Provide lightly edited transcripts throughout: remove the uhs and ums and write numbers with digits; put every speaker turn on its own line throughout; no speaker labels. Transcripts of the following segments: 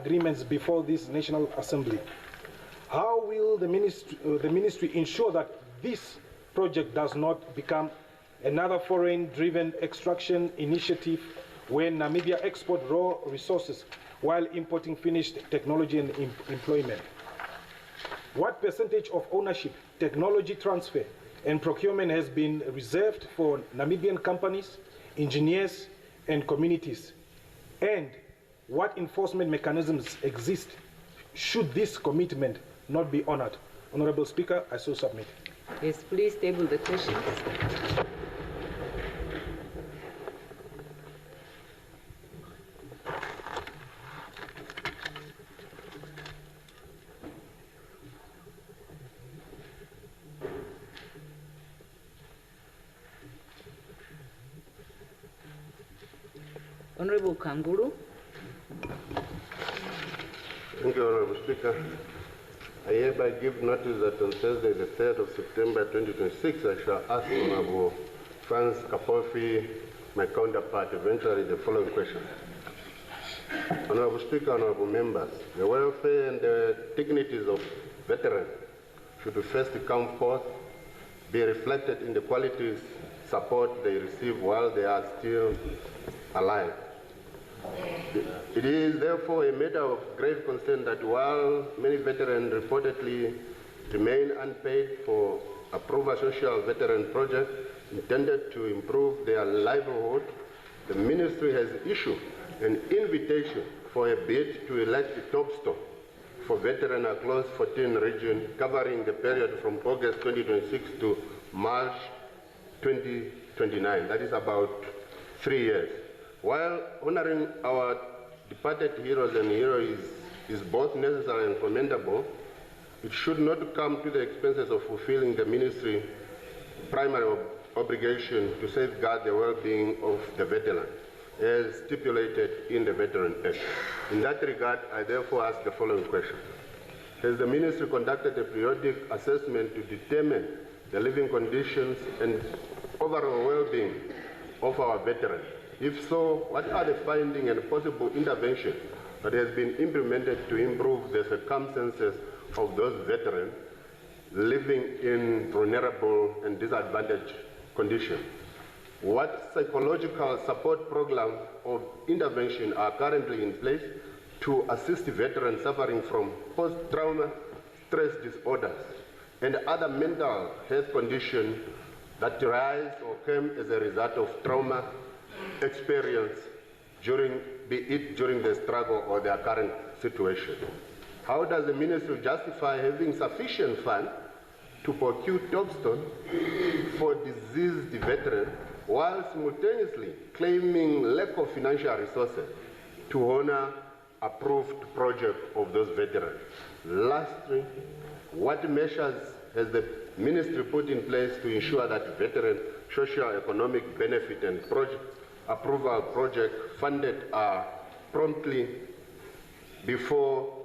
agreements before this National Assembly. How will the ministry ensure that this project does not become another foreign-driven extraction initiative where Namibia exports raw resources while importing finished technology and employment? What percentage of ownership, technology transfer, and procurement has been reserved for Namibian companies, engineers, and communities? And what enforcement mechanisms exist should this commitment not be honored? Honorable Speaker, I so submit.
Yes, please table the questions. Honorable Kanguru.
Thank you, Honorable Speaker. I hereby give notice that on Thursday, the 3rd of September 2026, I shall ask Honorable Franz Kapolfi, my counterpart, eventually the following question. Honorable Speaker, honorable members, the welfare and the dignities of veterans should first come forth, be reflected in the qualities support they receive while they are still alive. It is therefore a matter of grave concern that while many veterans reportedly remain unpaid for a pro-social veteran project intended to improve their livelihood, the ministry has issued an invitation for a bid to elect the Topstone for veterans across 14 regions covering the period from August 2026 to March 2029. That is about 3 years. While honoring our departed heroes and heroes is both necessary and commendable, it should not come to the expenses of fulfilling the ministry's primary obligation to safeguard the well-being of the veteran, as stipulated in the Veteran Act. In that regard, I therefore ask the following question. Has the ministry conducted a periodic assessment to determine the living conditions and overall well-being of our veterans? If so, what are the findings and possible interventions that has been implemented to improve the circumstances of those veterans living in vulnerable and disadvantaged conditions? What psychological support programs of intervention are currently in place to assist veterans suffering from post-trauma stress disorders and other mental health conditions that arise or come as a result of trauma experience be it during the struggle or their current situation? How does the ministry justify having sufficient funds to procure Topstone for diseased veterans while simultaneously claiming lack of financial resources to honor approved projects of those veterans? Lastly, what measures has the ministry put in place to ensure that veteran socio-economic benefit and approval project funded are promptly before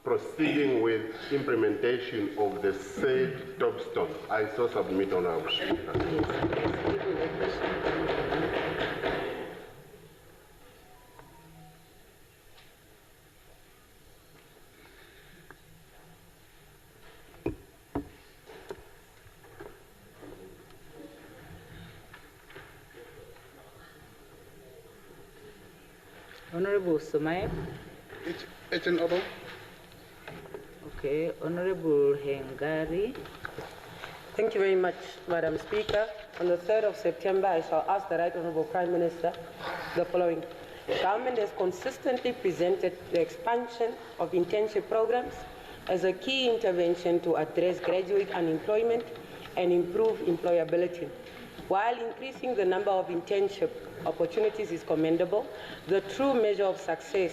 proceeding with implementation of the said Topstone? I so submit, Honorable Speaker.
Honorable Somaia.
It's an order.
Okay, Honorable Hengari.
Thank you very much, Madam Speaker. On the 3rd of September, I shall ask the Right Honourable Prime Minister the following. The government has consistently presented the expansion of internship programs as a key intervention to address graduate unemployment and improve employability. While increasing the number of internship opportunities is commendable, the true measure of success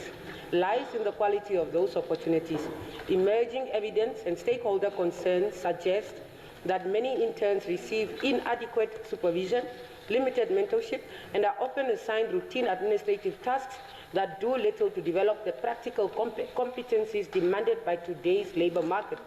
lies in the quality of those opportunities. Emerging evidence and stakeholder concerns suggest that many interns receive inadequate supervision, limited mentorship, and are often assigned routine administrative tasks that do little to develop the practical competencies demanded by today's labor market.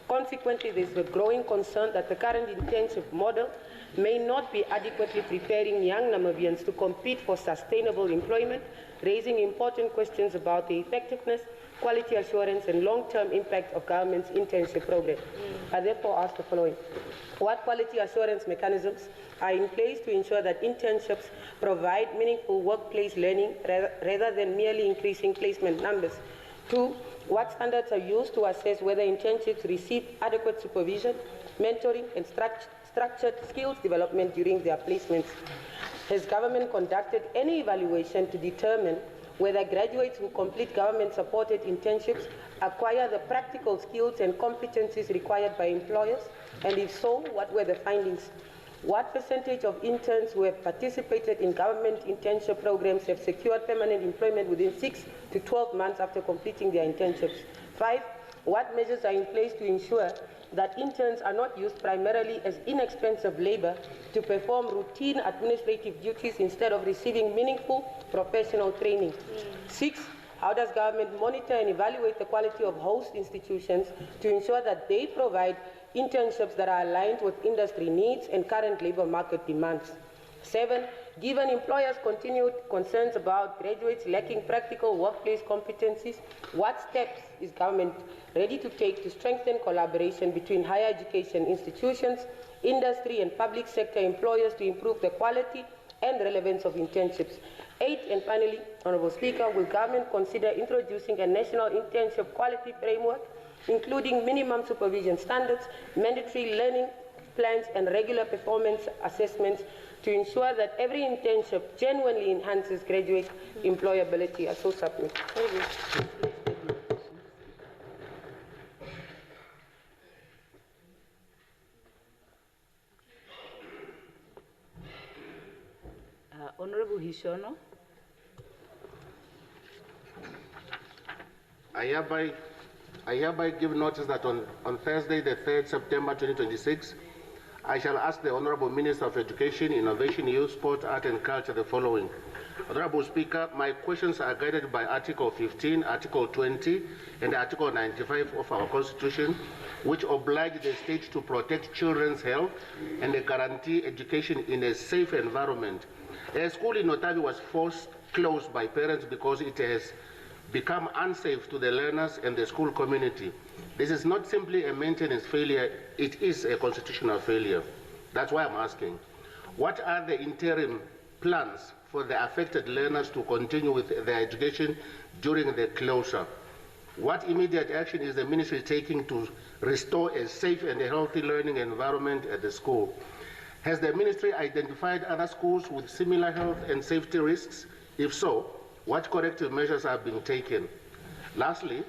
Consequently, there is a growing concern that the current internship model may not be adequately preparing young Namibians to compete for sustainable employment raising important questions about the effectiveness, quality assurance, and long-term impact of government's internship program. I therefore ask the following. What quality assurance mechanisms are in place to ensure that internships provide meaningful workplace learning rather than merely increasing placement numbers? 2, what standards are used to assess whether internships receive adequate supervision, mentoring, and structured skills development during their placements? Has government conducted any evaluation to determine whether graduates who complete government-supported internships acquire the practical skills and competencies required by employers? And if so, what were the findings? What percentage of interns who have participated in government internship programs have secured permanent employment within 6 to 12 months after completing their internships? 5, what measures are in place to ensure that interns are not used primarily as inexpensive labor to perform routine administrative duties instead of receiving meaningful professional training? 6, how does government monitor and evaluate the quality of host institutions to ensure that they provide internships that are aligned with industry needs and current labor market demands? 7, given employers' continued concerns about graduates lacking practical workplace competencies, what steps is government ready to take to strengthen collaboration between higher education institutions, industry, and public sector employers to improve the quality and relevance of internships? 8, and finally, Honourable Speaker, will government consider introducing a national internship quality framework, including minimum supervision standards, mandatory learning plans, and regular performance assessments to ensure that every internship genuinely enhances graduate employability? I so submit.
Honorable Hishono.
I hereby give notice that on Thursday, the 3rd September 2026, I shall ask the Honorable Minister of Education, Innovation, Youth, Sport, Art and Culture the following. Honorable Speaker, my questions are guided by Article 15, Article 20, and Article 95 of our Constitution, which oblige the state to protect children's health and guarantee education in a safe environment. A school in Otavi was forced closed by parents because it has become unsafe to the learners and the school community. This is not simply a maintenance failure, it is a constitutional failure. That's why I'm asking, what are the interim plans for the affected learners to continue with their education during the closure? What immediate action is the ministry taking to restore a safe and a healthy learning environment at the school? Has the ministry identified other schools with similar health and safety risks? If so, what corrective measures are being taken? Lastly,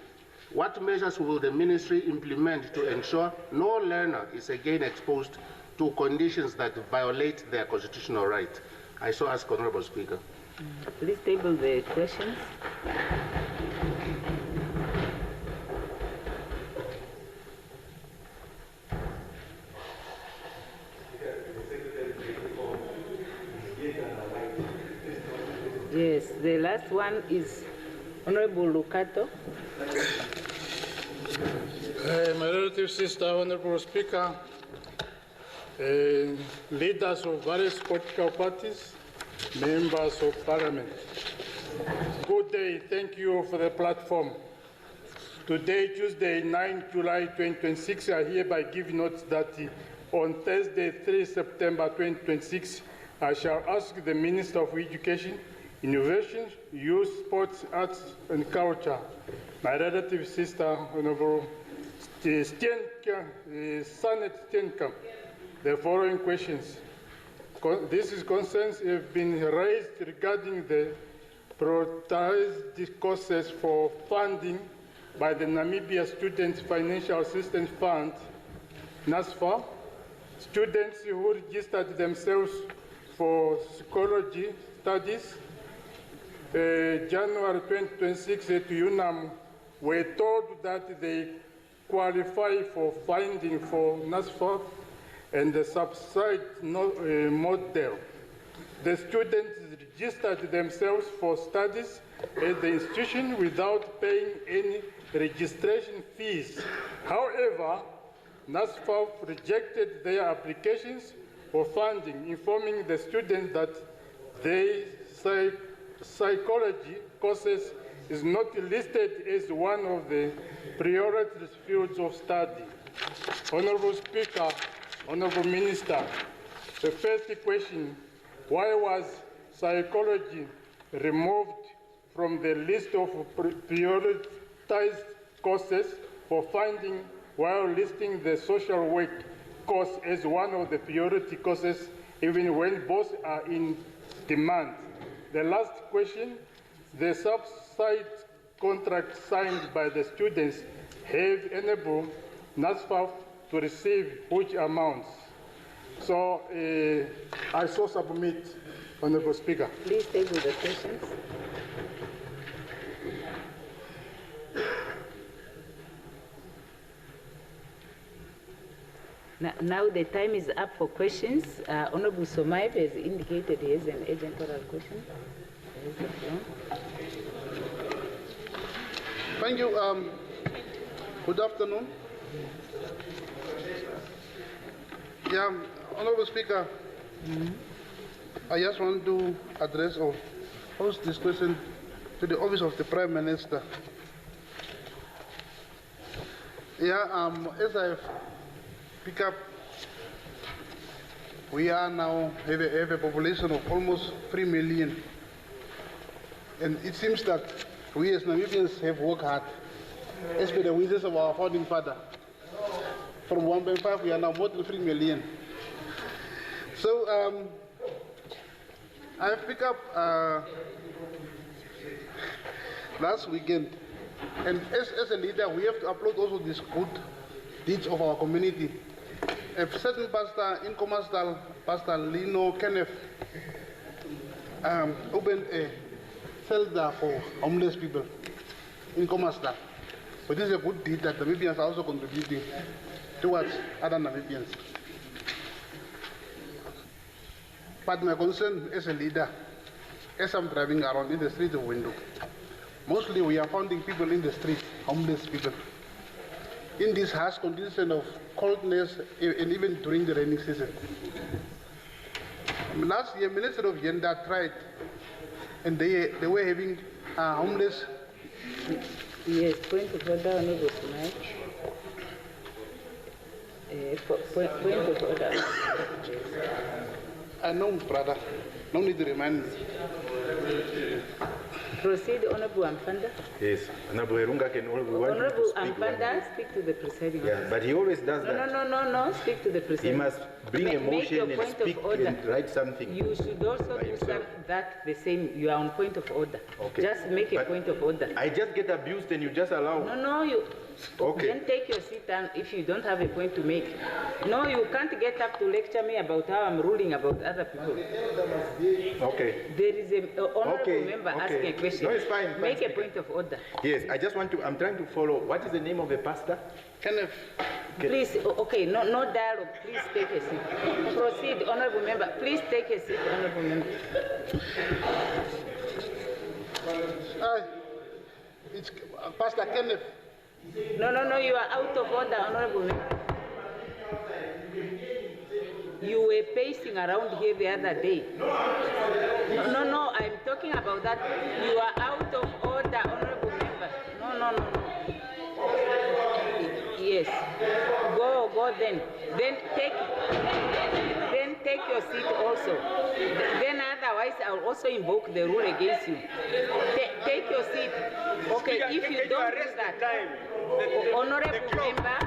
what measures will the ministry implement to ensure no learner is again exposed to conditions that violate their constitutional right? I so ask, Honorable Speaker.
Please table the questions. Yes, the last one is Honorable Lucato.
My relative sister, Honorable Speaker, leaders of various political parties, members of Parliament. Good day, thank you for the platform. Today, Tuesday, 9 July 2026, I hereby give note that on Thursday, 3 September 2026, I shall ask the Minister of Education, Innovation, Youth, Sports, Arts and Culture, my relative sister, Honorable Sanet Stenkamp, the following questions. These concerns have been raised regarding the prioritized courses for funding by the Namibia Student Financial Assistance Fund, NASFA. Students who registered themselves for psychology studies January 2026 at UNAM were told that they qualify for funding for NASFA and the subsidized model. The students registered themselves for studies at the institution without paying any registration fees. However, NASFA rejected their applications for funding, informing the students that they psychology courses is not listed as one of the priority fields of study. Honorable Speaker, Honorable Minister, the first question, why was psychology removed from the list of prioritized courses for funding while listing the social work course as one of the priority courses, even when both are in demand? The last question, the sub-site contract signed by the students have enabled NASFAF to receive huge amounts. So I so submit, Honorable Speaker.
Please table the questions. Now the time is up for questions. Honorable Somaib has indicated he has an urgent oral question.
Thank you. Good afternoon. Yeah, Honorable Speaker, I just want to address or pose this question to the Office of the Prime Minister. Yeah, as I've picked up, we are now have a population of almost 3 million. And it seems that we as Namibians have worked hard, as per the wishes of our founding father. From 1.5, we are now more than 3 million. So I picked up last weekend, and as a leader, we have to upload also these good deeds of our community. A certain pastor in Commercial, Pastor Lino Kenneth, opened a shelter for homeless people in Commercial. But this is a good deed that Namibians are also contributing towards other Namibians. But my concern as a leader, as I'm driving around in the street of Windhoek, mostly we are finding people in the street, homeless people, in this harsh condition of coldness, and even during the rainy season. Last year, Minister of Gender tried, and they were having homeless.
Yes, point of order, Honorable Sunai. Point of order.
I know, brother. No need to remind me.
Proceed, Honorable Ampanda.
Yes, Honorable Erunga can always want to
Honorable
speak.
Ampanda, speak to the presiding
Yeah,
officer.
but he always does that.
No, speak to the
He
presiding.
must bring a
Make your
motion and
point of
speak
order.
and write something.
You should also
by
do
himself.
that the same. You are on point of order.
Okay.
Just make a
But
point of order.
I just get abused and you just allow.
No, you.
Okay.
Then take your seat and if you don't have a point to make. No, you can't get up to lecture me about how I'm ruling about other people.
Okay.
There is an honorable
Okay,
member
okay.
asking a question.
No, it's fine,
Make a
Speaker.
point of order.
Yes, I just want to, I'm trying to follow. What is the name of the pastor?
Kenneth.
Please, okay, no dialogue. Please take a seat. Proceed, honorable member. Please take a seat, honorable member.
It's Pastor Kenneth.
No, you are out of order, honorable member. You were pacing around here the other day. No, I'm talking about that. You are out of order, honorable member. No. Yes. Go then. Then take your seat also. Then otherwise I'll also invoke the rule against you. Take your seat. Okay, if you don't do that, honorable member,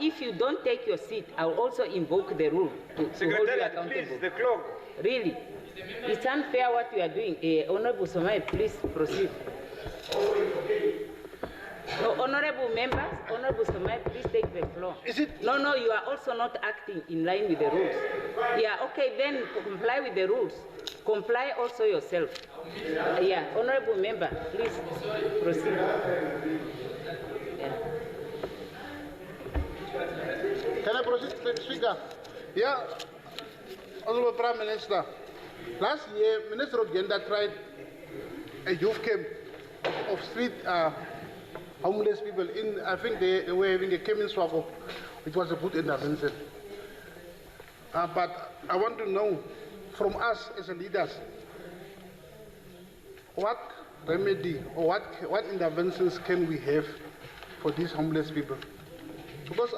if you don't take your seat, I'll also invoke the rule to hold you accountable.
Please, the clock.
Really? It's unfair what you are doing. Honorable Somai, please proceed. No, honorable members, Honorable Somai, please take the floor.
Is it?
No, you are also not acting in line with the rules. Yeah, okay, then comply with the rules. Comply also yourself. Yeah, honorable member, please proceed. Yeah.
Can I proceed, Speaker? Yeah, Honorable Prime Minister. Last year, Minister of Gender tried a youth camp of street homeless people in, I think they were having a camp in Swago, which was a good intervention. But I want to know from us as leaders, what remedy or what interventions can we have for these homeless people? Because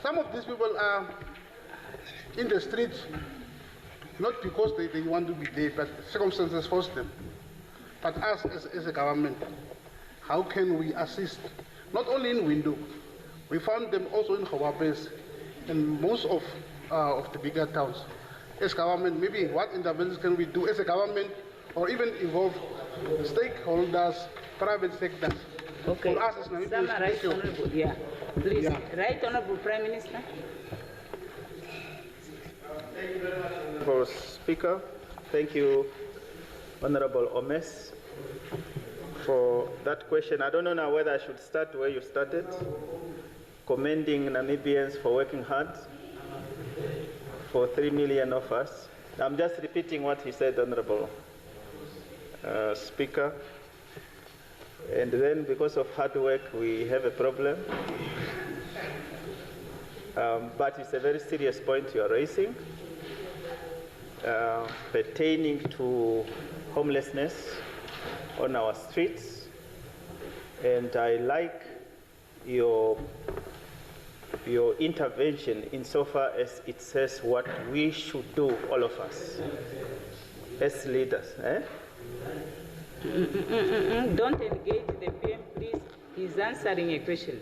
some of these people are in the streets not because they want to be there, but circumstances force them. But us as a government, how can we assist? Not only in Windhoek, we found them also in Hawapes and most of the bigger towns. As government, maybe what interventions can we do as a government, or even involve stakeholders, private sectors?
Okay.
For us as Namibians,
Summarize, Honorable. Yeah. Please,
Yeah.
Right Honorable Prime Minister.
Thank you very much, Honorable Speaker. Thank you, Honorable Omes, for that question. I don't know now whether I should start where you started, commending Namibians for working hard for 3 million of us. I'm just repeating what he said, Honorable Speaker. And then because of hard work, we have a problem. But it's a very serious point you are raising, pertaining to homelessness on our streets. And I like your intervention insofar as it says what we should do, all of us, as leaders.
Don't engage the PM, please. He's answering a question.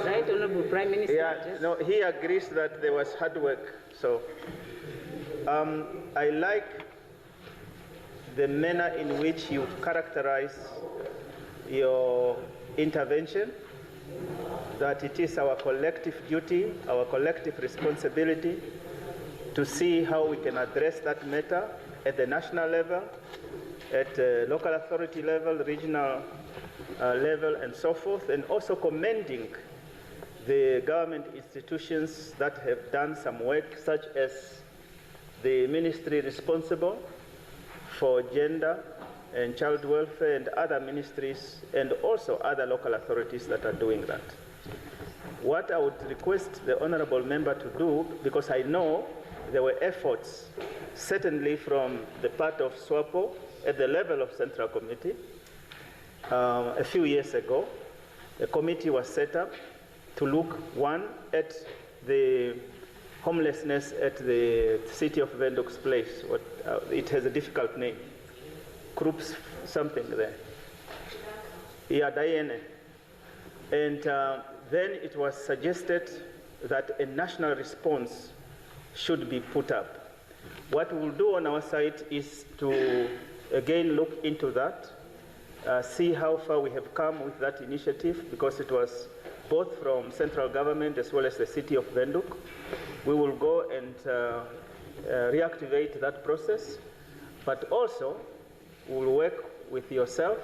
Right Honorable Prime Minister.
Yeah, no, he agrees that there was hard work. So I like the manner in which you characterize your intervention, that it is our collective duty, our collective responsibility to see how we can address that matter at the national level, at local authority level, regional level, and so forth, and also commending the government institutions that have done some work, such as the ministry responsible for gender and child welfare and other ministries, and also other local authorities that are doing that. What I would request the honorable member to do, because I know there were efforts, certainly from the part of SWAPO at the level of Central Committee. A few years ago, a committee was set up to look, one, at the homelessness at the city of Windhoek's place. It has a difficult name. Groups something there. Yeah, Diane. And then it was suggested that a national response should be put up. What we'll do on our side is to again look into that, see how far we have come with that initiative, because it was both from central government as well as the city of Windhoek. We will go and reactivate that process, but also we'll work with yourself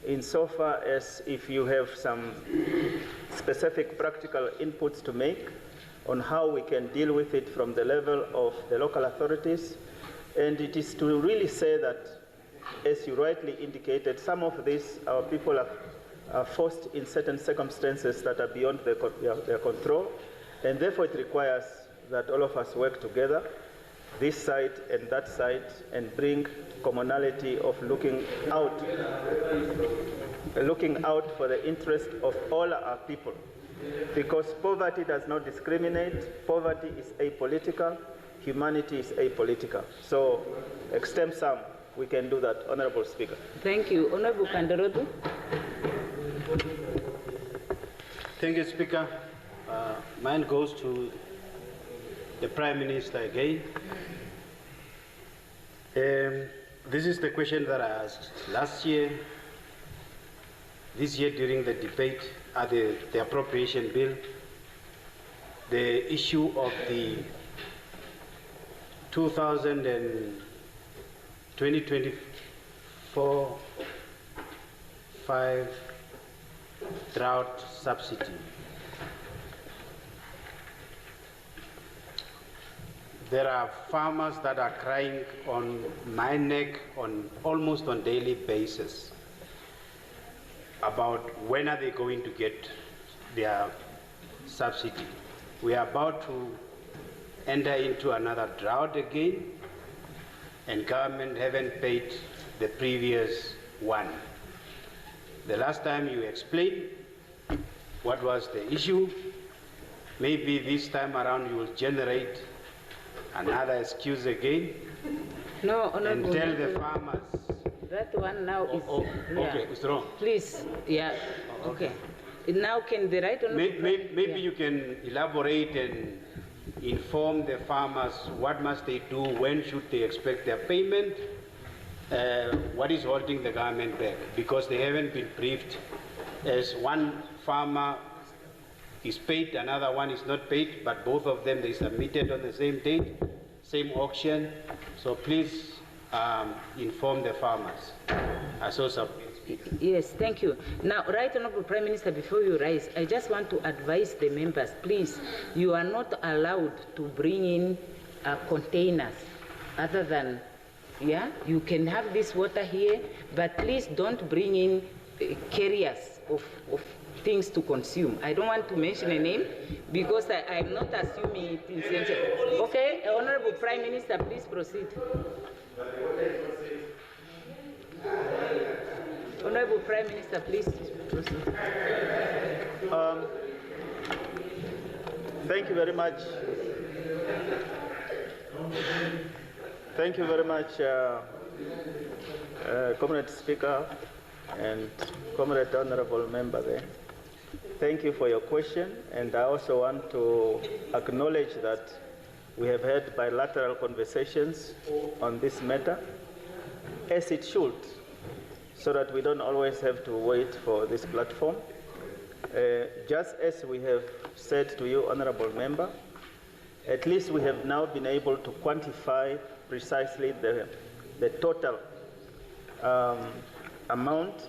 insofar as if you have some specific practical inputs to make on how we can deal with it from the level of the local authorities. And it is to really say that, as you rightly indicated, some of these our people are forced in certain circumstances that are beyond their control, and therefore it requires that all of us work together, this side and that side, and bring commonality of looking out for the interest of all our people. Because poverty does not discriminate, poverty is apolitical, humanity is apolitical. So, extend some, we can do that, Honorable Speaker.
Thank you. Honorable Kandarodu.
Thank you, Speaker. Mine goes to the Prime Minister again. This is the question that I asked last year, this year during the debate, the appropriation bill, the issue of the 2024-5 drought subsidy. There are farmers that are crying on my neck almost on daily basis about when are they going to get their subsidy. We are about to enter into another drought again, and government haven't paid the previous one. The last time you explained what was the issue, maybe this time around you will generate another excuse again.
No,
and tell the farmers.
That one now is.
Okay, it's wrong.
Please, yeah, okay. Now can the right honorable
Maybe you can elaborate and inform the farmers what must they do, when should they expect their payment, what is holding the government back, because they haven't been briefed. As one farmer is paid, another one is not paid, but both of them they submitted on the same date, same auction. So please inform the farmers.
Yes, thank you. Now, Right Honorable Prime Minister, before you rise, I just want to advise the members, please, you are not allowed to bring in containers other than, yeah, you can have this water here, but please don't bring in carriers of things to consume. I don't want to mention a name because I'm not assuming it in sense. Okay, Honorable Prime Minister, please proceed. Honorable Prime Minister, please proceed.
Thank you very much. Thank you very much, Comrade Speaker and Comrade Honorable Member there. Thank you for your question, and I also want to acknowledge that we have had bilateral conversations on this matter, as it should, so that we don't always have to wait for this platform. Just as we have said to you, Honorable Member, at least we have now been able to quantify precisely the total amount,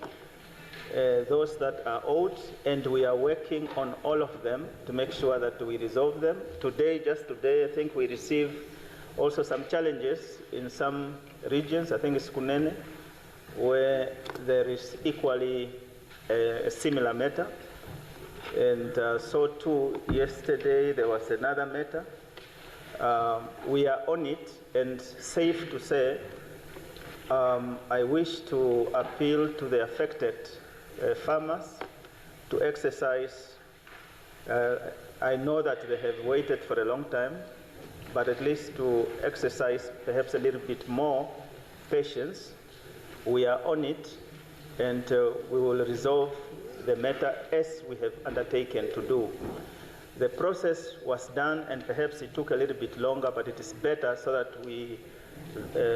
those that are owed, and we are working on all of them to make sure that we resolve them. Today, just today, I think we received also some challenges in some regions. I think it's Kunene, where there is equally a similar matter. And so too, yesterday there was another matter. We are on it, and safe to say, I wish to appeal to the affected farmers to exercise, I know that they have waited for a long time, but at least to exercise perhaps a little bit more patience. We are on it, and we will resolve the matter as we have undertaken to do. The process was done, and perhaps it took a little bit longer, but it is better so that we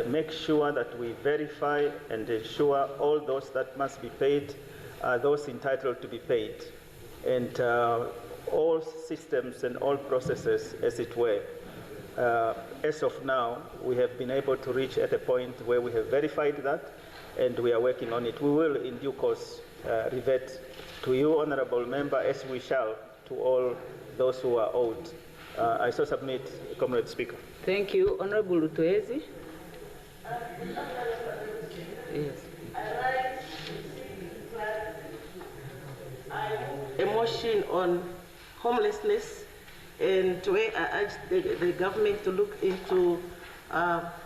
make sure that we verify and ensure all those that must be paid are those entitled to be paid. And all systems and all processes, as it were. As of now, we have been able to reach at a point where we have verified that, and we are working on it. We will, in due course, revert to you, Honorable Member, as we shall to all those who are owed. I so submit, Comrade Speaker.
Thank you. Honorable Lutuezi. Yes.
A motion on homelessness, and where I urge the government to look into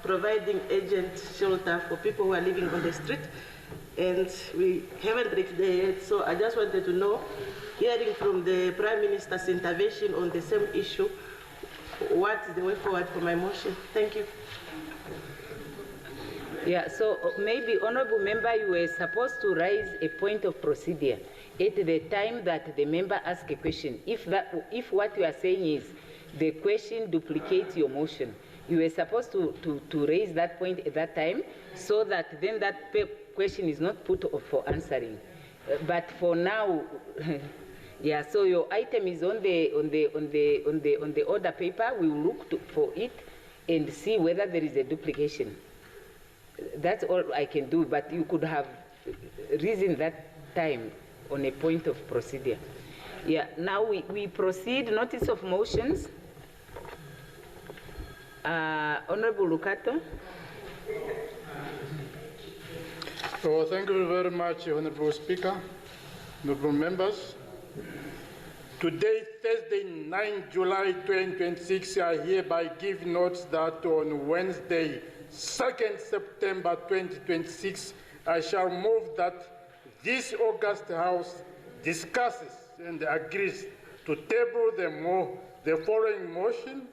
providing urgent shelter for people who are living on the street. And we haven't reached there yet, so I just wanted to know, hearing from the Prime Minister's intervention on the same issue, what is the way forward for my motion? Thank you.
Yeah, so maybe, Honorable Member, you were supposed to raise a point of procedure at the time that the member asked a question. If what you are saying is the question duplicates your motion, you were supposed to raise that point at that time, so that then that question is not put up for answering. But for now, yeah. So your item is on the order paper. We will look for it and see whether there is a duplication. That's all I can do. But you could have reasoned that time on a point of procedure. Yeah. Now we proceed. Notice of motions. Honorable Lukato.
So thank you very much, Honorable Speaker, honorable members. Today, Thursday, 9 July 2026, I hereby give notice that on Wednesday, 2nd September 2026, I shall move that this August House discusses and agrees to table the following motion,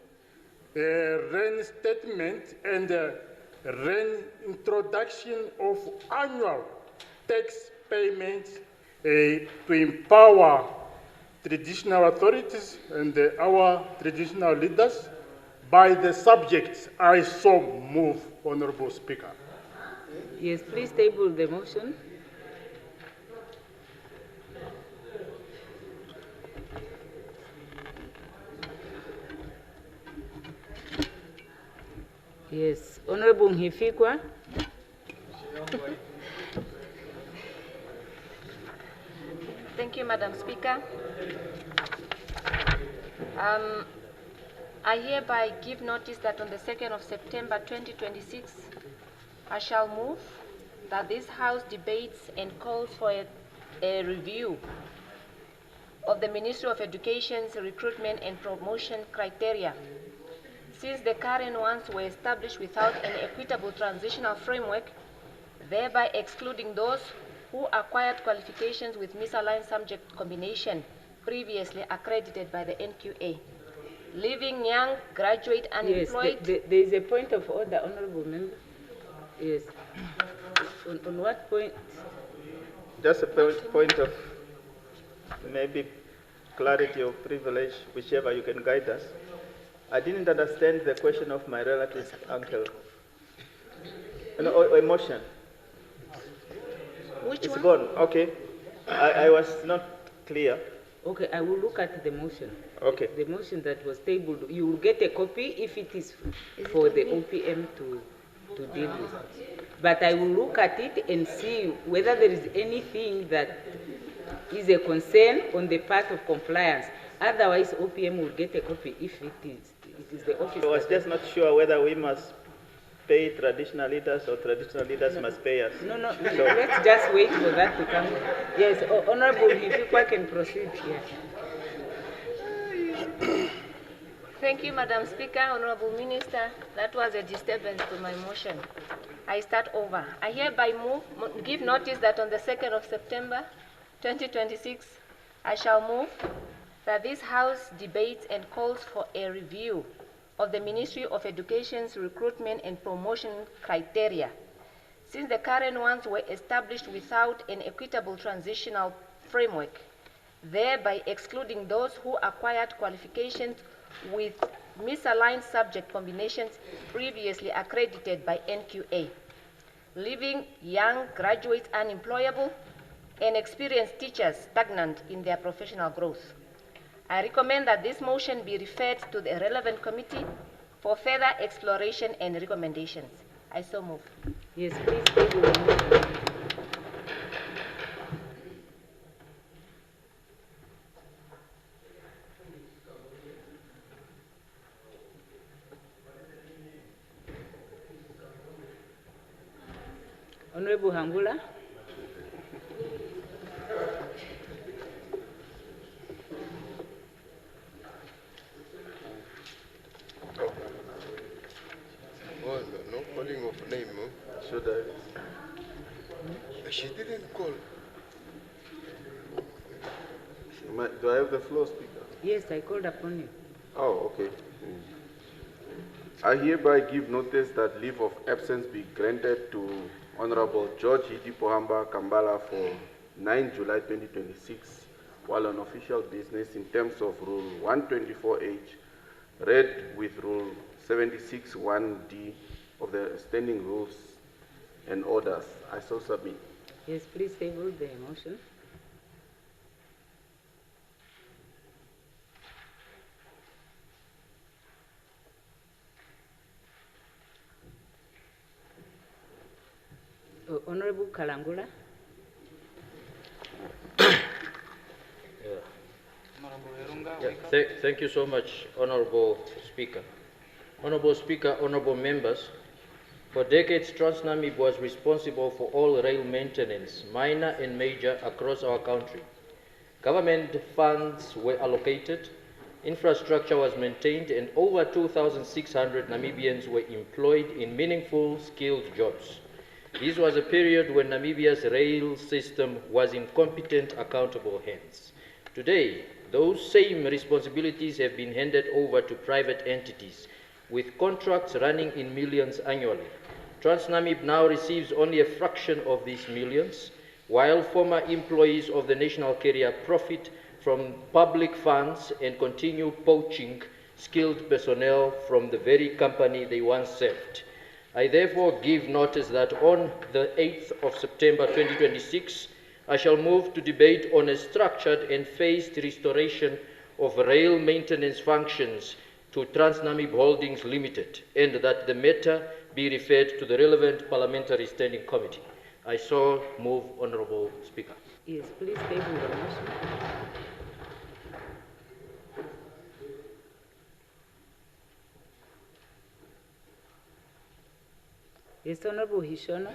reinstatement and reintroduction of annual tax payments to empower traditional authorities and our traditional leaders by the subjects I so move, Honorable Speaker.
Yes, please table the motion. Yes, Honorable Mhifikwa.
Thank you, Madam Speaker. I hereby give notice that on the 2nd of September 2026, I shall move that this House debates and calls for a review of the Ministry of Education's recruitment and promotion criteria, since the current ones were established without an equitable transitional framework, thereby excluding those who acquired qualifications with misaligned subject combination previously accredited by the NQA, leaving young, graduate, unemployed.
Yes, there is a point of order, Honorable Member. Yes. On what point?
Just a point of maybe clarity or privilege, whichever you can guide us. I didn't understand the question of my relative's uncle. No, emotion.
Which
It's
one?
gone. Okay. I was not clear.
Okay, I will look at the motion.
Okay.
The motion that was tabled, you will get a copy if it is for the OPM to deal with. But I will look at it and see whether there is anything that is a concern on the part of compliance. Otherwise, OPM will get a copy if it is the office.
I was just not sure whether we must pay traditional leaders or traditional leaders must pay us.
No, let's just wait for that to come. Yes, Honorable Mhifikwa can proceed. Yes.
Thank you, Madam Speaker. Honorable Minister, that was a disturbance to my motion. I start over. I hereby give notice that on the 2nd of September 2026, I shall move that this House debates and calls for a review of the Ministry of Education's recruitment and promotion criteria, since the current ones were established without an equitable transitional framework, thereby excluding those who acquired qualifications with misaligned subject combinations previously accredited by NQA, leaving young graduates unemployable and experienced teachers stagnant in their professional growth. I recommend that this motion be referred to the relevant committee for further exploration and recommendations. I so move.
Yes, please table the motion. Honorable Hangula.
No calling of name, huh? Should I? She didn't call. Do I have the floor, Speaker?
Yes, I called upon you.
Oh, okay. I hereby give notice that leave of absence be granted to Honorable George Hidi Pohamba Kambala for 9 July 2026 while on official business in terms of Rule 124H, read with Rule 76(1)D of the Standing Rules and Orders. I so submit.
Yes, please table the motion. Honorable Kalangula.
Thank you so much, Honorable Speaker. Honorable Speaker, honorable members, for decades TransNamib was responsible for all rail maintenance, minor and major, across our country. Government funds were allocated infrastructure was maintained, and over 2,600 Namibians were employed in meaningful, skilled jobs. This was a period when Namibia's rail system was in competent, accountable hands. Today, those same responsibilities have been handed over to private entities, with contracts running in millions annually. TransNamib now receives only a fraction of these millions, while former employees of the national carrier profit from public funds and continue poaching skilled personnel from the very company they once served. I therefore give notice that on the 8th of September 2026, I shall move to debate on a structured and phased restoration of rail maintenance functions to TransNamib Holdings Limited, and that the matter be referred to the relevant Parliamentary Standing Committee. I so move, Honourable Speaker.
Yes, please table the motion. Yes, Honourable Hishono.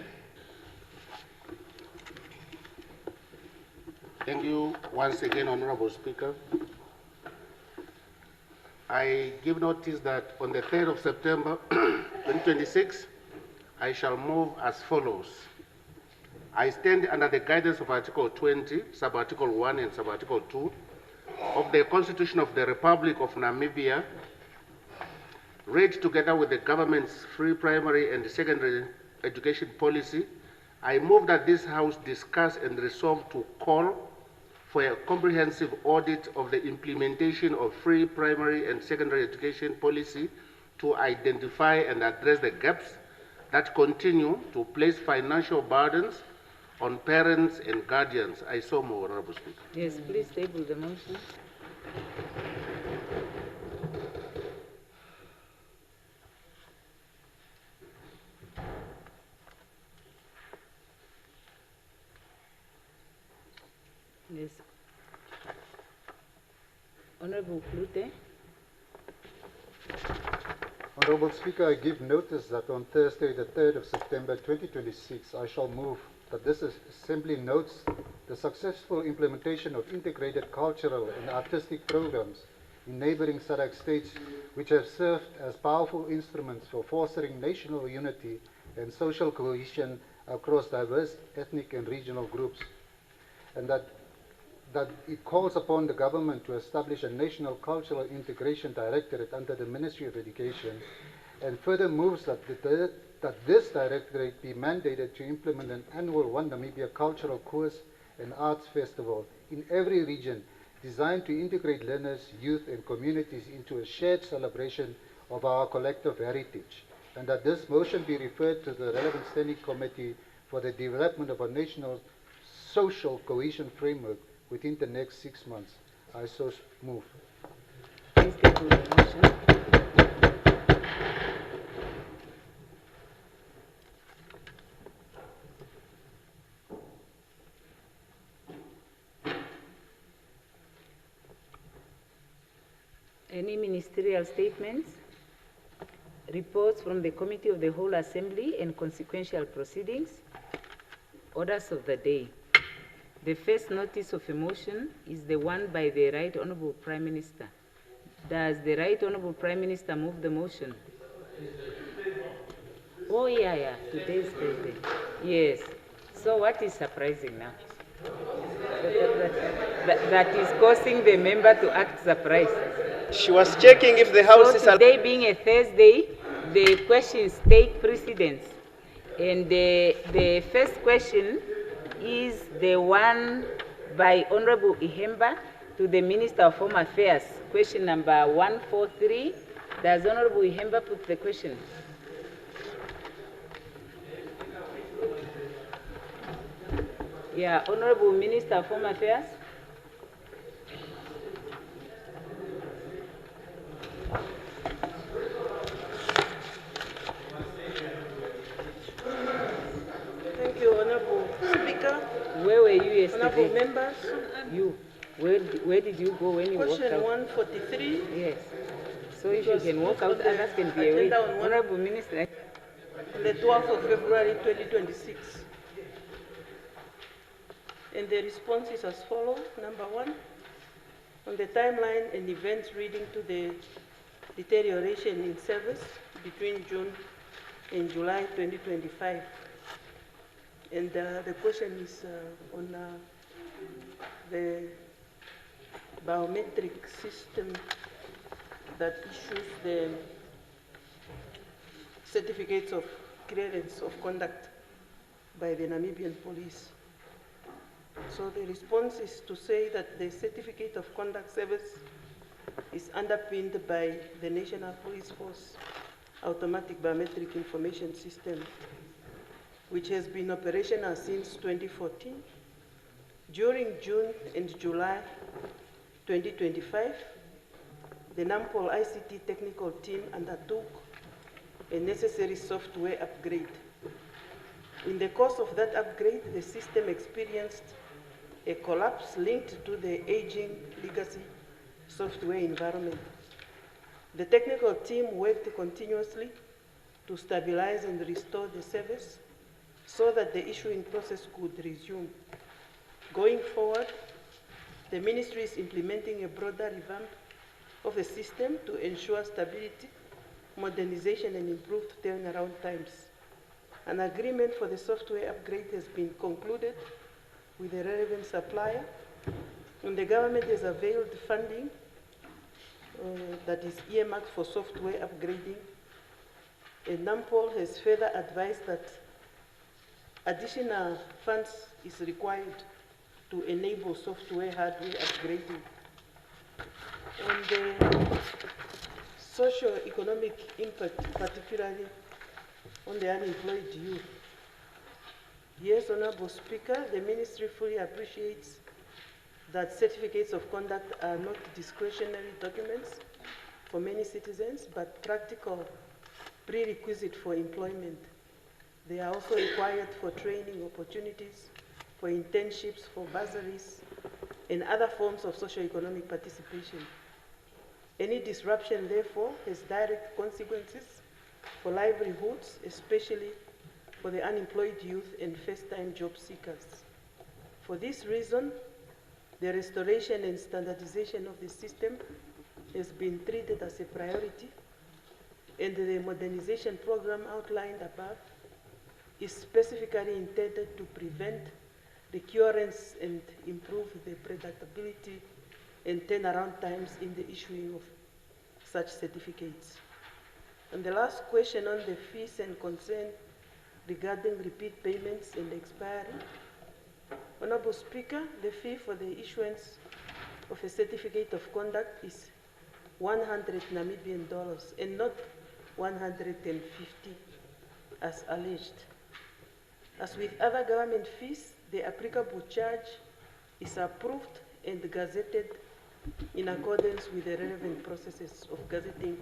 Thank you once again, Honorable Speaker. I give notice that on the 3rd of September 2026, I shall move as follows. I stand under the guidance of Article 20, Sub-Article 1 and Sub-Article 2 of the Constitution of the Republic of Namibia, read together with the government's free primary and secondary education policy. I move that this House discuss and resolve to call for a comprehensive audit of the implementation of free primary and secondary education policy to identify and address the gaps that continue to place financial burdens on parents and guardians. I so move, Honourable Speaker.
Yes, please table the motion. Yes. Honourable Klute.
Honourable Speaker, I give notice that on Thursday, the 3rd of September 2026, I shall move that this Assembly notes the successful implementation of integrated cultural and artistic programs in neighbouring SADC states, which have served as powerful instruments for fostering national unity and social cohesion across diverse ethnic and regional groups, and that it calls upon the government to establish a National Cultural Integration Directorate under the Ministry of Education, and further moves that this directorate be mandated to implement an annual One Namibia cultural course and arts festival in every region, designed to integrate learners, youth and communities into a shared celebration of our collective heritage, and that this motion be referred to the relevant standing committee for the development of a national social cohesion framework within the next 6 months. I so move.
Please table the motion. Any ministerial statements? Reports from the Committee of the Whole Assembly and consequential proceedings? Orders of the day. The first notice of a motion is the one by the Right Honourable Prime Minister. Does the Right Honourable Prime Minister move the motion? Oh, yeah, today is Thursday. Yes. So what is surprising now? That is causing the member to act surprised.
She was checking if the House is...
So today being a Thursday, the questions take precedence. And the first question is the one by Honorable Ihemba to the Minister of Home Affairs. Question number 143. Does Honorable Ihemba put the question? Yeah, Honorable Minister of Home Affairs.
Thank you, Honorable Speaker.
Where were you yesterday?
Honorable members.
You. Where did you go when you walked
Question
out?
143.
Yes. So if you can walk out, others can be away. Honorable Minister.
On the 12th of February 2026. And the response is as follows. Number one, on the timeline and events leading to the deterioration in service between June and July 2025. And the question is on the biometric system that issues the certificates of clearance of conduct by the Namibian police. So the response is to say that the certificate of conduct service is underpinned by the National Police Force Automatic Biometric Information System, which has been operational since 2014. During June and July 2025, the NAMPOL ICT technical team undertook a necessary software upgrade. In the course of that upgrade, the system experienced a collapse linked to the aging legacy software environment. The technical team worked continuously to stabilize and restore the service so that the issuing process could resume. Going forward, the ministry is implementing a broader revamp of the system to ensure stability, modernization, and improved turnaround times. An agreement for the software upgrade has been concluded with the relevant supplier, and the government has availed funding that is earmarked for software upgrading. And NAMPOL has further advised that additional funds is required to enable software hardware upgrading. On the socio-economic impact, particularly on the unemployed youth. Yes, Honorable Speaker, the Ministry fully appreciates that certificates of conduct are not discretionary documents for many citizens, but practical prerequisite for employment. They are also required for training opportunities, for internships, for bursaries, and other forms of socio-economic participation. Any disruption, therefore, has direct consequences for livelihoods, especially for the unemployed youth and first-time job seekers. For this reason, the restoration and standardization of the system has been treated as a priority, and the modernization program outlined above is specifically intended to prevent recurrence and improve the predictability and turnaround times in the issuing of such certificates. And the last question on the fees and concern regarding repeat payments and expiry. Honorable Speaker, the fee for the issuance of a certificate of conduct is 100 Namibian dollars and not 150 as alleged. As with other government fees, the applicable charge is approved and gazetted in accordance with the relevant processes of gazetting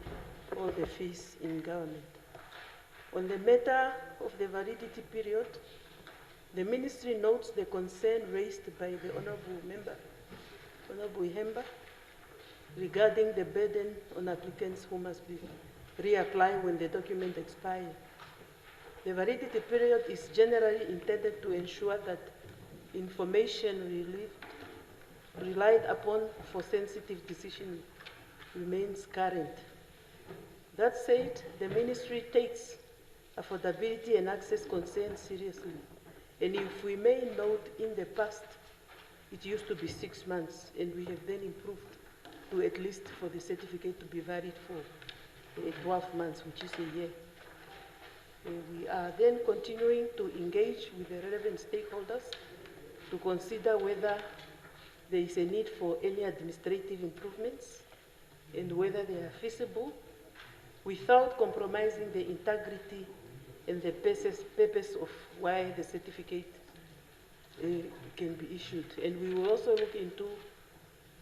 all the fees in government. On the matter of the validity period, the Ministry notes the concern raised by the Honourable Member, Honourable Ihemba, regarding the burden on applicants who must be reapply when the document expires. The validity period is generally intended to ensure that information relied upon for sensitive decision remains current. That said, the Ministry takes affordability and access concerns seriously. And if we may note, in the past, it used to be 6 months, and we have then improved to at least for the certificate to be valid for 12 months, which is a year. We are then continuing to engage with the relevant stakeholders to consider whether there is a need for any administrative improvements and whether they are feasible without compromising the integrity and the purpose of why the certificate can be issued. And we will also look into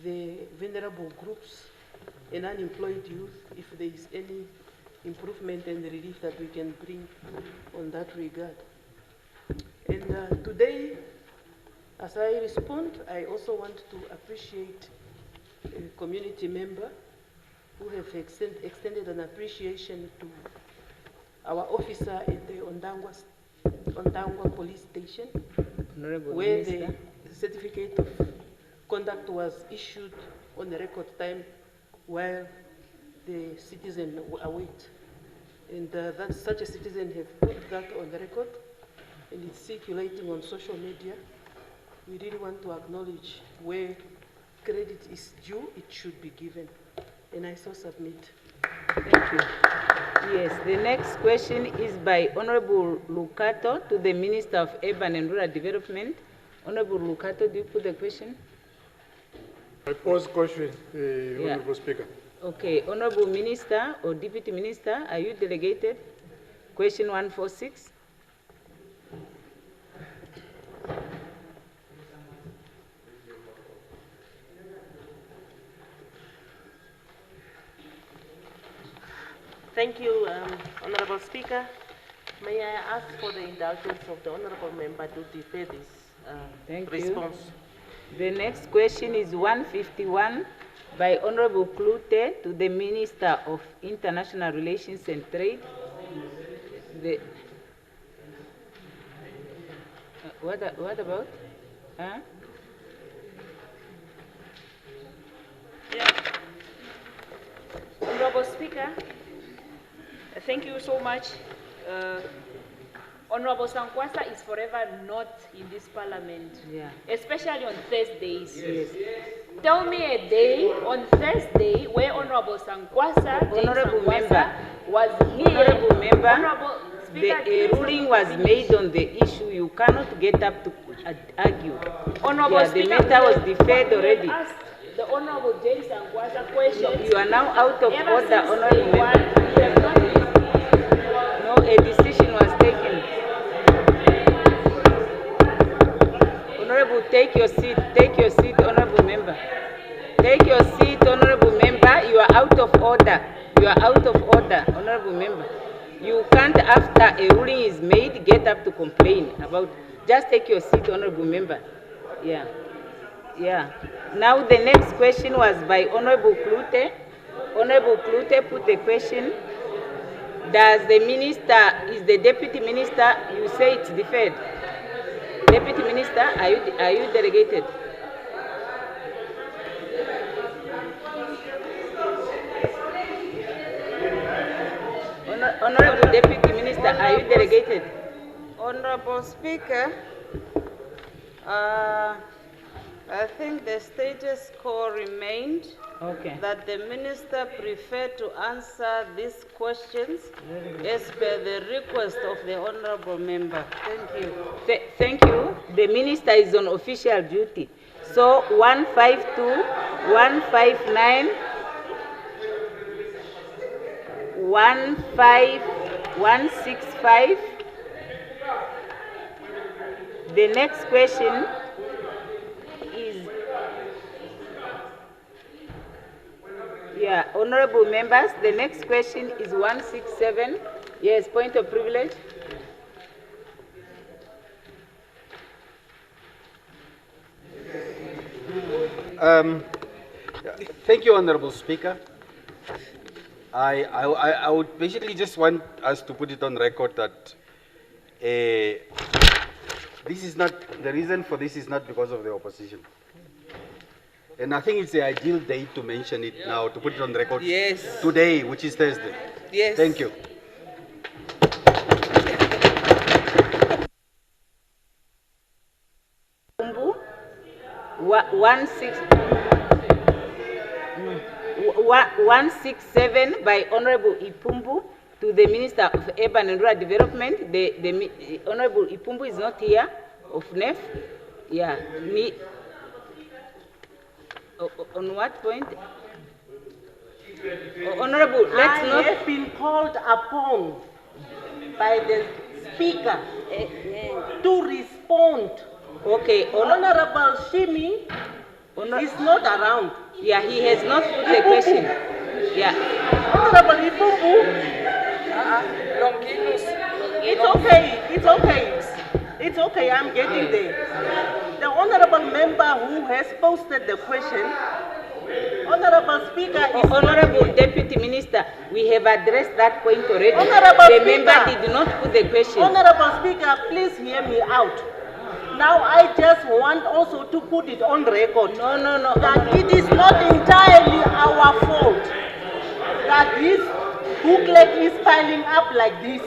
the vulnerable groups and unemployed youth if there is any improvement and relief that we can bring on that regard. And today, as I respond, I also want to appreciate a community member who have extended an appreciation to our officer at the Ondangwa police station, where the certificate of conduct
conduct was issued on the record time while the citizen await. And that such a citizen have put that on the record, and it's circulating on social media. We really want to acknowledge where credit is due, it should be given. And I so submit.
Thank you. Yes, the next question is by Honorable Lucato to the Minister of Urban and Rural Development. Honorable Lucato, do you put the question?
I pose question, Honorable Speaker.
Okay, Honorable Minister or Deputy Minister, are you delegated? Question 146.
Thank you, Honorable Speaker. May I ask for the indulgence of the Honorable Member to defer this response?
The next question is 151 by Honorable Klute to the Minister of International Relations and Trade. What about? Huh?
Yeah. Honorable Speaker, thank you so much. Honorable Sankwasa is forever not in this parliament, especially on Thursdays.
Yes.
Tell me a day on Thursday where Honorable Sankwasa was here.
Honorable Member,
Honorable Speaker,
a ruling was made on the issue. You cannot get up to argue.
Honorable
the
Speaker,
matter was deferred already.
The Honorable James Sankwasa questions.
You are now out of
Ever
order,
since
Honorable
day one,
Member.
we have not
No, a decision was taken. Honorable, take your seat. Take your seat, Honorable Member. Take your seat, Honorable Member. You are out of order. You are out of order, Honorable Member. You can't, after a ruling is made, get up to complain about. Just take your seat, Honorable Member. Yeah. Yeah. Now the next question was by Honorable Klute. Honorable Klute put the question. Does the minister, is the deputy minister, you say it's deferred. Deputy Minister, are you delegated? Honorable Deputy Minister, are you delegated?
Honorable Speaker, I think the status quo remained.
Okay.
That the minister preferred to answer these questions as per the request of the honorable member. Thank you.
Thank you. The minister is on official duty. So 152, 159, 165. The next question is, honorable members, the next question is 167. Yes, point of privilege.
Thank you, Honorable Speaker. I would basically just want us to put it on record that this is not, the reason for this is not because of the opposition. And I think it's the ideal day to mention it now, to put it on record today, which is Thursday.
Yes.
Thank you.
Ipumbu, 167 by Honorable Ipumbu to the Minister of Urban and Rural Development. The Honorable Ipumbu is not here, of NEF. Yeah. On what point? Honorable, let's not.
I have been called upon by the Speaker to respond.
Okay.
Honorable Shimi is not around.
Yeah, he has not put the question. Yeah.
Honorable Ipumbu. It's okay. It's okay. It's okay. I'm getting there. The honorable member who has posted the question, Honorable Speaker, is
Honorable Deputy Minister, we have addressed that point already.
Honorable
the
Speaker,
member did not put the question.
Honorable Speaker, please hear me out. Now I just want also to put it on record. No. That it is not entirely our fault that this booklet is piling up like this.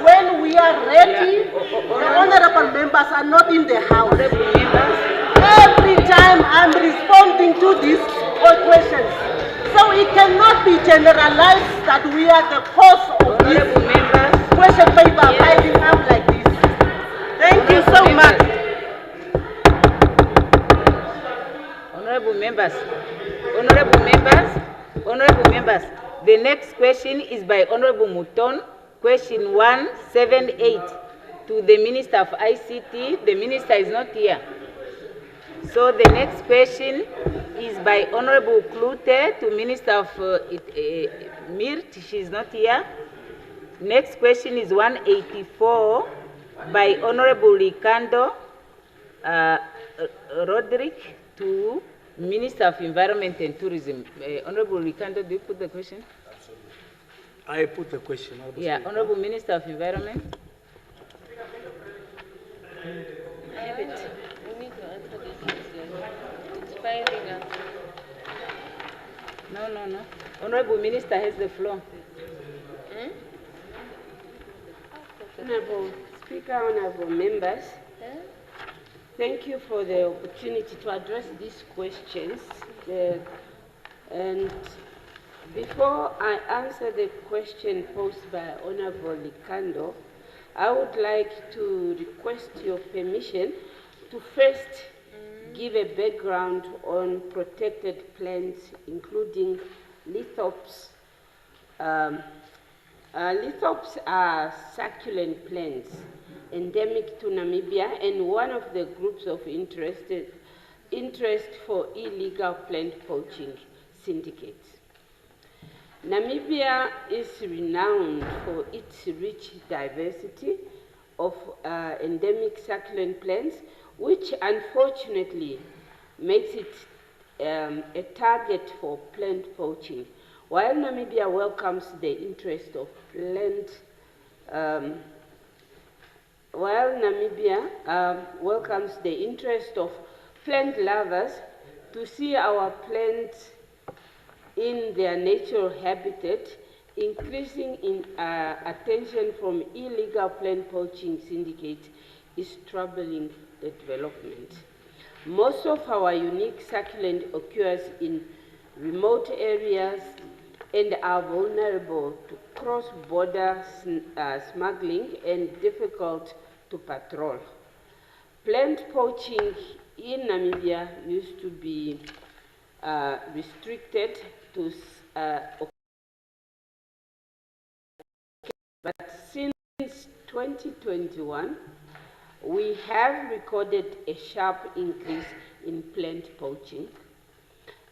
When we are ready, the honorable members are not in the house. Every time I'm responding to these questions. So it cannot be generalized that we are the cause of this question paper piling up like this. Thank you so much.
Honorable members, the next question is by Honorable Mouton, question 178 to the Minister of ICT. The Minister is not here. So the next question is by Honorable Klute to Minister of MIRT. She is not here. Next question is 184 by Honorable Ricardo Roderick to Minister of Environment and Tourism. Honorable Ricardo, do you put the question?
I put the question.
Yeah, Honorable Minister of Environment.
Have it. We need to answer this. It's piling up.
No. Honorable Minister has the floor.
Honorable Speaker, honorable members, thank you for the opportunity to address these questions. And before I answer the question posed by Honorable Likando, I would like to request your permission to first give a background on protected plants, including lithops. Lithops are succulent plants endemic to Namibia and one of the groups of interest for illegal plant poaching syndicates. Namibia is renowned for its rich diversity of endemic succulent plants, which unfortunately makes it a target for plant poaching. While Namibia welcomes the interest of plant lovers to see our plants in their natural habitat, increasing in attention from illegal plant poaching syndicates is troubling the development. Most of our unique succulent occurs in remote areas and are vulnerable to cross-border smuggling and difficult to patrol. Plant poaching in Namibia used to be restricted to but since 2021, we have recorded a sharp increase in plant poaching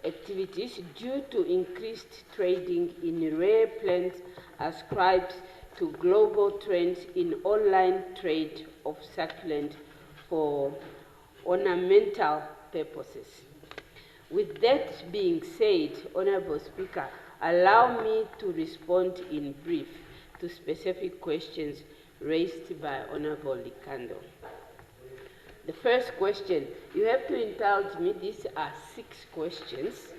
activities due to increased trading in rare plants ascribed to global trends in online trade of succulent for ornamental purposes. With that being said, Honorable Speaker, allow me to respond in brief to specific questions raised by Honorable Likando. The first question, you have to indulge me, these are 6 questions.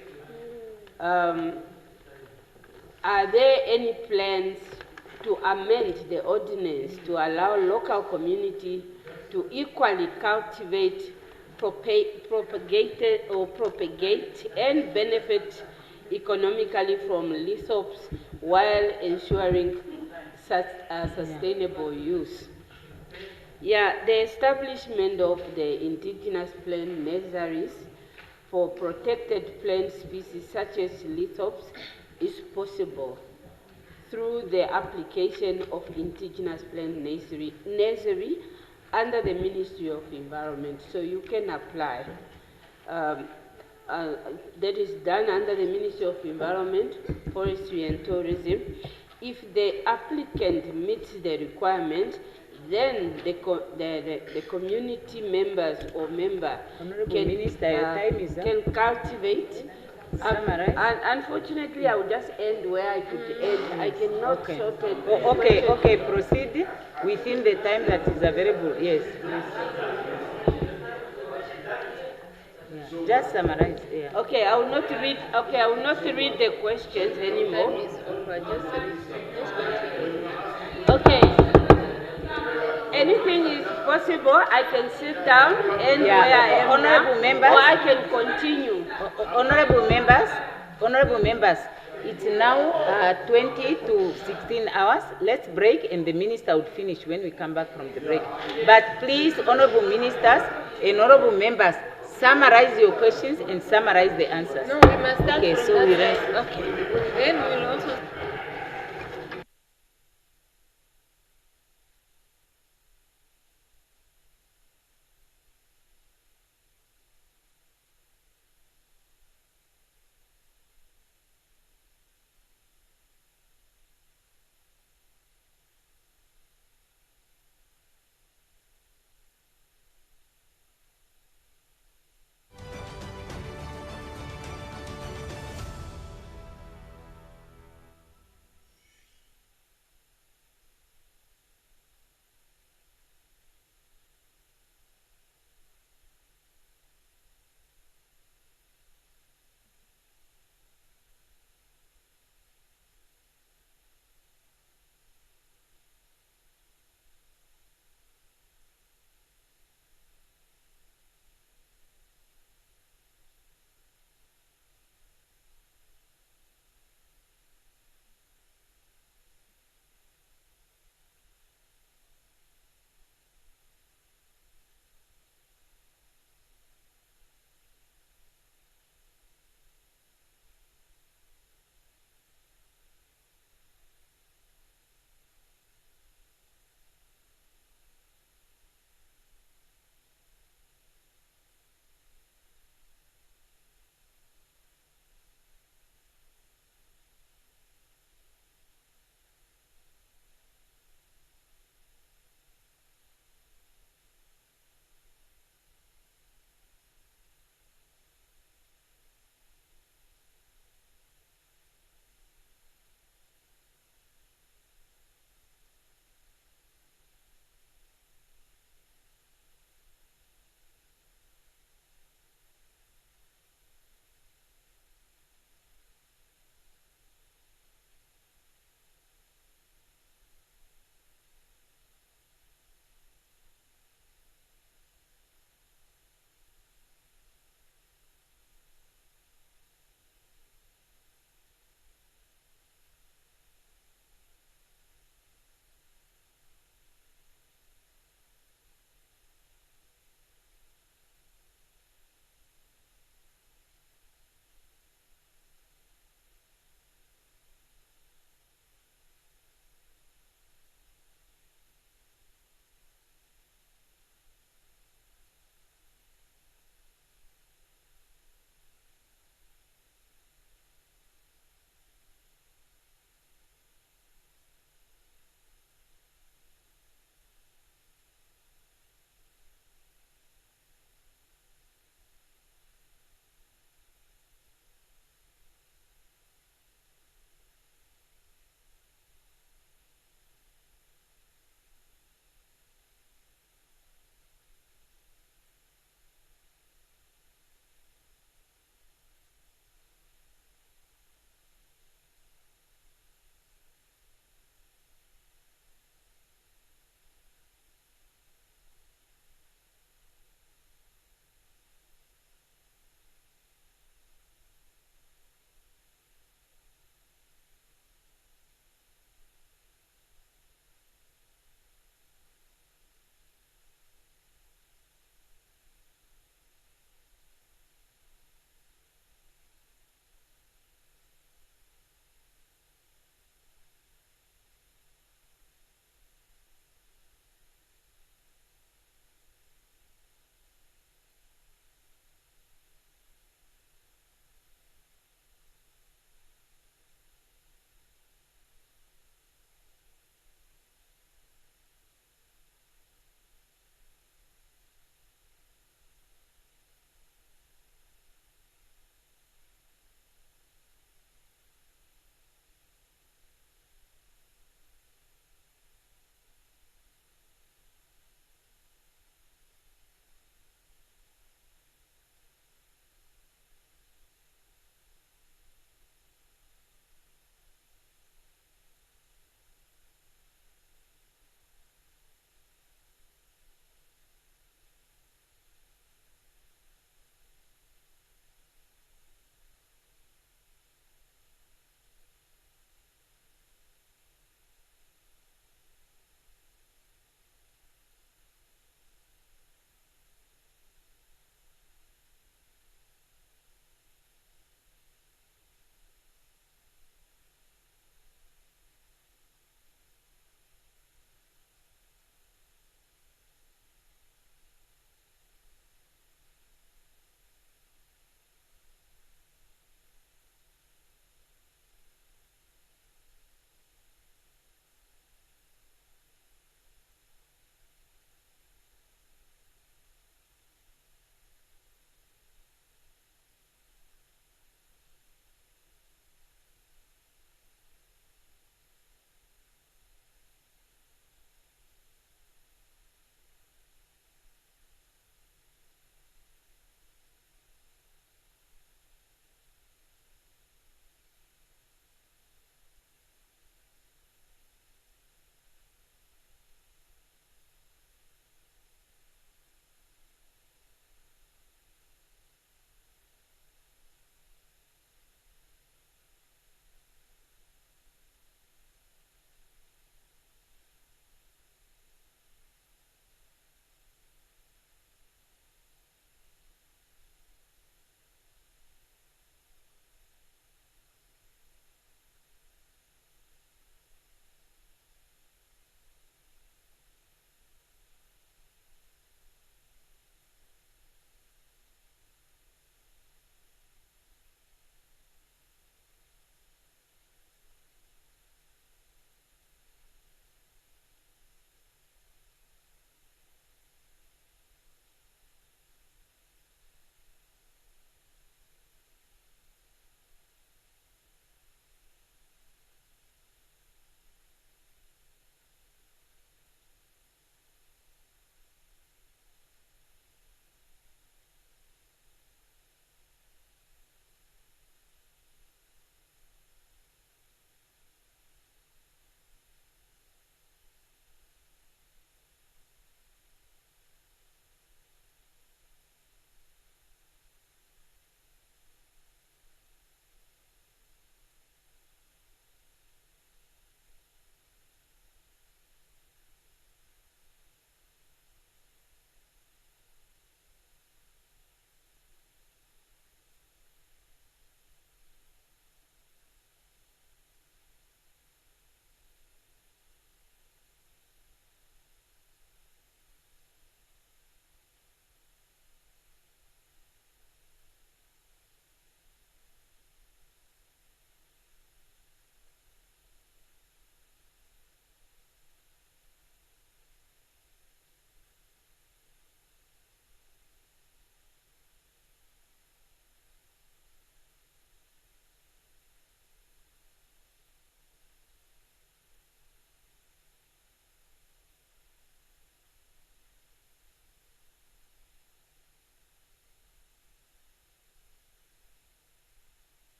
Are there any plans to amend the ordinance to allow local community to equally cultivate, propagate and benefit economically from lithops while ensuring sustainable use? Yeah, the establishment of the indigenous plant nurseries for protected plant species such as lithops is possible through the application of indigenous plant nursery under the Ministry of Environment. So you can apply. That is done under the Ministry of Environment, Forestry and Tourism. If the applicant meets the requirement, then the community members or member can cultivate. Unfortunately, I will just end where I could end. I cannot shorten.
Okay, proceed within the time that is available. Yes, please. Just summarize. Yeah.
Okay, I will not read. Okay, I will not read the questions anymore. Okay. Anything is possible. I can sit down and
Yeah,
where I am
honorable
now,
members.
or I can continue.
Honorable members, it's now 20 to 16 hours. Let's break and the minister would finish when we come back from the break. But please, honorable ministers and honorable members, summarize your questions and summarize the answers.
No, we must start
okay,
from
so
that
we
side.
rest. Okay.
Then we'll also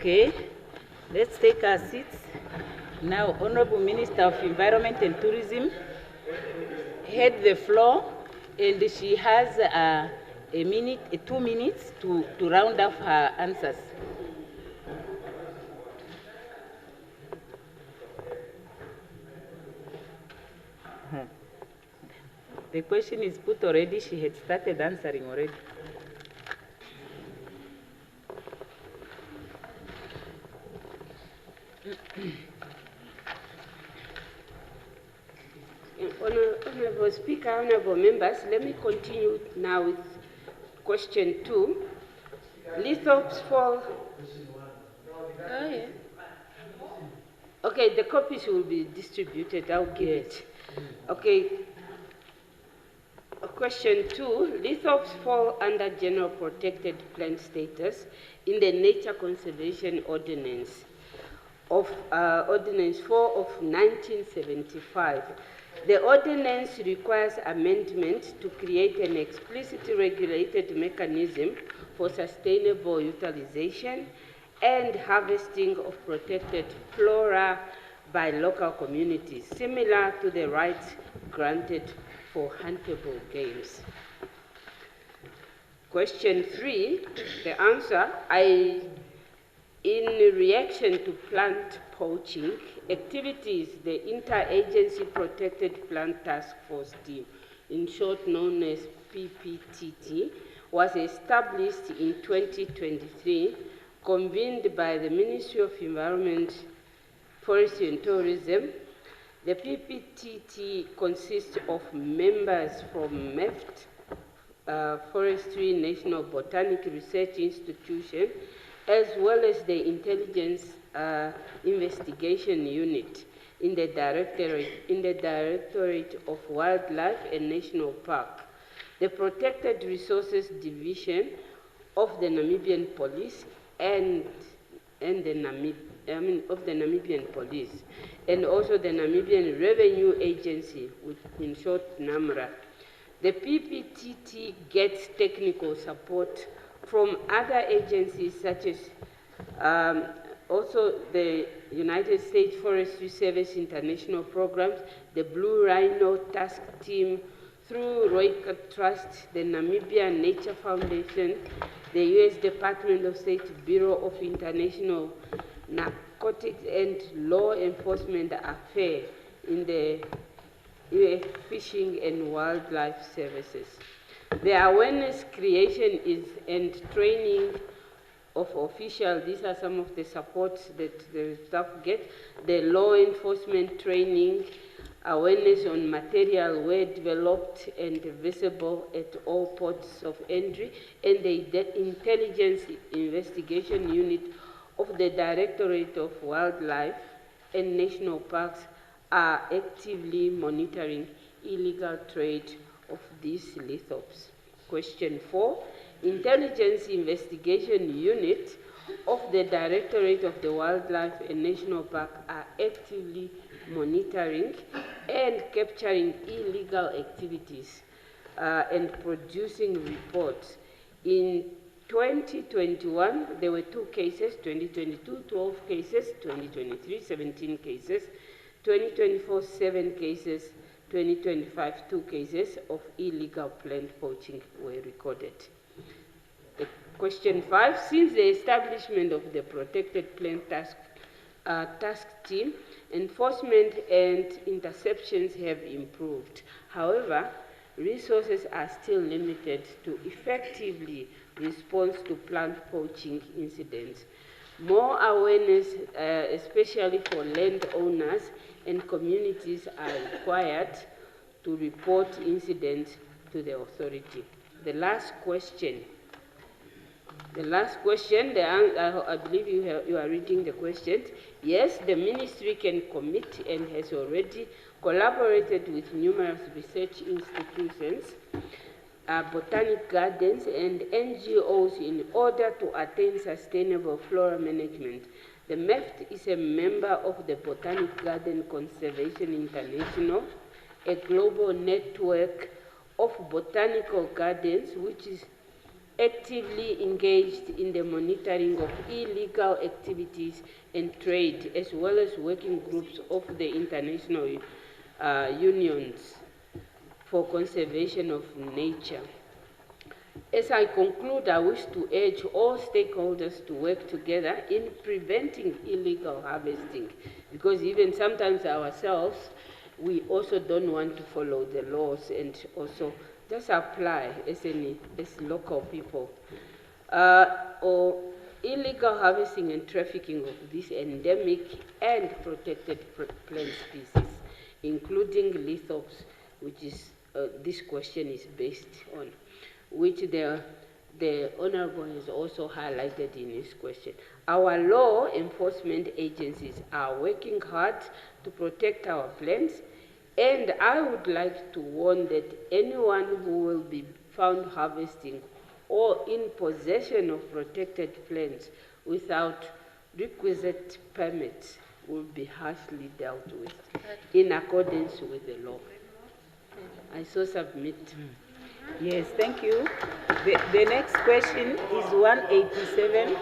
Okay, let's take our seats. Now, Honorable Minister of Environment and Tourism had the floor, and she has a minute, 2 minutes to round off her answers. The question is put already. She had started answering already.
Honorable Speaker, honorable members, let me continue now with question 2. Lithops fall. Oh, yeah. Okay, the copies will be distributed. I'll give it. Okay. Question 2. Lithops fall under general protected plant status in the Nature Conservation Ordinance of Ordinance 4 of 1975. The ordinance requires amendment to create an explicitly regulated mechanism for sustainable utilization and harvesting of protected flora by local communities, similar to the rights granted for huntable games. Question 3, the answer, in reaction to plant poaching activities, the Interagency Protected Plant Task Force team, in short known as PPTT, was established in 2023, convened by the Ministry of Environment, Forestry and Tourism. The PPTT consists of members from MEFT, Forestry National Botanic Research Institution, as well as the Intelligence Investigation Unit in the Directorate of Wildlife and National Park, the Protected Resources Division of the Namibian Police and the Namibian Police, and also the Namibian Revenue Agency, in short NAMRA. The PPTT gets technical support from other agencies such as also the United States Forestry Service International Programs, the Blue Rhino Task Team, through Royka Trust, the Namibian Nature Foundation, the U.S. Department of State Bureau of International Narcotics and Law Enforcement Affairs in the U.S. Fishing and Wildlife Services. The awareness creation and training of officials, these are some of the supports that the staff get. The law enforcement training, awareness on material were developed and visible at all ports of entry, and the Intelligence Investigation Unit of the Directorate of Wildlife and National Parks are actively monitoring illegal trade of these lithops. Question 4, Intelligence Investigation Unit of the Directorate of the Wildlife and National Park are actively monitoring and capturing illegal activities and producing reports. In 2021, there were 2 cases, 2022, 12 cases, 2023, 17 cases, 2024, 7 cases, 2025, 2 cases of illegal plant poaching were recorded. Question 5, since the establishment of the Protected Plant Task Team, enforcement and interceptions have improved. However, resources are still limited to effectively respond to plant poaching incidents. More awareness, especially for landowners and communities, are required to report incidents to the authority. The last question, I believe you are reading the questions. Yes, the ministry can commit and has already collaborated with numerous research institutions, botanic gardens, and NGOs in order to attain sustainable flora management. The MEFT is a member of the Botanic Garden Conservation International, a global network of botanical gardens which is actively engaged in the monitoring of illegal activities and trade, as well as working groups of the international unions for conservation of nature. As I conclude, I wish to urge all stakeholders to work together in preventing illegal harvesting, because even sometimes ourselves, we also don't want to follow the laws and also just apply as local people. Or illegal harvesting and trafficking of this endemic and protected plant species, including lithops, which is this question is based on, which the Honorable has also highlighted in his question. Our law enforcement agencies are working hard to protect our plants, and I would like to warn that anyone who will be found harvesting or in possession of protected plants without requisite permits will be harshly dealt with in accordance with the law. I so submit.
Yes, thank you. The next question is 187.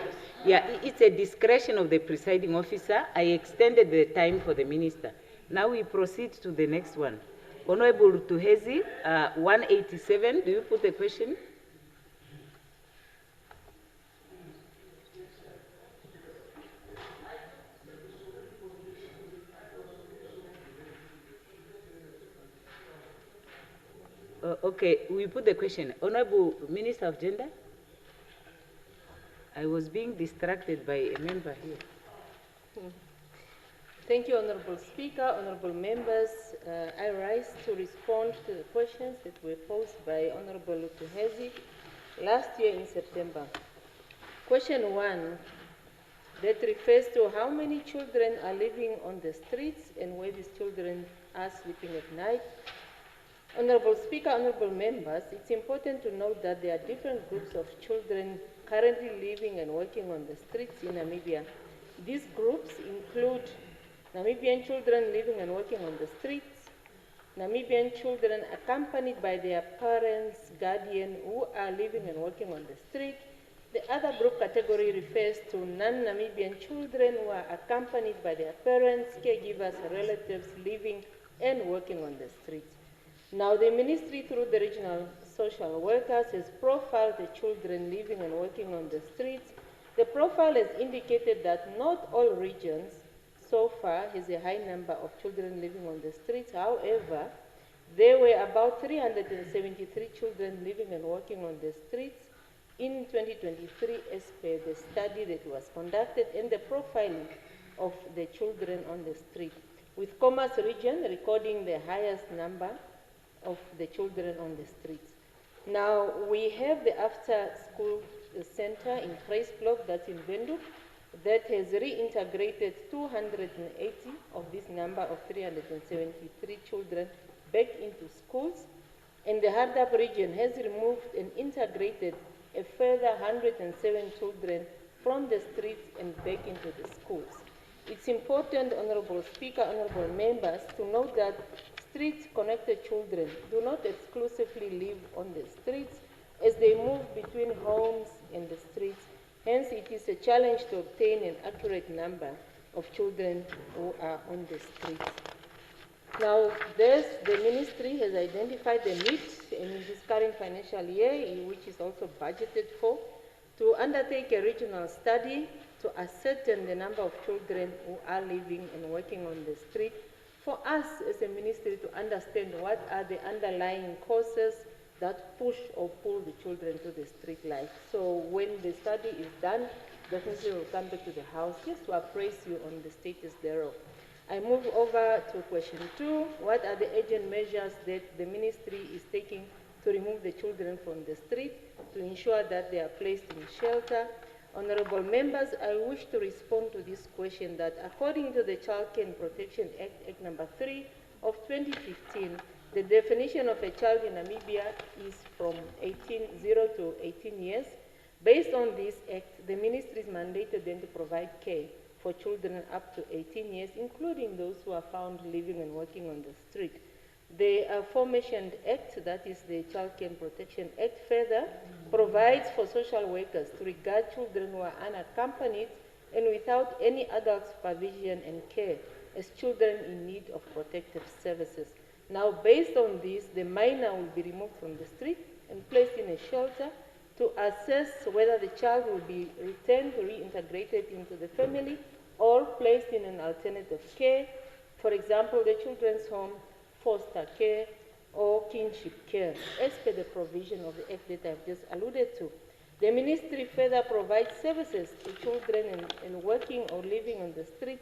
Yeah, it's a discretion of the presiding officer. I extended the time for the minister. Now we proceed to the next one. Honorable Tuhezi, 187, do you put the question? Okay, we put the question. Honorable Minister of Gender? I was being distracted by a member here.
Thank you, Honorable Speaker, Honorable Members. I rise to respond to the questions that were posed by Honorable Tuhezi last year in September. Question 1, that refers to how many children are living on the streets and where these children are sleeping at night. Honorable Speaker, Honorable Members, it's important to note that there are different groups of children currently living and working on the streets in Namibia. These groups include Namibian children living and working on the streets, Namibian children accompanied by their parents, guardian, who are living and working on the street. The other group category refers to non-Namibian children who are accompanied by their parents, caregivers, relatives living and working on the streets. Now, the ministry, through the regional social workers, has profiled the children living and working on the streets. The profile has indicated that not all regions so far has a high number of children living on the streets. However, there were about 373 children living and working on the streets in 2023 as per the study that was conducted and the profiling of the children on the street, with Commerce region recording the highest number of the children on the streets. Now, we have the after-school center in Vryheidskloof, that's in Windhoek, that has reintegrated 280 of this number of 373 children back into schools, and the Hardap region has removed and integrated a further 107 children from the streets and back into the schools. It's important, Honorable Speaker, Honorable Members, to note that street-connected children do not exclusively live on the streets as they move between homes and the streets. Hence, it is a challenge to obtain an accurate number of children who are on the streets. Now, the ministry has identified the need in this current financial year, which is also budgeted for, to undertake a regional study to ascertain the number of children who are living and working on the street, for us as a ministry to understand what are the underlying causes that push or pull the children to the street life. So when the study is done, definitely we'll come back to the House just to appraise you on the status thereof. I move over to question 2. What are the urgent measures that the ministry is taking to remove the children from the street, to ensure that they are placed in shelter? Honorable members, I wish to respond to this question that according to the Child Care and Protection Act, Act number 3 of 2015, the definition of a child in Namibia is from 0 to 18 years. Based on this act, the ministry is mandated then to provide care for children up to 18 years, including those who are found living and working on the street. The aforementioned act, that is the Child Care and Protection Act, further provides for social workers to regard children who are unaccompanied and without any adult supervision and care as children in need of protective services. Now, based on this, the minor will be removed from the street and placed in a shelter to assess whether the child will be returned, reintegrated into the family, or placed in an alternative care, for example, the children's home, foster care, or kinship care, as per the provision of the act that I've just alluded to. The ministry further provides services to children and working or living on the street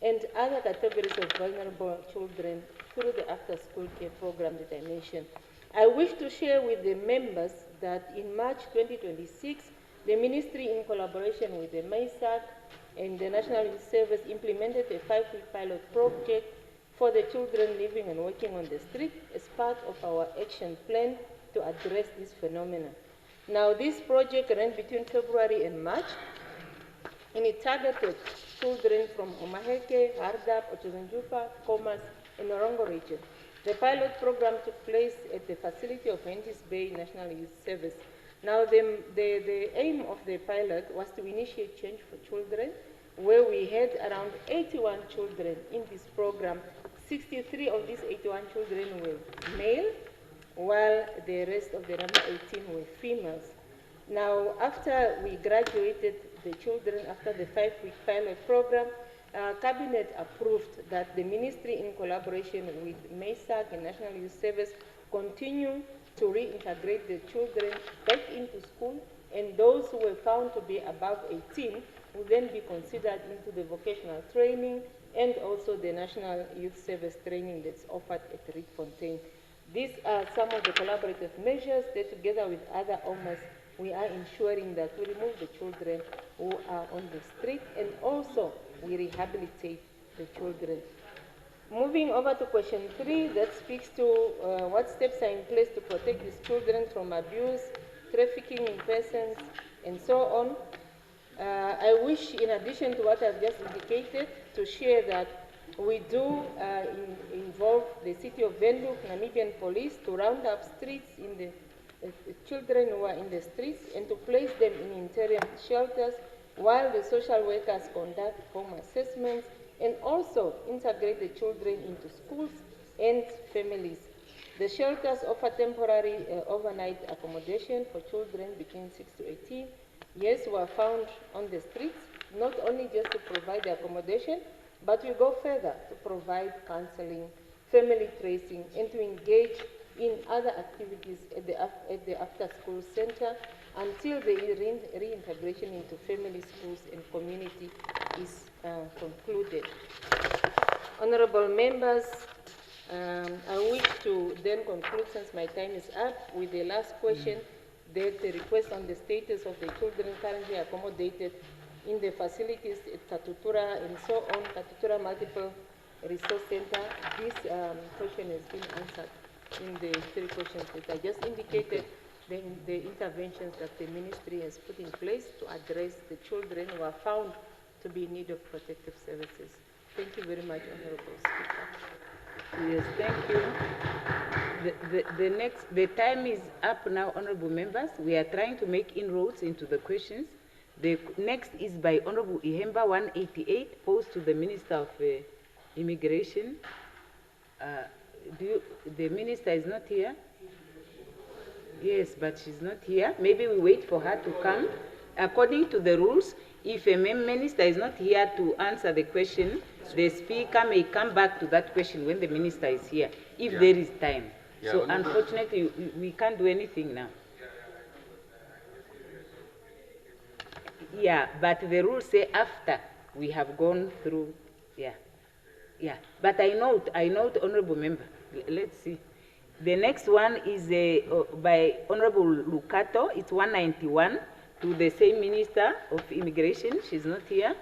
and other categories of vulnerable children through the after-school care program that I mentioned. I wish to share with the members that in March 2026, the ministry, in collaboration with the MAISAC and the National Youth Service, implemented a 5-week pilot project for the children living and working on the street as part of our action plan to address this phenomenon. Now, this project ran between February and March, and it targeted children from Omaheke, Hardap, Otuzunjupa, Komas, and Orongo region. The pilot program took place at the facility of Hentis Bay National Youth Service. Now, the aim of the pilot was to initiate change for children, where we had around 81 children in this program. 63 of these 81 children were male, while the rest of the number 18 were females. Now, after we graduated the children, after the 5-week pilot program, Cabinet approved that the ministry, in collaboration with MAISAC and National Youth Service, continue to reintegrate the children back into school, and those who were found to be above 18 will then be considered into the vocational training and also the National Youth Service training that's offered at Rietfontein. These are some of the collaborative measures that, together with other OMAs, we are ensuring that we remove the children who are on the street, and also we rehabilitate the children. Moving over to question 3, that speaks to what steps are in place to protect these children from abuse, trafficking in persons, and so on. I wish, in addition to what I've just indicated, to share that we do involve the city of Windhoek, Namibian police, to round up streets in the children who are in the streets and to place them in interim shelters while the social workers conduct home assessments and also integrate the children into schools and families. The shelters offer temporary overnight accommodation for children between 6 to 18 years who are found on the streets, not only just to provide the accommodation, but we go further to provide counseling, family tracing, and to engage in other activities at the after-school center until the reintegration into family, schools, and community is concluded. Honorable members, I wish to then conclude, since my time is up, with the last question, that the request on the status of the children currently accommodated in the facilities at Katutura and so on, Katutura Multiple Resource Center. This question has been answered in the 3 questions that I just indicated, the interventions that the ministry has put in place to address the children who are found to be in need of protective services. Thank you very much, Honorable Speaker.
Yes, thank you. The time is up now, honorable members. We are trying to make inroads into the questions. The next is by Honorable Ihemba 188, posed to the Minister of Immigration. The Minister is not here? Yes, but she's not here. Maybe we wait for her to come. According to the rules, if a Minister is not here to answer the question, the Speaker may come back to that question when the Minister is here, if there is time. So unfortunately, we can't do anything now. Yeah, but the rules say after we have gone through, yeah. But I note, Honorable Member, let's see. The next one is by Honorable Lucato, it's 191, to the same Minister of Immigration, she's not here.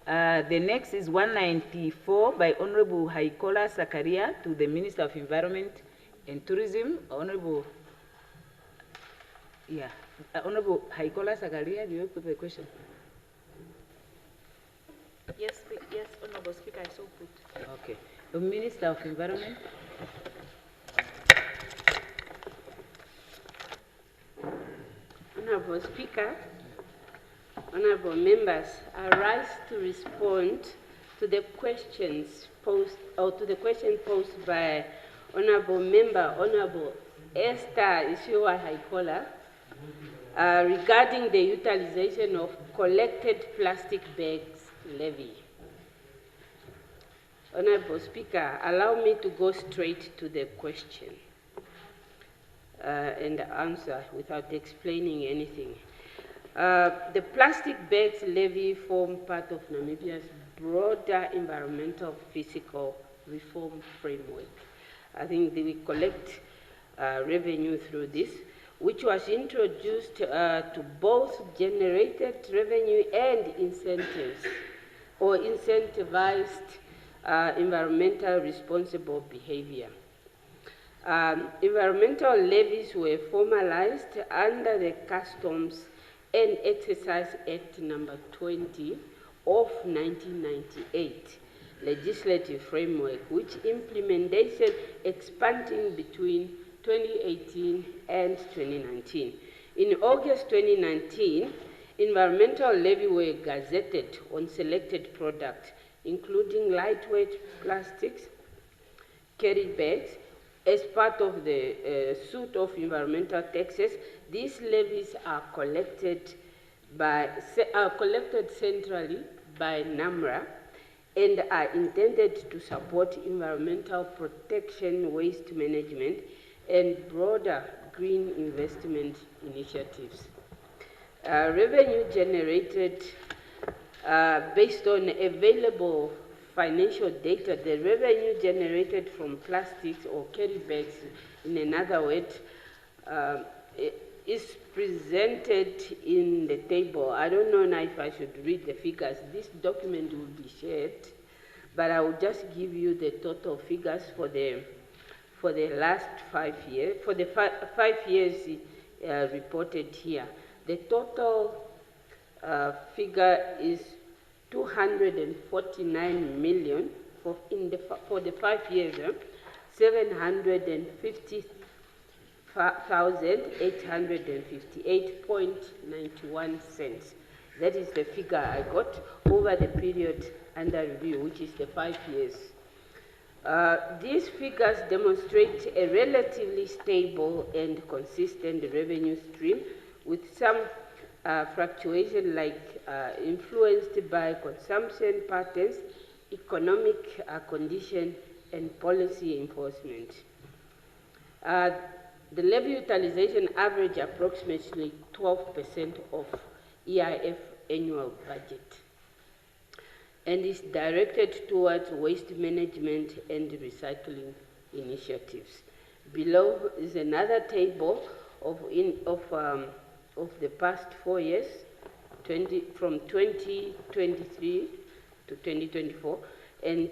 The next is 194 by Honorable Haikola Sakaria to the Minister of Environment and Tourism. Honorable Haikola Sakaria, do you put the question?
Yes, Honorable Speaker, I so put.
Okay. The Minister of Environment.
Honorable Speaker, honorable members, I rise to respond to the questions posed, or to the question posed by honorable member, Honorable Esther Ishiwa Haikola, regarding the utilization of collected plastic bags levy. Honorable Speaker, allow me to go straight to the question and answer without explaining anything. The plastic bags levy form part of Namibia's broader environmental physical reform framework. I think we collect revenue through this, which was introduced to both generated revenue and incentives, or incentivized environmental responsible behavior. Environmental levies were formalized under the Customs and Excise Act number 20 of 1998 legislative framework, which implementation expanding between 2018 and 2019. In August 2019, environmental levy were gazetted on selected products, including lightweight plastics, carry bags. As part of the suite of environmental taxes, these levies are collected centrally by NAMRA and are intended to support environmental protection, waste management, and broader green investment initiatives. Revenue generated based on available financial data, the revenue generated from plastics or carry bags, in another word, is presented in the table. I don't know now if I should read the figures. This document will be shared, but I will just give you the total figures for the last 5 years, for the 5 years reported here. The total figure is 249 million for the 5 years, 750,858.91 cents. That is the figure I got over the period under review, which is the 5 years. These figures demonstrate a relatively stable and consistent revenue stream with some fluctuation influenced by consumption patterns, economic condition, and policy enforcement. The levy utilization average approximately 12% of EIF annual budget and is directed towards waste management and recycling initiatives. Below is another table of the past 4 years, from 2023 to 2024, and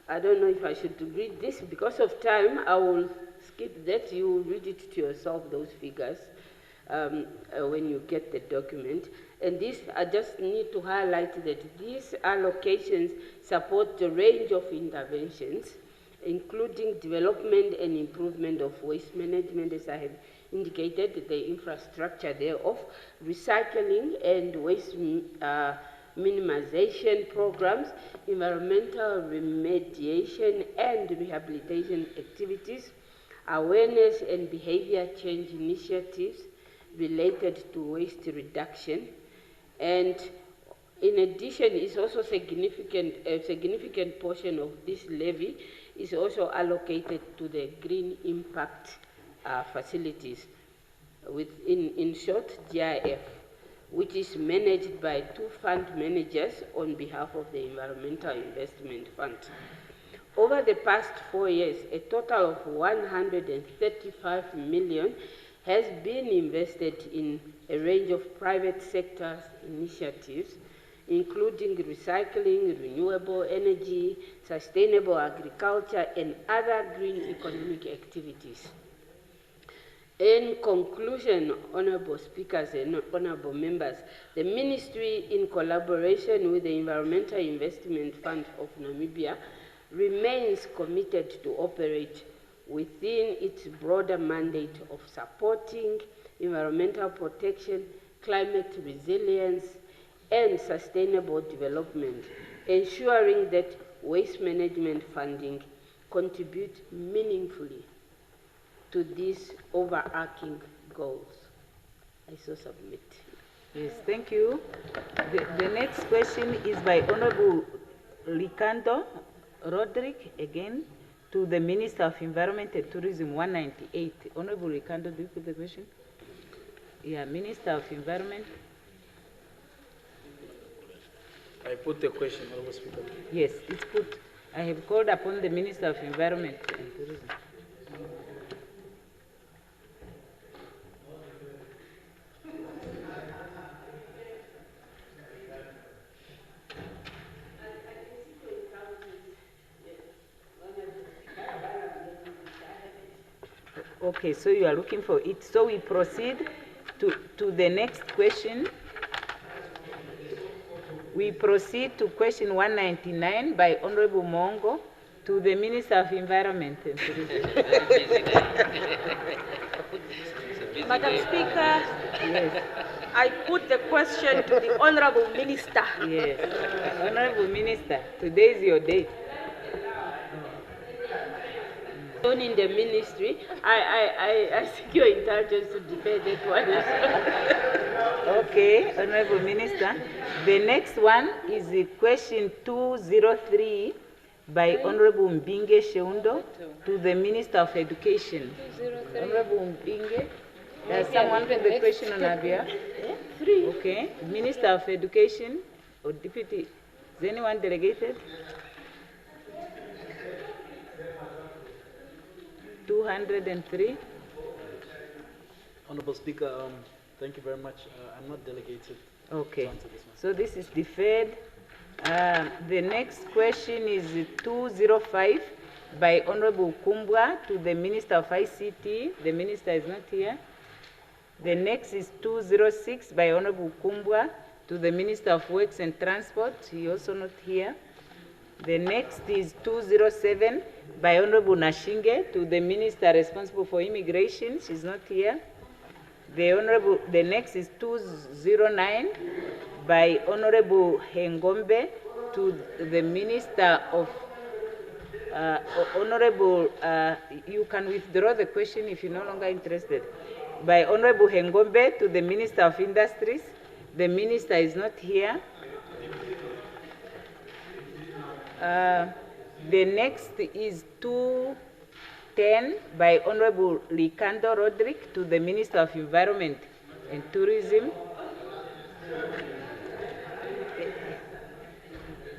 I don't know if I should read this. Because of time, I will skip that. You will read it to yourself, those figures, when you get the document. And this, I just need to highlight that these allocations support the range of interventions, including development and improvement of waste management, as I have indicated, the infrastructure thereof, recycling and waste minimization programs, environmental remediation and rehabilitation activities, awareness and behavior change initiatives related to waste reduction, and in addition, is also a significant portion of this levy is also allocated to the green impact facilities, in short, GIF, which is managed by 2 fund managers on behalf of the Environmental Investment Fund. Over the past 4 years, a total of 135 million has been invested in a range of private sector initiatives, including recycling, renewable energy, sustainable agriculture, and other green economic activities. In conclusion, honorable speakers and honorable members, the Ministry, in collaboration with the Environmental Investment Fund of Namibia, remains committed to operate within its broader mandate of supporting environmental protection, climate resilience, and sustainable development, ensuring that waste management funding contributes meaningfully to these overarching goals. I so submit.
Yes, thank you. The next question is by Honorable Ricardo Roderick, again, to the Minister of Environment and Tourism, 198. Honorable Ricardo, do you put the question? Yeah, Minister of Environment.
I put the question, Honorable Speaker.
Yes, it's put. I have called upon the Minister of Environment and Tourism. Okay, so you are looking for it. So we proceed to the next question. We proceed to question 199 by Honorable Mongo to the Minister of Environment and Tourism.
Madam Speaker,
Yes.
I put the question to the Honorable Minister.
Yes. Honorable Minister, today is your day.
In the ministry, I seek your intelligence to debate that one.
Okay, Honorable Minister. The next one is the question 203 by Honorable Mbinge Sheundo to the Minister of Education. Honorable Mbinge, does someone put the question on our behalf? Okay, Minister of Education or Deputy, is anyone delegated? 203.
Honorable Speaker, thank you very much. I'm not delegated
Okay,
to answer this one.
so this is deferred. The next question is 205 by Honorable Kumbwa to the Minister of ICT. The Minister is not here. The next is 206 by Honorable Kumbwa to the Minister of Works and Transport. He also not here. The next is 207 by Honorable Nashinge to the Minister responsible for immigration. She's not here. The next is 209 by Honorable Hengombe to the Minister of Honorable, you can withdraw the question if you're no longer interested. By Honorable Hengombe to the Minister of Industries. The Minister is not here. The next is 210 by Honorable Ricardo Roderick to the Minister of Environment and Tourism.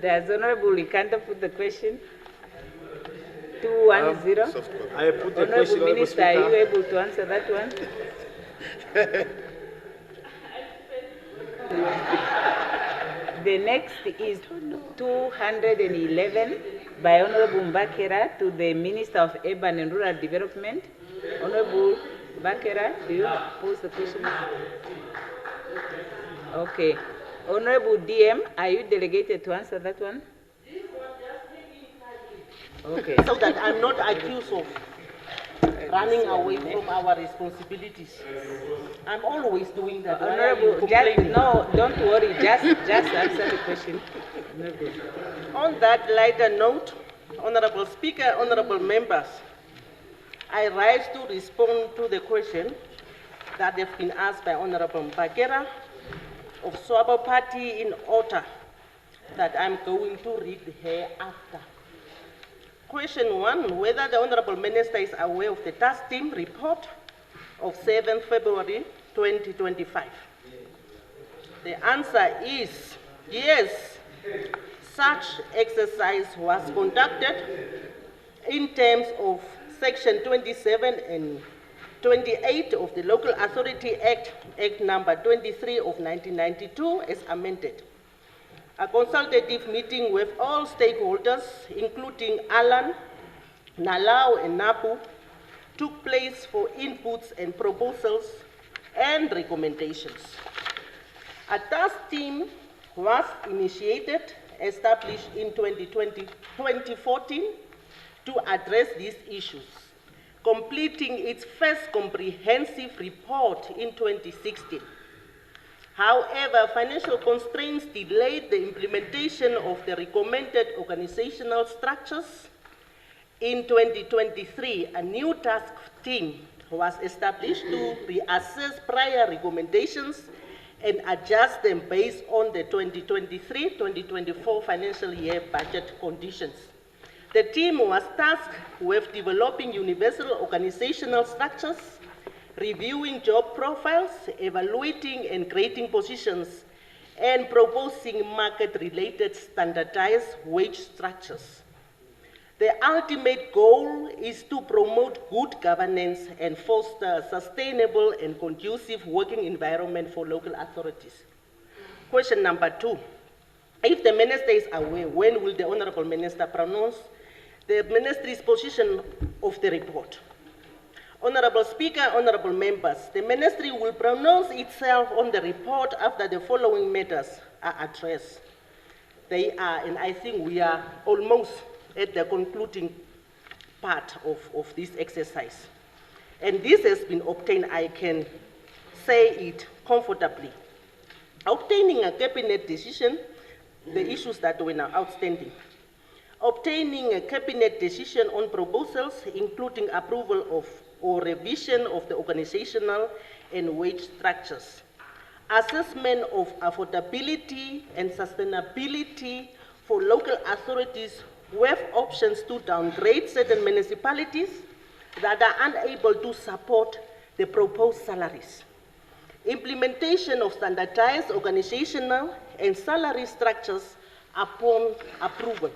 Does Honorable Ricardo put the question? 210.
I put the
Honorable
question,
Minister, are you able to answer that one? The next is 211 by Honorable Mbakera to the Minister of Urban and Rural Development. Honorable Mbakera, do you pose the question? Okay. Honorable DM, are you delegated to answer that one? Okay.
So that I'm not accused of running away from our responsibilities. I'm always doing that. Why are you
Honorable, just,
complaining?
no, don't worry, just answer the question. Honorable.
On that lighter note, Honorable Speaker, honorable members, I rise to respond to the question that have been asked by Honorable Mbakera of Swabo Party in order that I'm going to read hereafter. Question 1, whether the Honorable Minister is aware of the task team report of 7 February 2025. The answer is yes, such exercise was conducted in terms of Section 27 and 28 of the Local Authority Act, Act number 23 of 1992 as amended. A consultative meeting with all stakeholders, including Alan, Nalau, and NAPU, took place for inputs and proposals and recommendations. A task team was initiated, established in 2014 to address these issues, completing its first comprehensive report in 2016. However, financial constraints delayed the implementation of the recommended organizational structures. In 2023, a new task team was established to reassess prior recommendations and adjust them based on the 2023-2024 financial year budget conditions. The team was tasked with developing universal organizational structures, reviewing job profiles, evaluating and grading positions, and proposing market-related standardized wage structures. The ultimate goal is to promote good governance and foster a sustainable and conducive working environment for local authorities. Question number 2. If the Minister is aware, when will the Honorable Minister pronounce the Ministry's position of the report? Honorable Speaker, honorable members, the Ministry will pronounce itself on the report after the following matters are addressed. They are, and I think we are almost at the concluding part of this exercise. And this has been obtained, I can say it comfortably. Obtaining a cabinet decision, the issues that were now outstanding. Obtaining a cabinet decision on proposals, including approval of or revision of the organizational and wage structures. Assessment of affordability and sustainability for local authorities with options to downgrade certain municipalities that are unable to support the proposed salaries. Implementation of standardized organizational and salary structures upon approval.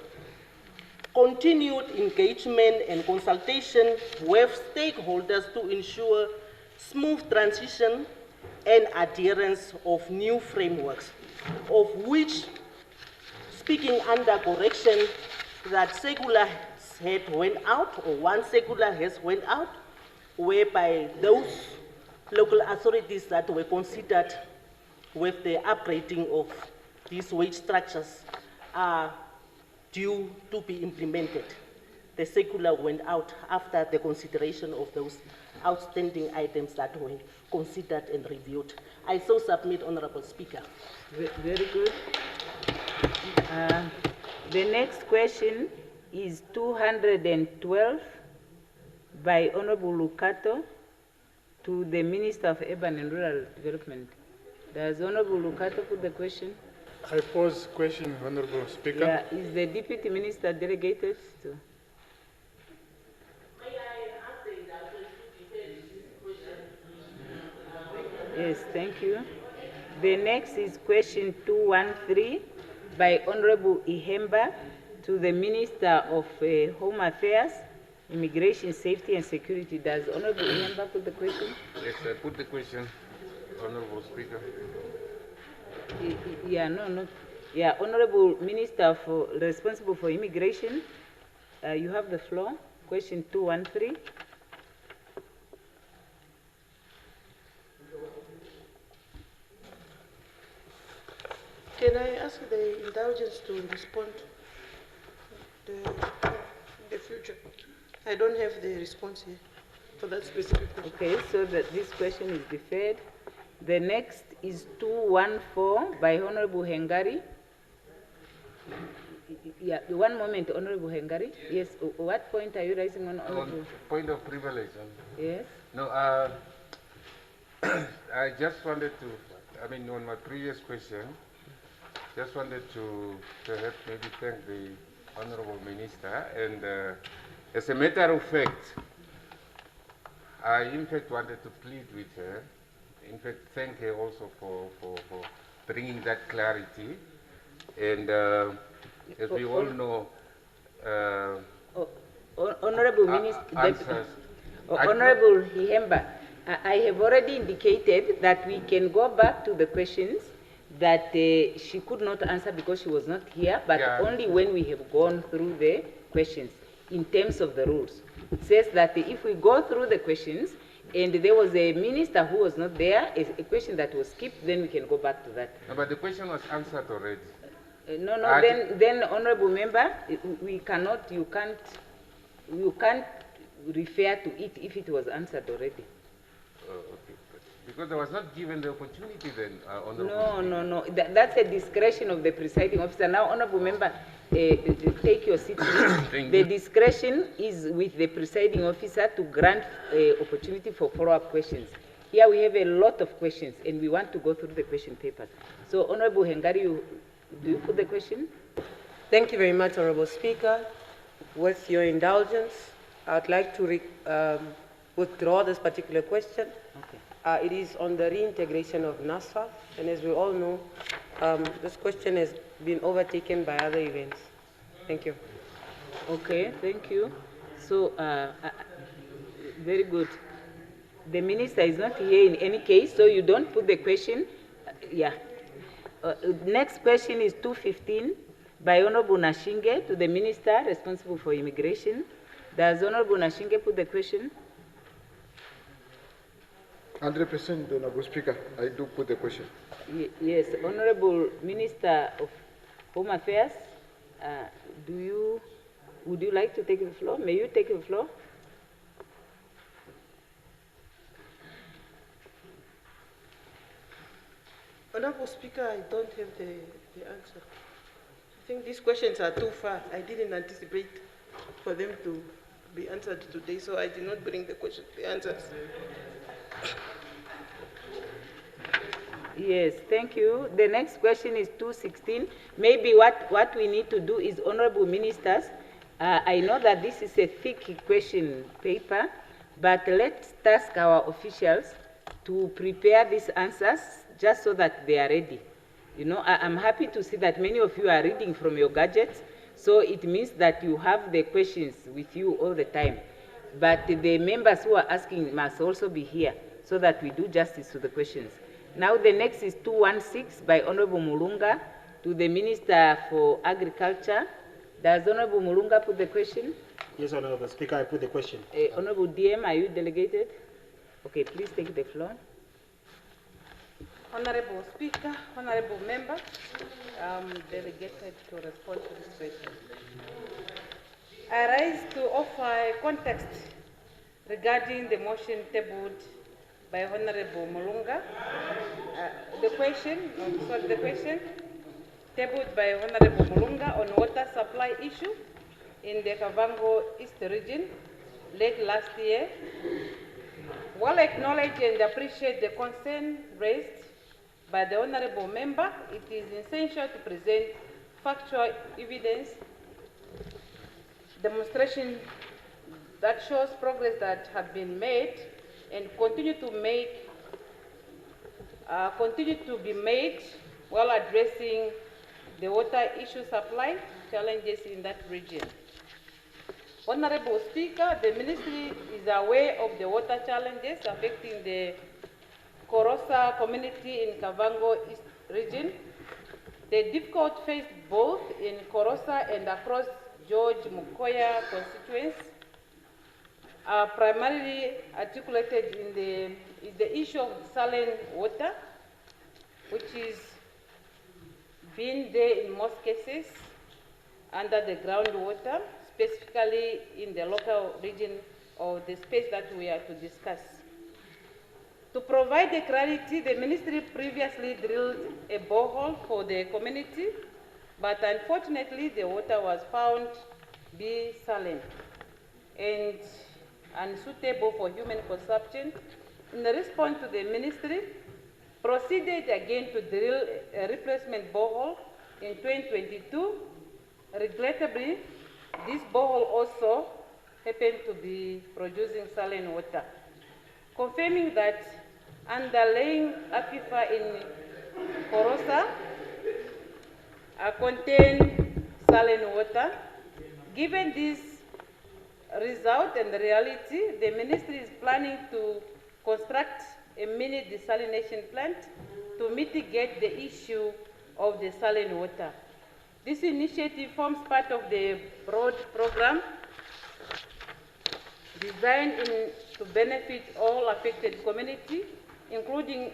Continued engagement and consultation with stakeholders to ensure smooth transition and adherence of new frameworks, of which, speaking under correction, that circular had went out, or one circular has went out, whereby those local authorities that were considered with the upgrading of these wage structures are due to be implemented. The circular went out after the consideration of those outstanding items that were considered and reviewed. I so submit, Honorable Speaker.
Very good. The next question is 212 by Honorable Lucato to the Minister of Urban and Rural Development. Does Honorable Lucato put the question?
I pose question, Honorable Speaker.
Yeah, is the Deputy Minister delegated to? Yes, thank you. The next is question 213 by Honorable Ihemba to the Minister of Home Affairs, Immigration, Safety and Security. Does Honorable Ihemba put the question?
Yes, I put the question, Honorable Speaker.
Yeah, Yeah, Honorable Minister responsible for immigration, you have the floor. Question 213.
Can I ask the indulgence to respond in the future? I don't have the response here for that specific question.
Okay, so that this question is deferred. The next is 214 by Honorable Hengari. Yeah, one moment, Honorable Hengari. Yes, what point are you raising on Honorable?
Point of privilege.
Yes.
No, I just wanted to, on my previous question, just wanted to perhaps maybe thank the Honorable Minister, and as a matter of fact, I in fact wanted to plead with her, in fact thank her also for bringing that clarity, and as we all know,
Honorable Minister, Honorable Ihemba, I have already indicated that we can go back to the questions that she could not answer because she was not here, but only when we have gone through the questions in terms of the rules. It says that if we go through the questions and there was a minister who was not there, a question that was skipped, then we can go back to that.
No, but the question was answered already.
Then honorable member, we cannot, you can't refer to it if it was answered already.
Okay. Because I was not given the opportunity then, Honorable
No. That's a discretion of the presiding officer. Now, Honorable Member, take your seat, please. The discretion is with the presiding officer to grant opportunity for follow-up questions. Here we have a lot of questions, and we want to go through the question papers. So, Honorable Hengari, do you put the question?
Thank you very much, Honorable Speaker. With your indulgence, I would like to withdraw this particular question.
Okay.
It is on the reintegration of NASFA, and as we all know, this question has been overtaken by other events. Thank you.
Okay, thank you. So, very good. The minister is not here in any case, so you don't put the question. Next question is 215 by Honorable Nashinge to the minister responsible for immigration. Does Honorable Nashinge put the question?
100%, Honorable Speaker. I do put the question.
Yes, Honorable Minister of Home Affairs, would you like to take the floor? May you take the floor?
Honorable Speaker, I don't have the answer. I think these questions are too far. I didn't anticipate for them to be answered today, so I did not bring the answers.
Yes, thank you. The next question is 216. Maybe what we need to do is, Honorable Ministers, I know that this is a thick question paper, but let's task our officials to prepare these answers just so that they are ready. You know, I'm happy to see that many of you are reading from your gadgets, so it means that you have the questions with you all the time. But the members who are asking must also be here so that we do justice to the questions. Now the next is 216 by Honorable Mulunga to the Minister for Agriculture. Does Honorable Mulunga put the question?
Yes, Honorable Speaker, I put the question.
Honorable DM, are you delegated? Okay, please take the floor.
Honorable Speaker, Honorable Member, I'm delegated to respond to this question. I rise to offer a context regarding the motion tabled by Honorable Mulunga. The question tabled by Honorable Mulunga on water supply issue in the Kavango East region late last year. While I acknowledge and appreciate the concern raised by the Honorable Member, it is essential to present factual evidence, demonstration that shows progress that have been made and continue to be made while addressing the water issue supply challenges in that region. Honorable Speaker, the Ministry is aware of the water challenges affecting the Korosa community in Kavango East region. The difficulties faced both in Korosa and across George Mukoya constituents are primarily articulated in the issue of saline water, which is being there in most cases under the groundwater, specifically in the local region or the space that we are to discuss. To provide the clarity, the Ministry previously drilled a borehole for the community, but unfortunately the water was found to be saline and unsuitable for human consumption. In response to the Ministry, proceeded again to drill a replacement borehole in 2022. Regrettably, this borehole also happened to be producing saline water, confirming that underlying aquifer in Korosa contain saline water. Given this result and the reality, the Ministry is planning to construct a mini desalination plant to mitigate the issue of the saline water. This initiative forms part of the broad program designed to benefit all affected communities, including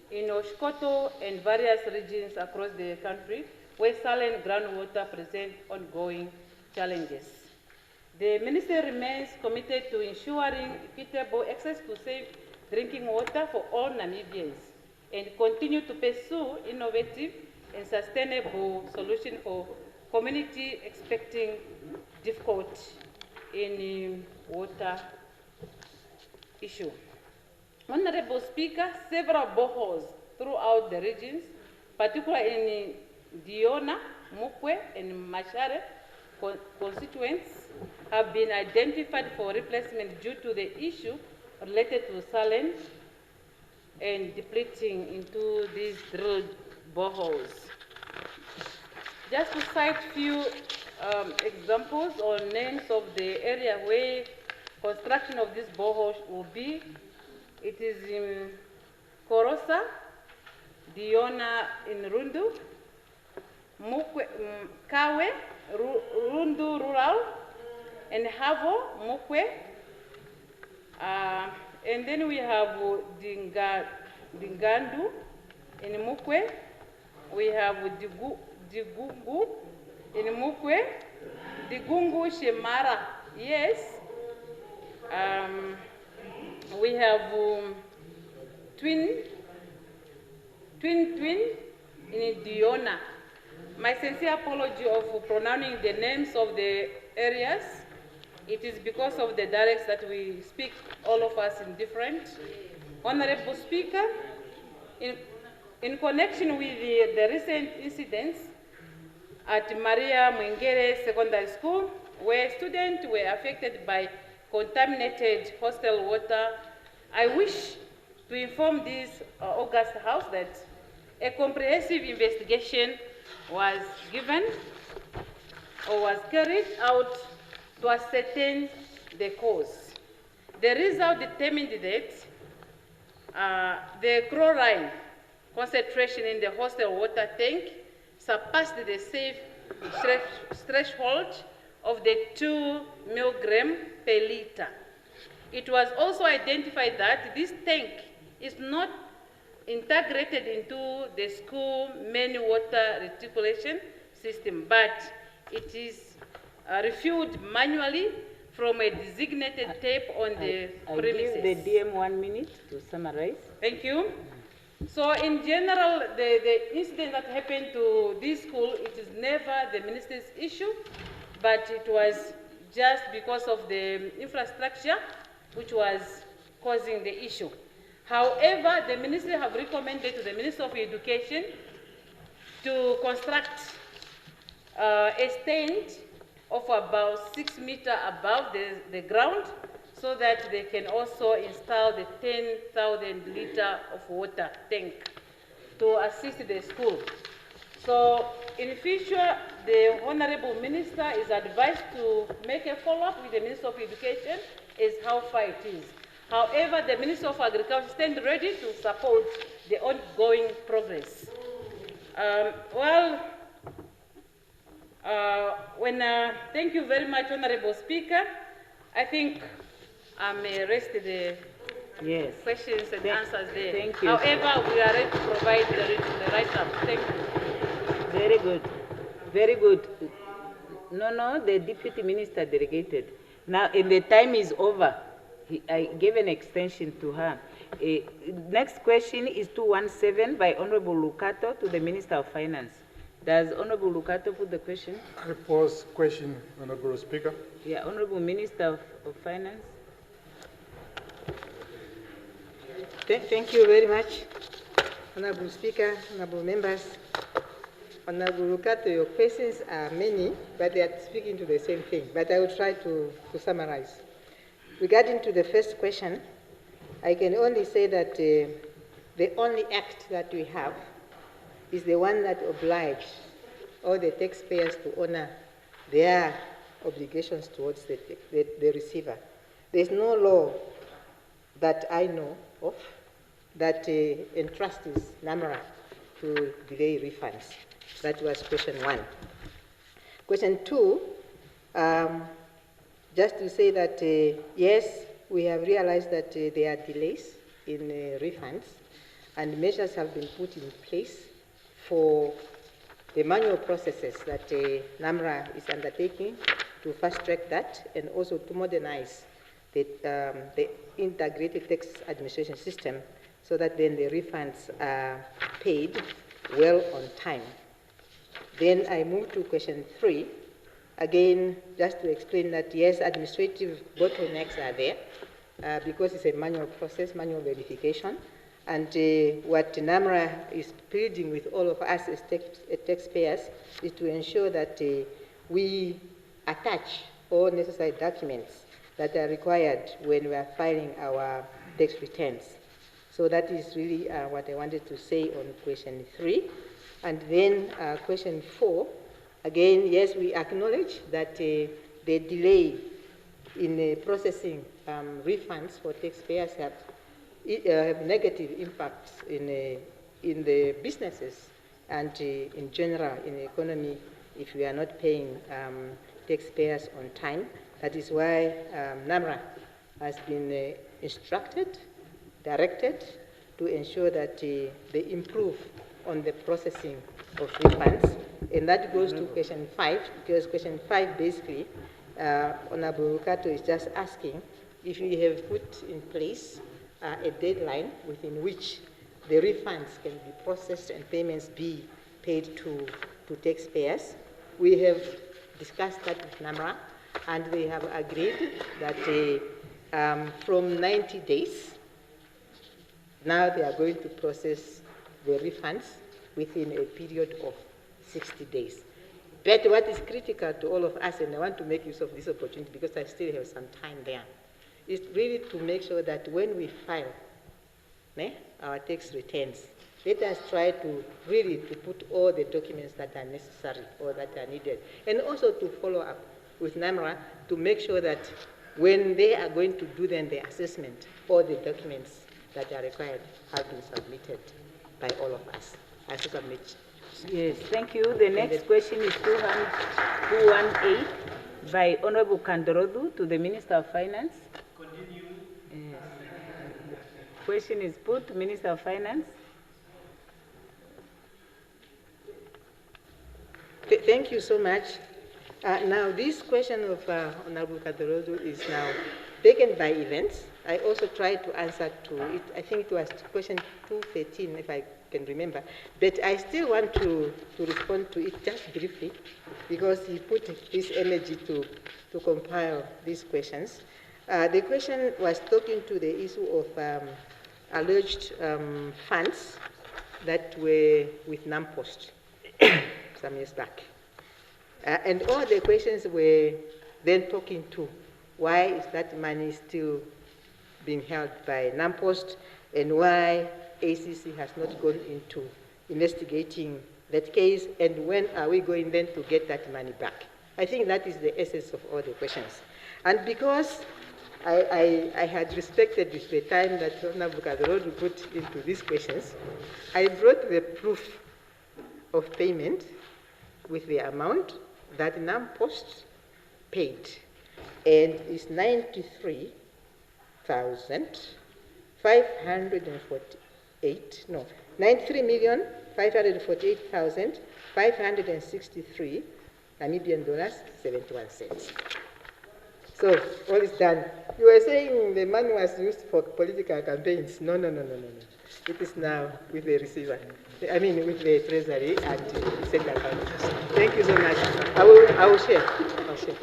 in Oshkoto and various regions across the country where saline groundwater present ongoing challenges. The Ministry remains committed to ensuring equitable access to safe drinking water for all Namibians and continue to pursue innovative and sustainable solutions for community expecting difficult in water issue. Honorable Speaker, several boreholes throughout the regions, particularly in Diona, Mukwe, and Mashare constituents, have been identified for replacement due to the issue related to saline and depleting into these drilled boreholes. Just to cite few examples or names of the area where construction of this borehole will be, it is in Korosa, Diona in Rundu, Mukwe, Kawe, Rundu Rural, and Havo, Mukwe. And then we have Dingandu in Mukwe. We have Digungu in Mukwe. Digungu Shemara, yes. We have Twin in Diona. My sincere apology of pronouncing the names of the areas. It is because of the dialects that we speak, all of us in different. Honorable Speaker, in connection with the recent incidents at Maria Mwengere Secondary School, where students were affected by contaminated hostel water, I wish to inform this August House that a comprehensive investigation was given or was carried out to ascertain the cause. The result determined that the chlorine concentration in the hostel water tank surpassed the safe threshold of the 2 milligram per liter. It was also identified that this tank is not integrated into the school main water reticulation system, but it is refueled manually from a designated tape on the premises.
I give the DM 1 minute to summarize.
Thank you. So in general, the incident that happened to this school, it is never the minister's issue, but it was just because of the infrastructure which was causing the issue. However, the ministry have recommended to the Minister of Education to construct a stand of about 6 meters above the ground so that they can also install the 10,000 liter of water tank to assist the school. So in future, the Honorable Minister is advised to make a follow-up with the Minister of Education as how far it is. However, the Minister of Agriculture stands ready to support the ongoing progress. Thank you very much, Honorable Speaker. I think I may rest the questions and answers there.
Thank you.
However, we are ready to provide the write-up. Thank you.
Very good. Very good. No, the Deputy Minister delegated. Now, and the time is over. I gave an extension to her. Next question is 217 by Honorable Lucato to the Minister of Finance. Does Honorable Lucato put the question?
I pose question, Honorable Speaker.
Yeah, Honorable Minister of Finance.
Thank you very much, Honorable Speaker, Honorable Members. Honorable Lucato, your questions are many, but they are speaking to the same thing. But I will try to summarize. Regarding to the first question, I can only say that the only act that we have is the one that obliges all the taxpayers to honor their obligations towards the receiver. There is no law that I know of that entrusts NAMRA to delay refunds. That was question one. Question two, just to say that yes, we have realized that there are delays in refunds, and measures have been put in place for the manual processes that NAMRA is undertaking to fast-track that and also to modernize the integrated tax administration system so that then the refunds are paid well on time. Then I move to question 3. Again, just to explain that, yes, administrative bottlenecks are there because it's a manual process, manual verification. And what NAMRA is pleading with all of us as taxpayers is to ensure that we attach all necessary documents that are required when we are filing our tax returns. So that is really what I wanted to say on question 3. And then question 4, again, yes, we acknowledge that the delay in processing refunds for taxpayers have negative impacts in the businesses and in general in the economy if we are not paying taxpayers on time. That is why NAMRA has been instructed, directed to ensure that they improve on the processing of refunds. And that goes to question 5, because question 5 basically, Honorable Rukato is just asking if we have put in place a deadline within which the refunds can be processed and payments be paid to taxpayers. We have discussed that with NAMRA, and they have agreed that from 90 days, now they are going to process the refunds within a period of 60 days. But what is critical to all of us, and I want to make use of this opportunity because I still have some time there, is really to make sure that when we file our tax returns, let us try to really to put all the documents that are necessary or that are needed, and also to follow up with NAMRA to make sure that when they are going to do then the assessment, all the documents that are required have been submitted by all of us. I shall submit.
Yes, thank you. The next question is 218 by Honorable Kandorodu to the Minister of Finance.
Continue.
Yes. Question is put to Minister of Finance.
Thank you so much. Now, this question of Honorable Kandorodu is now taken by events. I also tried to answer to it. I think it was question 213, if I can remember. But I still want to respond to it just briefly, because he put his energy to compile these questions. The question was talking to the issue of alleged funds that were with NAMPOST some years back. And all the questions were then talking to why is that money still being held by NAMPOST, and why ACC has not gone into investigating that case, and when are we going then to get that money back? I think that is the essence of all the questions. And because I had respected the time that Honorable Kandorodu put into these questions, I brought the proof of payment with the amount that NAMPOST paid, and it's 93,548,563 Namibian dollars, 71 cents. So all is done. You were saying the money was used for political campaigns. No. It is now with the receiver. I mean, with the treasury and central account. Thank you so much. I will share. I'll share.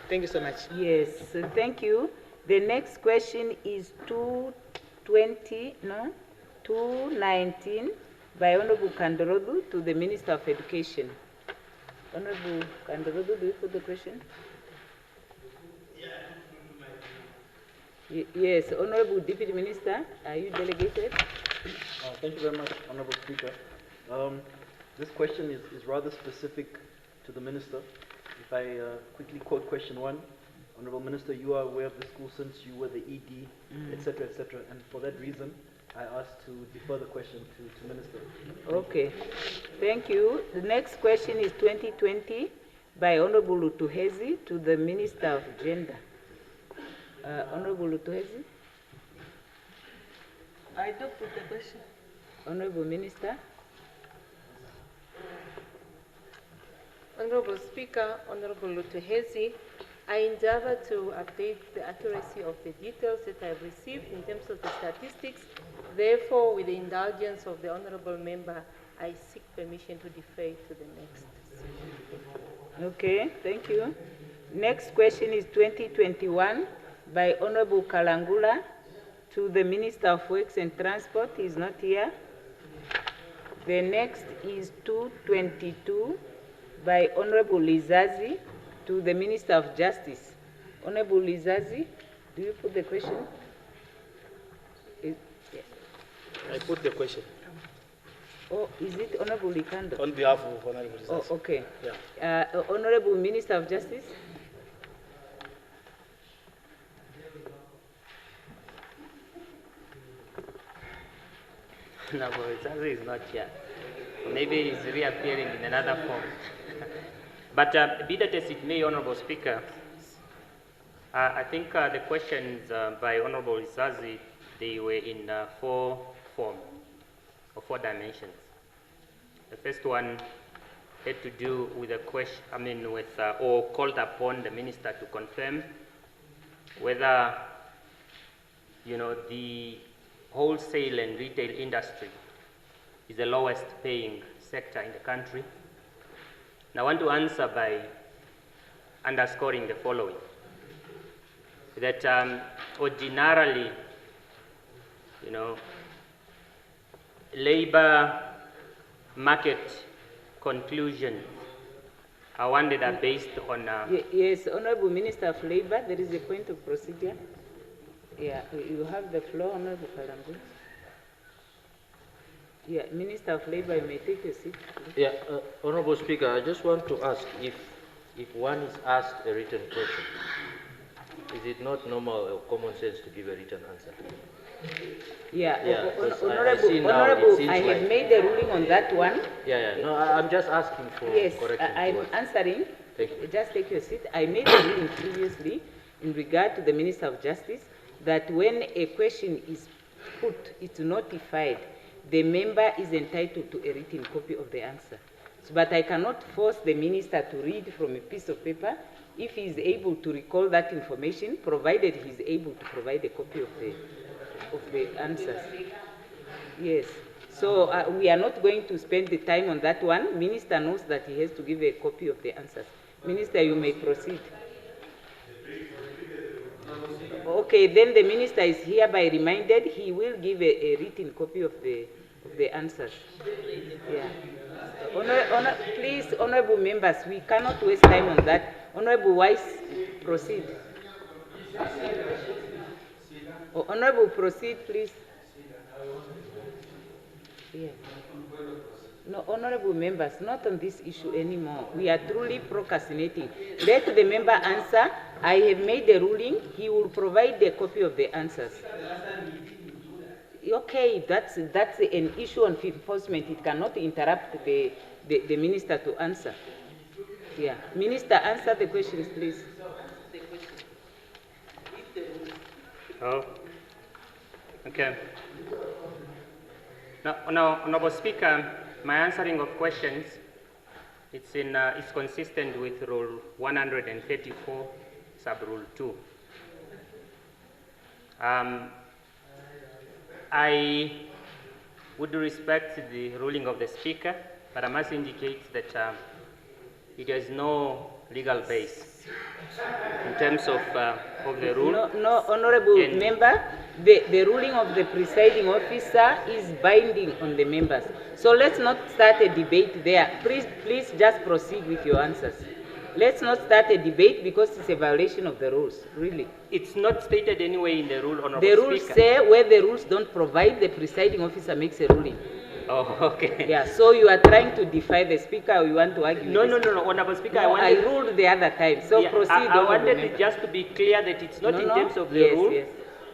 Thank you so much.
Yes, thank you. The next question is 219 by Honorable Kandorodu to the Minister of Education. Honorable Kandorodu, do you put the question? Yes, Honorable Deputy Minister, are you delegated?
Thank you very much, Honorable Speaker. This question is rather specific to the Minister. If I quickly quote question 1, Honorable Minister, you are aware of the school since you were the ED, etc., and for that reason, I asked to defer the question to Minister.
Okay, thank you. The next question is 2020 by Honorable Lutuhezi to the Minister of Gender. Honorable Lutuhezi?
I do put the question.
Honorable Minister?
Honorable Speaker, Honorable Lutuhezi, I endeavor to update the accuracy of the details that I've received in terms of the statistics. Therefore, with the indulgence of the Honorable Member, I seek permission to defer to the next.
Okay, thank you. Next question is 2021 by Honorable Kalangula to the Minister of Works and Transport. He is not here. The next is 222 by Honorable Lizazi to the Minister of Justice. Honorable Lizazi, do you put the question?
Yes. I put the question.
Oh, is it Honorable Likando?
On behalf of Honorable Lizazi.
Oh, okay.
Yeah.
Honorable Minister of Justice.
No, Zazi is not here. Maybe he's reappearing in another form. But be that as it may, Honorable Speaker, I think the questions by Honorable Zazi, they were in four forms or four dimensions. The first one had to do with a question, or called upon the minister to confirm whether, the wholesale and retail industry is the lowest paying sector in the country. Now I want to answer by underscoring the following, that ordinarily, labor market conclusions are one that are based on...
Yes, Honorable Minister of Labor, there is a point of procedure. Yeah, you have the floor, Honorable Kalangu. Yeah, Minister of Labor, you may take your seat.
Yeah, Honorable Speaker, I just want to ask if one is asked a written question, is it not normal or common sense to give a written answer?
Yeah,
Honorable,
I have made a ruling on that one.
Yeah, no, I'm just asking for correction.
Yes, I'm answering.
Thank you.
Just take your seat. I made a ruling previously in regard to the Minister of Justice that when a question is put, it's notified, the member is entitled to a written copy of the answer. So, but I cannot force the minister to read from a piece of paper if he is able to recall that information, provided he is able to provide a copy of the answers. Yes. So we are not going to spend the time on that one. Minister knows that he has to give a copy of the answers. Minister, you may proceed. Okay, then the minister is hereby reminded he will give a written copy of the answers. Yeah. Please, honorable members, we cannot waste time on that. Honorable Wise, proceed. Honorable, proceed, please. Yeah. No, honorable members, not on this issue anymore. We are truly procrastinating. Let the member answer. I have made the ruling. He will provide the copy of the answers. Okay, that's an issue on enforcement. It cannot interrupt the minister to answer. Yeah. Minister, answer the questions, please.
Oh, okay. Now, Honorable Speaker, my answering of questions, it's consistent with Rule 134, Sub-Rule 2. I would respect the ruling of the Speaker, but I must indicate that it has no legal base in terms of the rule.
No, honorable member, the ruling of the presiding officer is binding on the members. So let's not start a debate there. Please just proceed with your answers. Let's not start a debate because it's a violation of the rules, really.
It's not stated anyway in the rule, Honorable
The rules
Speaker.
say where the rules don't provide, the presiding officer makes a ruling.
Oh, okay.
Yeah, so you are trying to defy the Speaker or you want to argue?
No, Honorable Speaker,
No, I ruled the other time, so proceed.
I wanted it just to be clear that it's not in terms of the rule,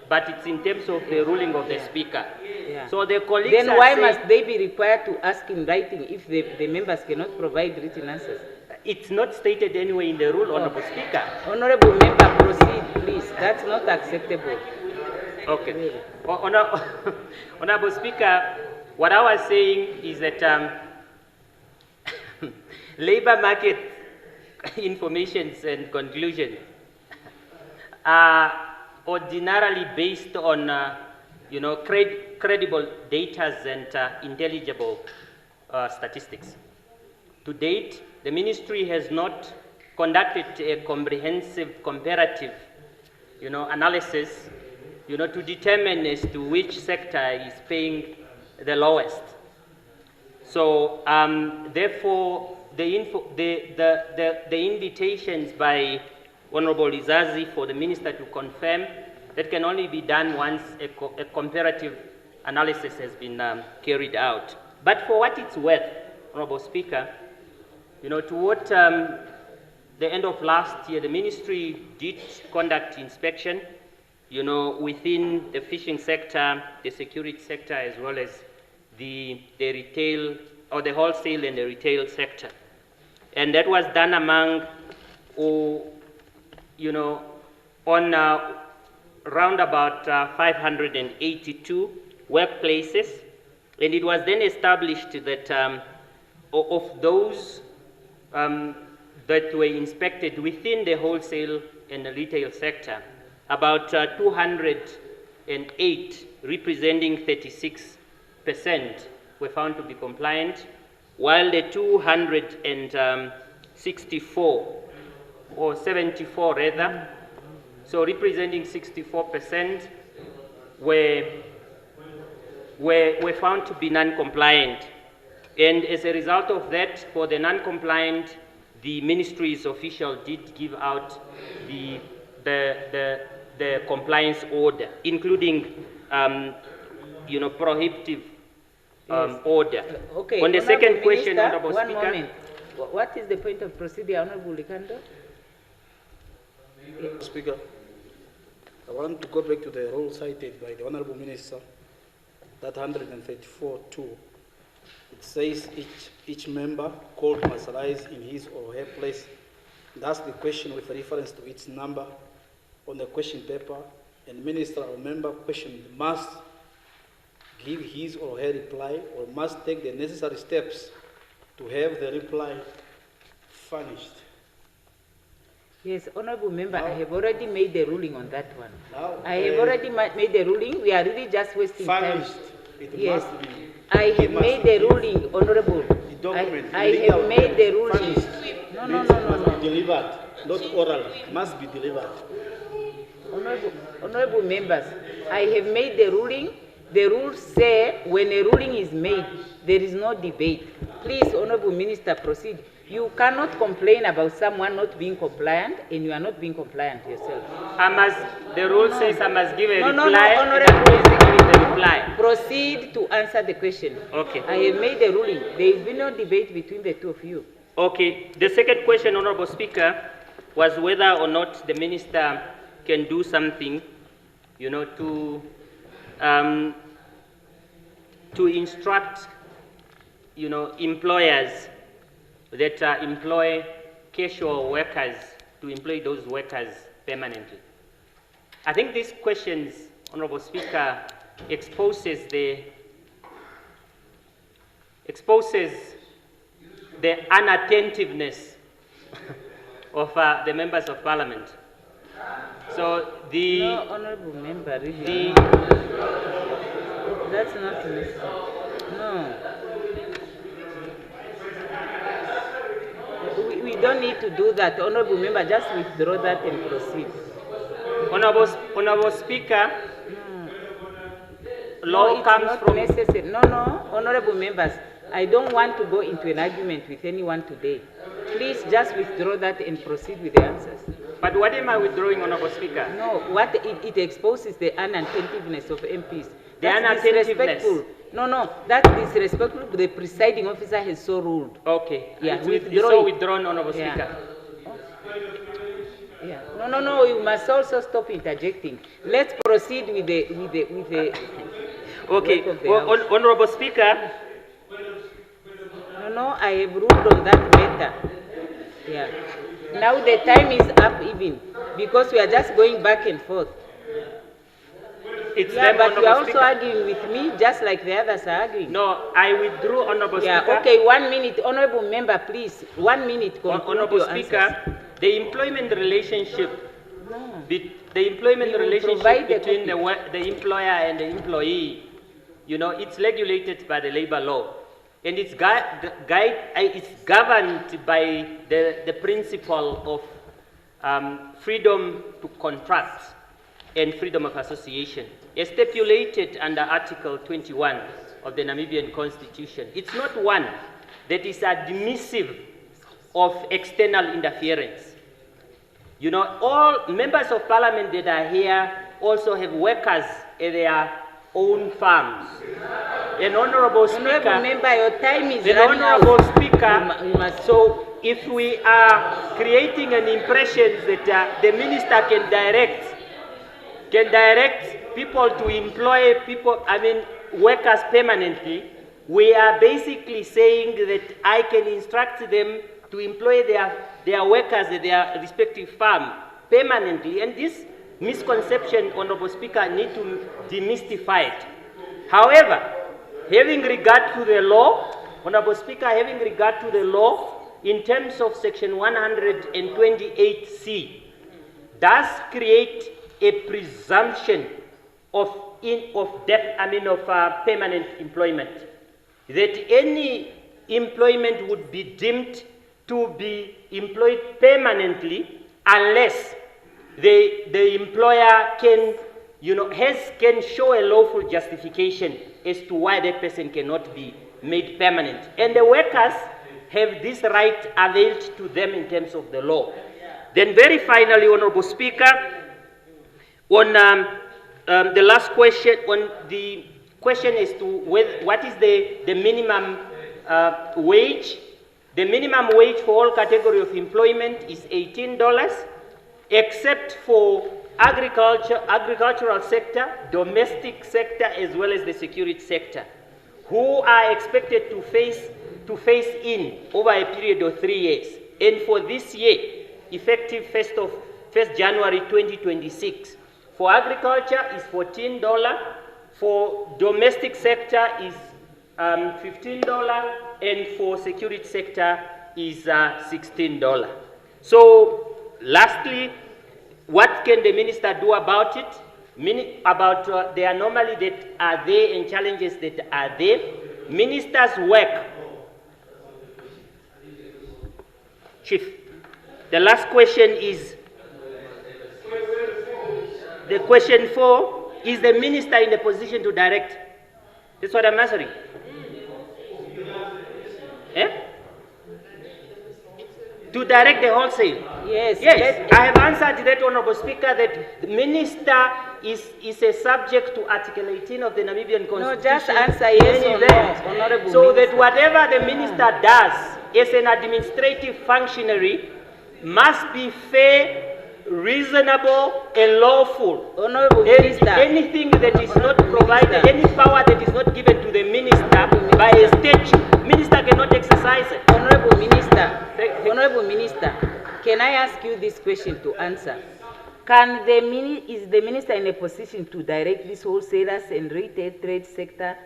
but it's in terms of the ruling of the Speaker.
Yeah.
So the colleagues
Then
are
why
saying,
must they be required to ask in writing if the members cannot provide written answers?
It's not stated anyway in the rule, Honorable Speaker.
Honorable member, proceed, please. That's not acceptable.
Okay. Honorable Speaker, what I was saying is that labor market informations and conclusions are ordinarily based on, credible data and intelligible statistics. To date, the ministry has not conducted a comprehensive comparative, analysis, to determine as to which sector is paying the lowest. So, therefore, the invitations by Honorable Izazi for the minister to confirm, that can only be done once a comparative analysis has been carried out. But for what it's worth, Honorable Speaker, toward the end of last year, the ministry did conduct inspection, within the fishing sector, the security sector, as well as the retail, or the wholesale and the retail sector. And that was done among, on around about 582 workplaces. And it was then established that of those that were inspected within the wholesale and the retail sector, about 208, representing 36%, were found to be compliant, while the 264, or 74 rather, so representing 64%, were found to be non-compliant. And as a result of that, for the non-compliant, the ministry's official did give out the compliance order, including, prohibitive order.
Okay.
On the second question,
Minister,
Honorable
one
Speaker.
moment. What is the point of procedure, Honorable Likando?
Speaker, I want to go back to the rule cited by the Honorable Minister, that 134.2. It says each member called must rise in his or her place. That's the question with reference to its number on the question paper, and minister or member questioned must give his or her reply or must take the necessary steps to have the reply furnished.
Yes, Honorable Member, I have already made the ruling on that one. I have already made the ruling. We are really just wasting time. Yes, I have made the ruling, Honorable. I have made the ruling. No.
Must be delivered, not oral. Must be delivered.
Honorable members, I have made the ruling. The rules say when a ruling is made, there is no debate. Please, Honorable Minister, proceed. You cannot complain about someone not being compliant, and you are not being compliant yourself.
The rule says I must give a reply.
No, Honorable.
The reply.
Proceed to answer the question.
Okay.
I have made the ruling. There will be no debate between the two of you.
Okay. The second question, Honorable Speaker, was whether or not the minister can do something, to instruct, employers that employ casual workers to employ those workers permanently. I think these questions, Honorable Speaker, exposes the unattentiveness of the members of Parliament. So
No, Honorable Member, really. That's not necessary. No. We don't need to do that. Honorable Member, just withdraw that and proceed.
Honorable Speaker, law comes from...
Necessary. No, Honorable Members, I don't want to go into an argument with anyone today. Please just withdraw that and proceed with the answers.
But what am I withdrawing, Honorable Speaker?
No, what it exposes the unattentiveness of MPs.
The unattentiveness.
No, that's disrespectful. The presiding officer has so ruled.
Okay.
Yeah,
it's so withdrawn, Honorable Speaker.
Yeah. No, you must also stop interjecting. Let's proceed with the
Okay. Honorable Speaker.
No, I have ruled on that matter. Yeah. Now the time is up even, because we are just going back and forth.
it's
Yeah,
them,
but you are
Honorable
also
Speaker.
arguing with me, just like the others are arguing.
No, I withdrew, Honorable
Yeah,
Speaker.
okay, 1 minute. Honorable member, please. 1 minute, conclude
Honorable
your
Speaker,
answers.
the employment relationship, the employment
You will
relationship
provide the
between
copy.
the employer and the employee, you know, it's regulated by the labor law. And it's governed by the principle of freedom to contract and freedom of association, as stipulated under Article 21 of the Namibian Constitution. It's not one that is admissive of external interference. You know, all members of parliament that are here also have workers at their own farms. An honorable speaker.
Honorable member, your time is
an
running out.
honorable speaker. So if we are creating an impression that the minister can direct people to employ people, workers permanently, we are basically saying that I can instruct them to employ their workers at their respective farm permanently. And this misconception, Honorable Speaker, need to demystify it. However, having regard to the law, Honorable Speaker, having regard to the law, in terms of Section 128C, does create a presumption of permanent employment, that any employment would be deemed to be employed permanently unless the employer can show a lawful justification as to why that person cannot be made permanent. And the workers have this right availed to them in terms of the law. Then very finally, Honorable Speaker, on the last question, on the question as to what is the minimum wage. The minimum wage for all category of employment is $18, except for agricultural sector, domestic sector, as well as the security sector, who are expected to phase in over a period of 3 years. And for this year, effective 1st January 2026, for agriculture is $14, for domestic sector is $15, and for security sector is $16. So, lastly, what can the minister do about it? About the anomaly that are there and challenges that are there. Ministers work. Chief, the last question is, the question 4, is the minister in the position to direct? That's what I'm answering. Eh? To direct the wholesale.
Yes.
Yes, I have answered that, Honorable Speaker, that the minister is a subject to Article 18 of the Namibian Constitution.
No, just answer yes or no, Honorable
So
Minister.
that whatever the minister does as an administrative functionary must be fair, reasonable, and lawful.
Honorable Minister.
Anything that is not provided, any power that is not given to the minister by a statute, minister cannot exercise it.
Honorable Minister, Honorable Minister, can I ask you this question to answer? Is the minister in a position to direct these wholesalers and retail trade sector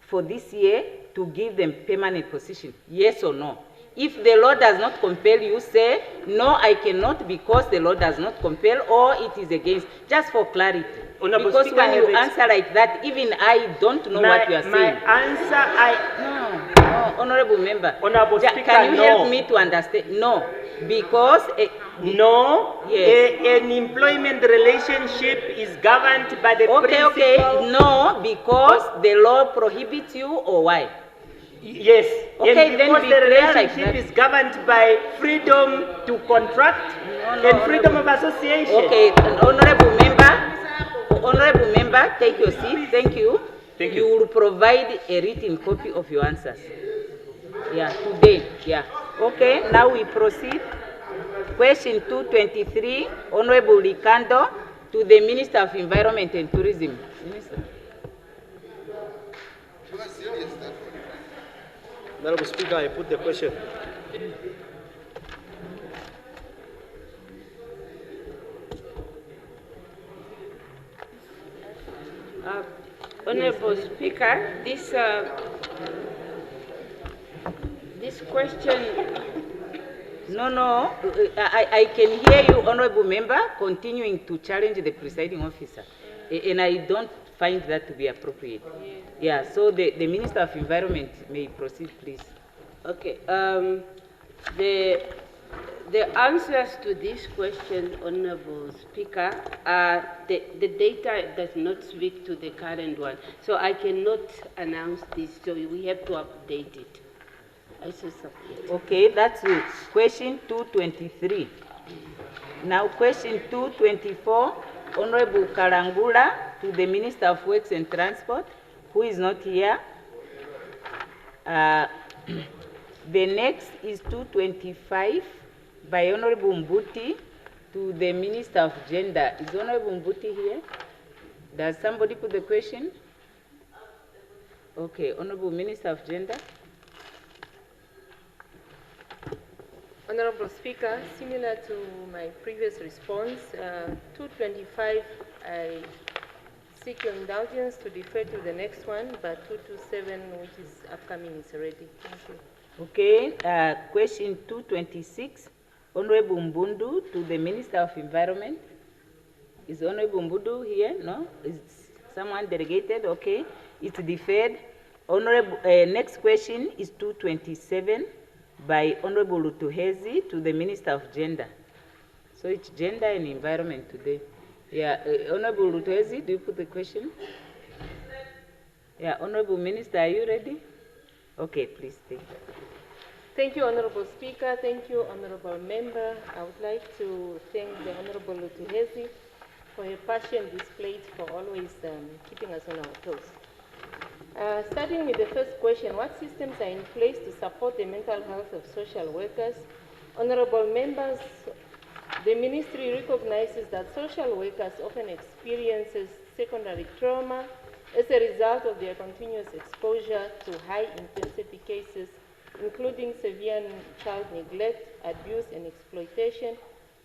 for this year to give them permanent position? Yes or no? If the law does not compel, you say, no, I cannot because the law does not compel, or it is against, just for clarity.
Honorable
Because
Speaker,
when you answer like that, even I don't know what you are saying.
My answer,
No, Honorable Member.
Honorable Speaker,
can you
no.
help me to understand? No, because...
No,
yes.
An employment relationship is governed by the principle...
Okay, no, because the law prohibits you, or why?
Yes,
okay,
and
then
because
be
the
clear like
relationship
that.
is governed by freedom to contract and freedom of association.
Okay, Honorable Member, take your seat. Thank you.
Thank you.
You will provide a written copy of your answers. Yeah, today. Yeah. Okay, now we proceed. Question 223, Honorable Ricardo, to the Minister of Environment and Tourism. Minister.
Honorable Speaker, I put the question.
Honorable Speaker, this question.
No, I can hear you, Honorable Member, continuing to challenge the presiding officer. And I don't find that to be appropriate. Yeah, so the Minister of Environment may proceed, please.
Okay. The answers to this question, Honorable Speaker, the data does not speak to the current one. So I cannot announce this, so we have to update it. I shall submit.
Okay, that's it. Question 223. Now, question 224, Honorable Karangula to the Minister of Works and Transport, who is not here. The next is 225 by Honorable Mbuti to the Minister of Gender. Is Honorable Mbuti here? Does somebody put the question? Okay, Honorable Minister of Gender.
Honorable Speaker, similar to my previous response, 225, I seek your indulgence to defer to the next one, but 227, which is upcoming, is ready. Thank you.
Okay, question 226, Honorable Mbundu to the Minister of Environment. Is Honorable Mbundu here? No? Is someone delegated? Okay, it's deferred. Honorable, next question is 227 by Honorable Lutuhezi to the Minister of Gender. So it's gender and environment today. Yeah, Honorable Lutuhezi, do you put the question? Yeah, Honorable Minister, are you ready? Okay, please take it.
Thank you, Honorable Speaker. Thank you, Honorable Member. I would like to thank the Honorable Lutuhezi for her passion displayed for always keeping us on our toes. Starting with the first question, what systems are in place to support the mental health of social workers? Honorable members, the ministry recognizes that social workers often experience secondary trauma as a result of their continuous exposure to high-intensity cases, including severe child neglect, abuse and exploitation,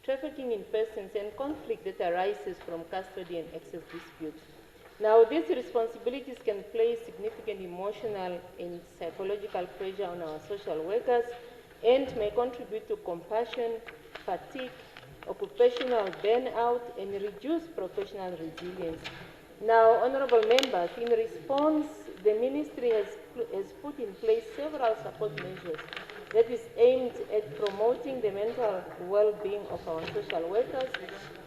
trafficking in persons, and conflict that arises from custody and access disputes. Now, these responsibilities can place significant emotional and psychological pressure on our social workers and may contribute to compassion, fatigue, occupational burnout, and reduce professional resilience. Now, honorable members, in response, the ministry has put in place several support measures that is aimed at promoting the mental well-being of our social workers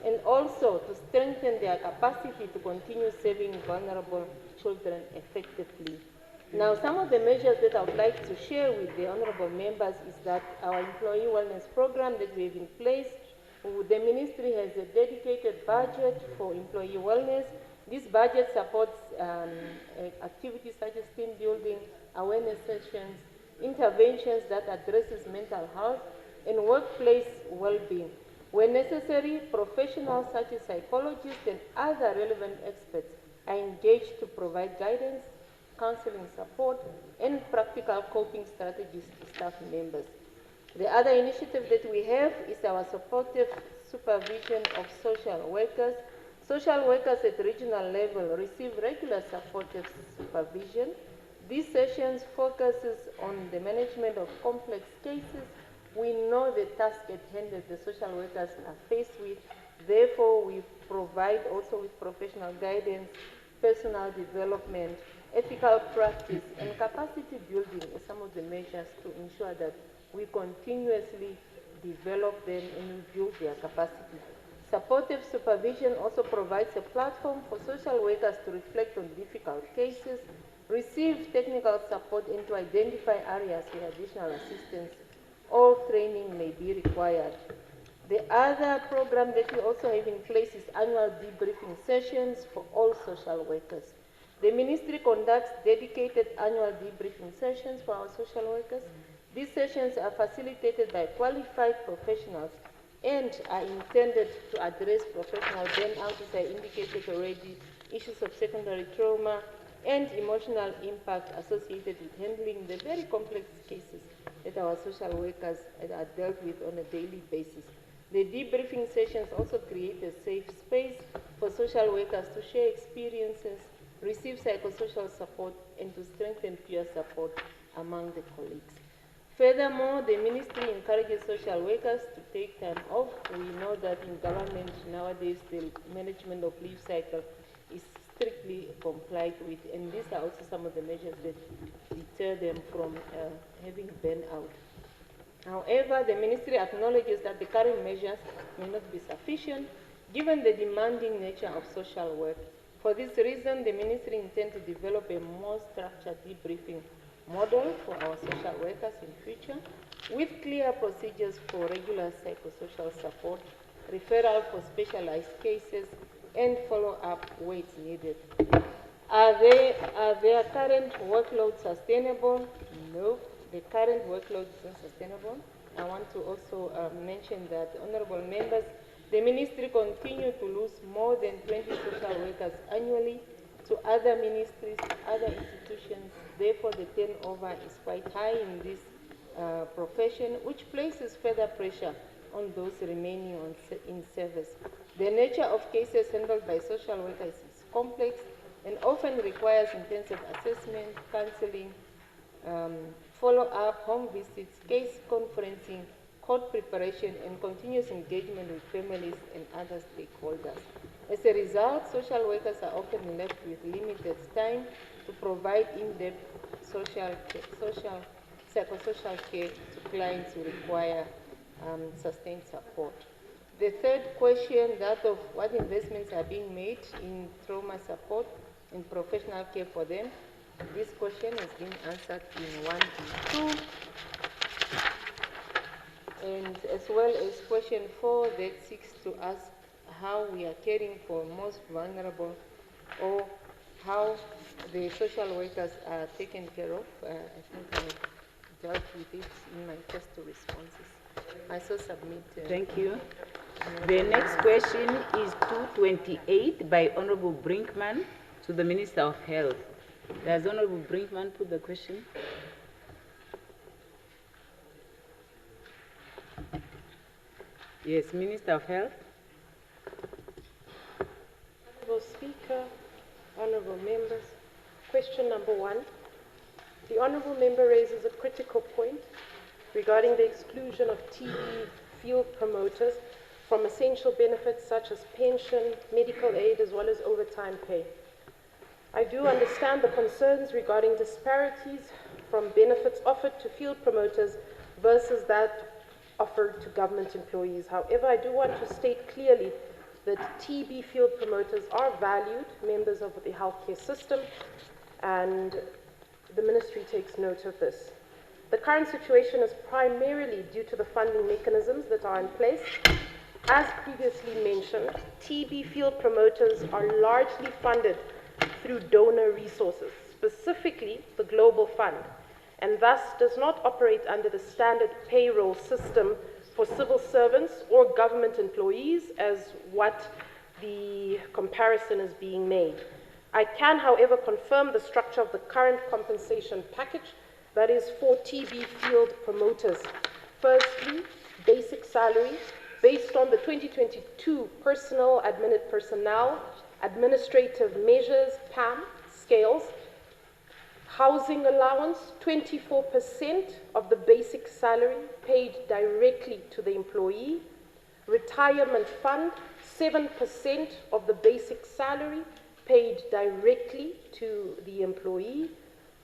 and also to strengthen their capacity to continue serving vulnerable children effectively. Now, some of the measures that I would like to share with the honorable members is that our employee wellness program that we have in place, the ministry has a dedicated budget for employee wellness. This budget supports activities such as team building, awareness sessions, interventions that addresses mental health and workplace well-being. When necessary, professionals such as psychologists and other relevant experts are engaged to provide guidance, counseling support, and practical coping strategies to staff members. The other initiative that we have is our supportive supervision of social workers. Social workers at regional level receive regular supportive supervision. These sessions focuses on the management of complex cases. We know the task at hand that the social workers are faced with. Therefore, we provide also with professional guidance, personal development, ethical practice, and capacity building as some of the measures to ensure that we continuously develop them and build their capacity. Supportive supervision also provides a platform for social workers to reflect on difficult cases, receive technical support, and to identify areas where additional assistance or training may be required. The other program that we also have in place is annual debriefing sessions for all social workers. The ministry conducts dedicated annual debriefing sessions for our social workers. These sessions are facilitated by qualified professionals and are intended to address professional burnout, as I indicated already, issues of secondary trauma, and emotional impact associated with handling the very complex cases that our social workers are dealt with on a daily basis. The debriefing sessions also create a safe space for social workers to share experiences, receive psychosocial support, and to strengthen peer support among the colleagues. Furthermore, the ministry encourages social workers to take time off. We know that in government nowadays the management of leave cycle is strictly complied with, and these are also some of the measures that deter them from having burnout. However, the ministry acknowledges that the current measures may not be sufficient given the demanding nature of social work. For this reason, the ministry intends to develop a more structured debriefing model for our social workers in future, with clear procedures for regular psychosocial support, referral for specialized cases, and follow-up where it's needed. Are their current workload sustainable? No, the current workload is not sustainable. I want to also mention that, honorable members, the ministry continues to lose more than 20 social workers annually to other ministries, other institutions. Therefore, the turnover is quite high in this profession, which places further pressure on those remaining in service. The nature of cases handled by social workers is complex and often requires intensive assessment, counseling, follow-up, home visits, case conferencing, court preparation, and continuous engagement with families and other stakeholders. As a result, social workers are often left with limited time to provide in-depth psychosocial care to clients who require sustained support. The third question, that of what investments are being made in trauma support and professional care for them, this question has been answered in 1B2. And as well as question 4 that seeks to ask how we are caring for most vulnerable, or how the social workers are taken care of. I think I dealt with it in my first two responses. I so submit.
Thank you. The next question is 228 by Honorable Brinkman to the Minister of Health. Does Honorable Brinkman put the question? Yes, Minister of Health.
Honorable Speaker, honorable members, question number 1. The honorable member raises a critical point regarding the exclusion of TB field promoters from essential benefits such as pension, medical aid, as well as overtime pay. I do understand the concerns regarding disparities from benefits offered to field promoters versus that offered to government employees. However, I do want to state clearly that TB field promoters are valued members of the healthcare system, and the ministry takes note of this. The current situation is primarily due to the funding mechanisms that are in place. As previously mentioned, TB field promoters are largely funded through donor resources, specifically the Global Fund, and thus does not operate under the standard payroll system for civil servants or government employees, as what the comparison is being made. I can, however, confirm the structure of the current compensation package that is for TB field promoters. Firstly, basic salary based on the 2022 personnel administrative measures PAM scales. Housing allowance, 24% of the basic salary paid directly to the employee. Retirement fund, 7% of the basic salary paid directly to the employee.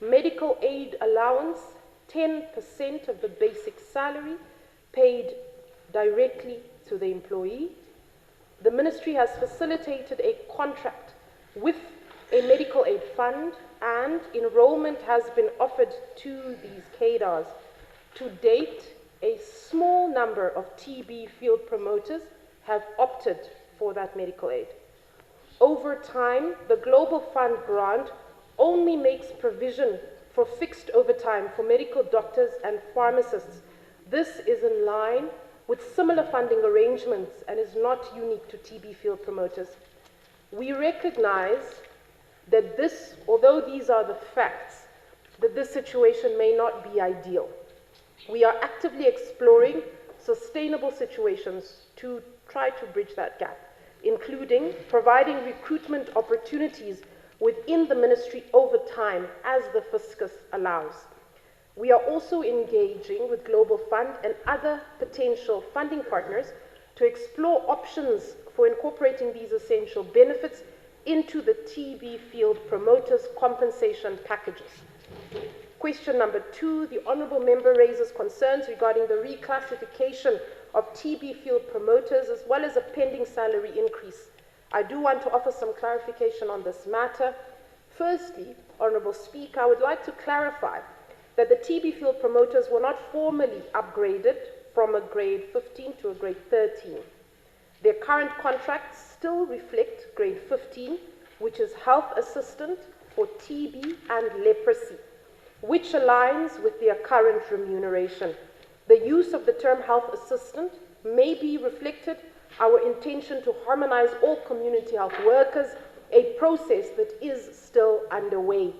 Medical aid allowance, 10% of the basic salary paid directly to the employee. The ministry has facilitated a contract with a medical aid fund, and enrollment has been offered to these cadres. To date, a small number of TB field promoters have opted for that medical aid. Over time, the Global Fund grant only makes provision for fixed overtime for medical doctors and pharmacists. This is in line with similar funding arrangements and is not unique to TB field promoters. We recognize that this, although these are the facts, that this situation may not be ideal. We are actively exploring sustainable situations to try to bridge that gap, including providing recruitment opportunities within the ministry over time as the fiscus allows. We are also engaging with Global Fund and other potential funding partners to explore options for incorporating these essential benefits into the TB field promoters' compensation packages. Question number 2, the Honourable Member raises concerns regarding the reclassification of TB field promoters as well as a pending salary increase. I do want to offer some clarification on this matter. Firstly, Honourable Speaker, I would like to clarify that the TB field promoters were not formally upgraded from a grade 15 to a grade 13. Their current contracts still reflect grade 15, which is health assistant for TB and leprosy, which aligns with their current remuneration. The use of the term health assistant may be reflected our intention to harmonize all community health workers, a process that is still underway.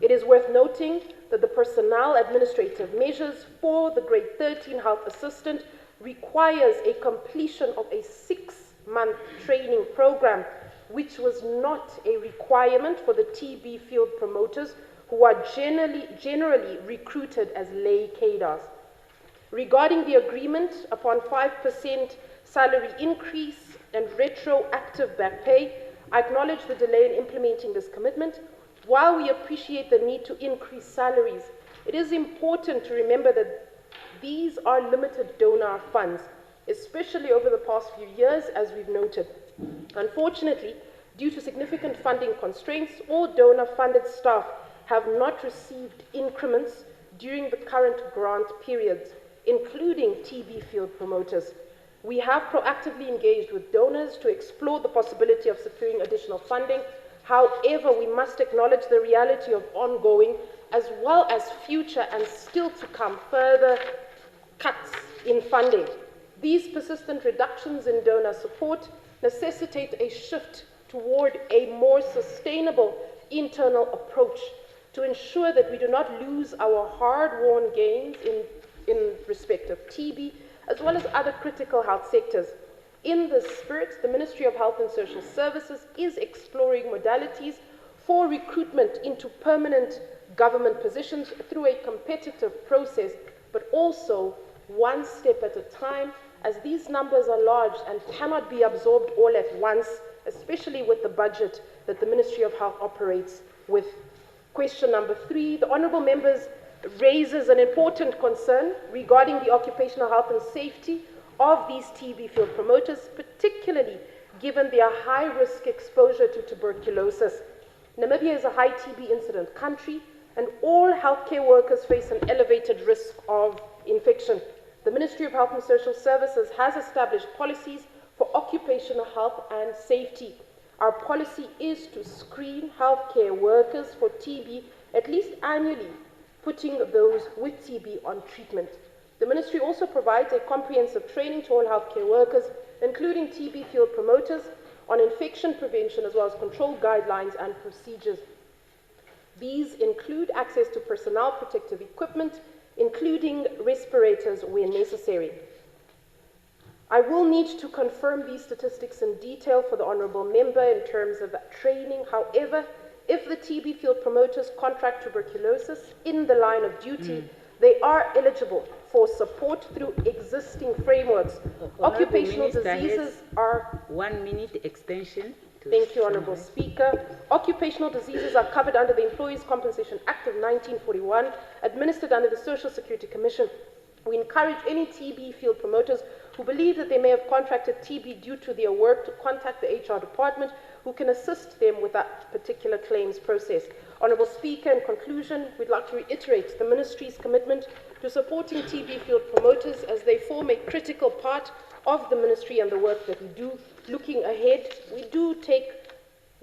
It is worth noting that the personnel administrative measures for the grade 13 health assistant requires a completion of a 6-month training program, which was not a requirement for the TB field promoters who are generally recruited as lay cadres. Regarding the agreement upon 5% salary increase and retroactive back pay, I acknowledge the delay in implementing this commitment. While we appreciate the need to increase salaries, it is important to remember that these are limited donor funds, especially over the past few years, as we've noted. Unfortunately, due to significant funding constraints, all donor-funded staff have not received increments during the current grant periods, including TB field promoters. We have proactively engaged with donors to explore the possibility of securing additional funding. However, we must acknowledge the reality of ongoing as well as future and still to come further cuts in funding. These persistent reductions in donor support necessitate a shift toward a more sustainable internal approach to ensure that we do not lose our hard-won gains in respect of TB, as well as other critical health sectors. In this spirit, the Ministry of Health and Social Services is exploring modalities for recruitment into permanent government positions through a competitive process, but also one step at a time, as these numbers are large and cannot be absorbed all at once, especially with the budget that the Ministry of Health operates with. Question number 3, the Honourable Members raises an important concern regarding the occupational health and safety of these TB field promoters, particularly given their high-risk exposure to tuberculosis. Namibia is a high TB incident country, and all healthcare workers face an elevated risk of infection. The Ministry of Health and Social Services has established policies for occupational health and safety. Our policy is to screen healthcare workers for TB at least annually, putting those with TB on treatment. The Ministry also provides a comprehensive training to all healthcare workers, including TB field promoters, on infection prevention as well as control guidelines and procedures. These include access to personnel protective equipment, including respirators where necessary. I will need to confirm these statistics in detail for the Honourable Member in terms of training. However, if the TB field promoters contract tuberculosis in the line of duty, they are eligible for support through existing frameworks. Occupational diseases are
1 minute extension.
Thank you, Honourable Speaker. Occupational diseases are covered under the Employees Compensation Act of 1941, administered under the Social Security Commission. We encourage any TB field promoters who believe that they may have contracted TB due to their work to contact the HR department, who can assist them with that particular claims process. Honourable Speaker, in conclusion, we'd like to reiterate the Ministry's commitment to supporting TB field promoters as they form a critical part of the Ministry and the work that we do. Looking ahead, we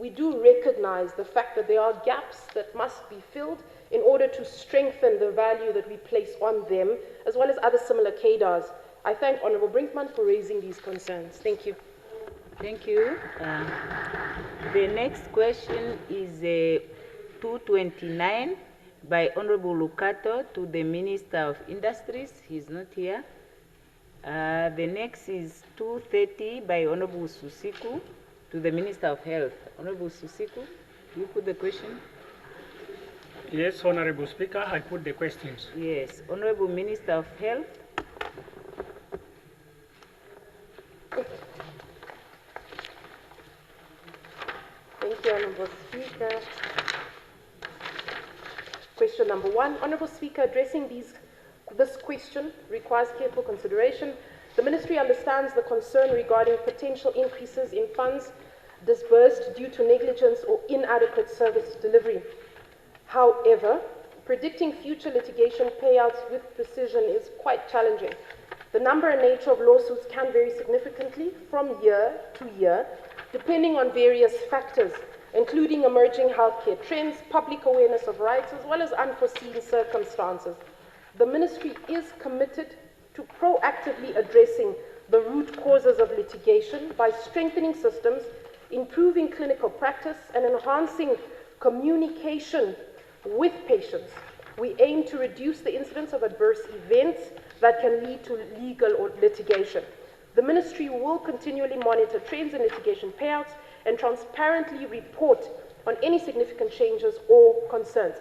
do recognize the fact that there are gaps that must be filled in order to strengthen the value that we place on them, as well as other similar cadres. I thank Honourable Brinkman for raising these concerns. Thank you.
Thank you. The next question is 229 by Honourable Lucato to the Minister of Industries. He's not here. The next is 230 by Honourable Susiku to the Minister of Health. Honourable Susiku. You put the question?
Yes, Honorable Speaker, I put the questions.
Yes. Honorable Minister of Health.
Thank you, Honorable Speaker. Question number 1. Honorable Speaker, addressing this question requires careful consideration. The Ministry understands the concern regarding potential increases in funds disbursed due to negligence or inadequate service delivery. However, predicting future litigation payouts with precision is quite challenging. The number and nature of lawsuits can vary significantly from year to year, depending on various factors, including emerging healthcare trends, public awareness of rights, as well as unforeseen circumstances. The Ministry is committed to proactively addressing the root causes of litigation by strengthening systems, improving clinical practice, and enhancing communication with patients. We aim to reduce the incidence of adverse events that can lead to legal or litigation. The Ministry will continually monitor trends in litigation payouts and transparently report on any significant changes or concerns.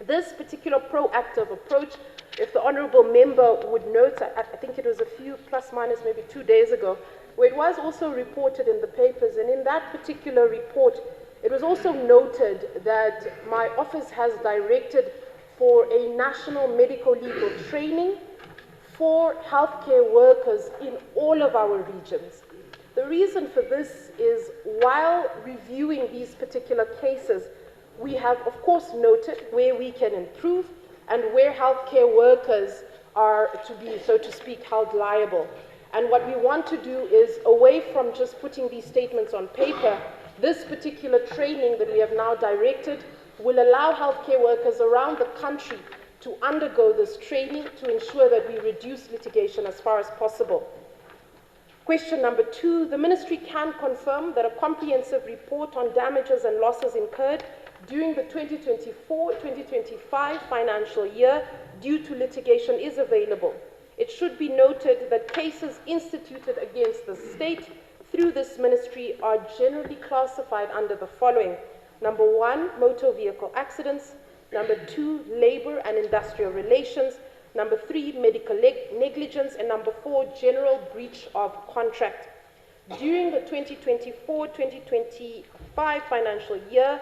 This particular proactive approach, if the Honourable Member would note, I think it was a few plus minus maybe 2 days ago, where it was also reported in the papers, and in that particular report, it was also noted that my office has directed for a national medical legal training for healthcare workers in all of our regions. The reason for this is while reviewing these particular cases, we have of course noted where we can improve and where healthcare workers are to be, so to speak, held liable. And what we want to do is, away from just putting these statements on paper, this particular training that we have now directed will allow healthcare workers around the country to undergo this training to ensure that we reduce litigation as far as possible. Question number 2, the Ministry can confirm that a comprehensive report on damages and losses incurred during the 2024-2025 financial year due to litigation is available. It should be noted that cases instituted against the state through this Ministry are generally classified under the following. Number 1, motor vehicle accidents. Number 2, labor and industrial relations. Number 3, medical negligence. And number 4, general breach of contract. During the 2024-2025 financial year,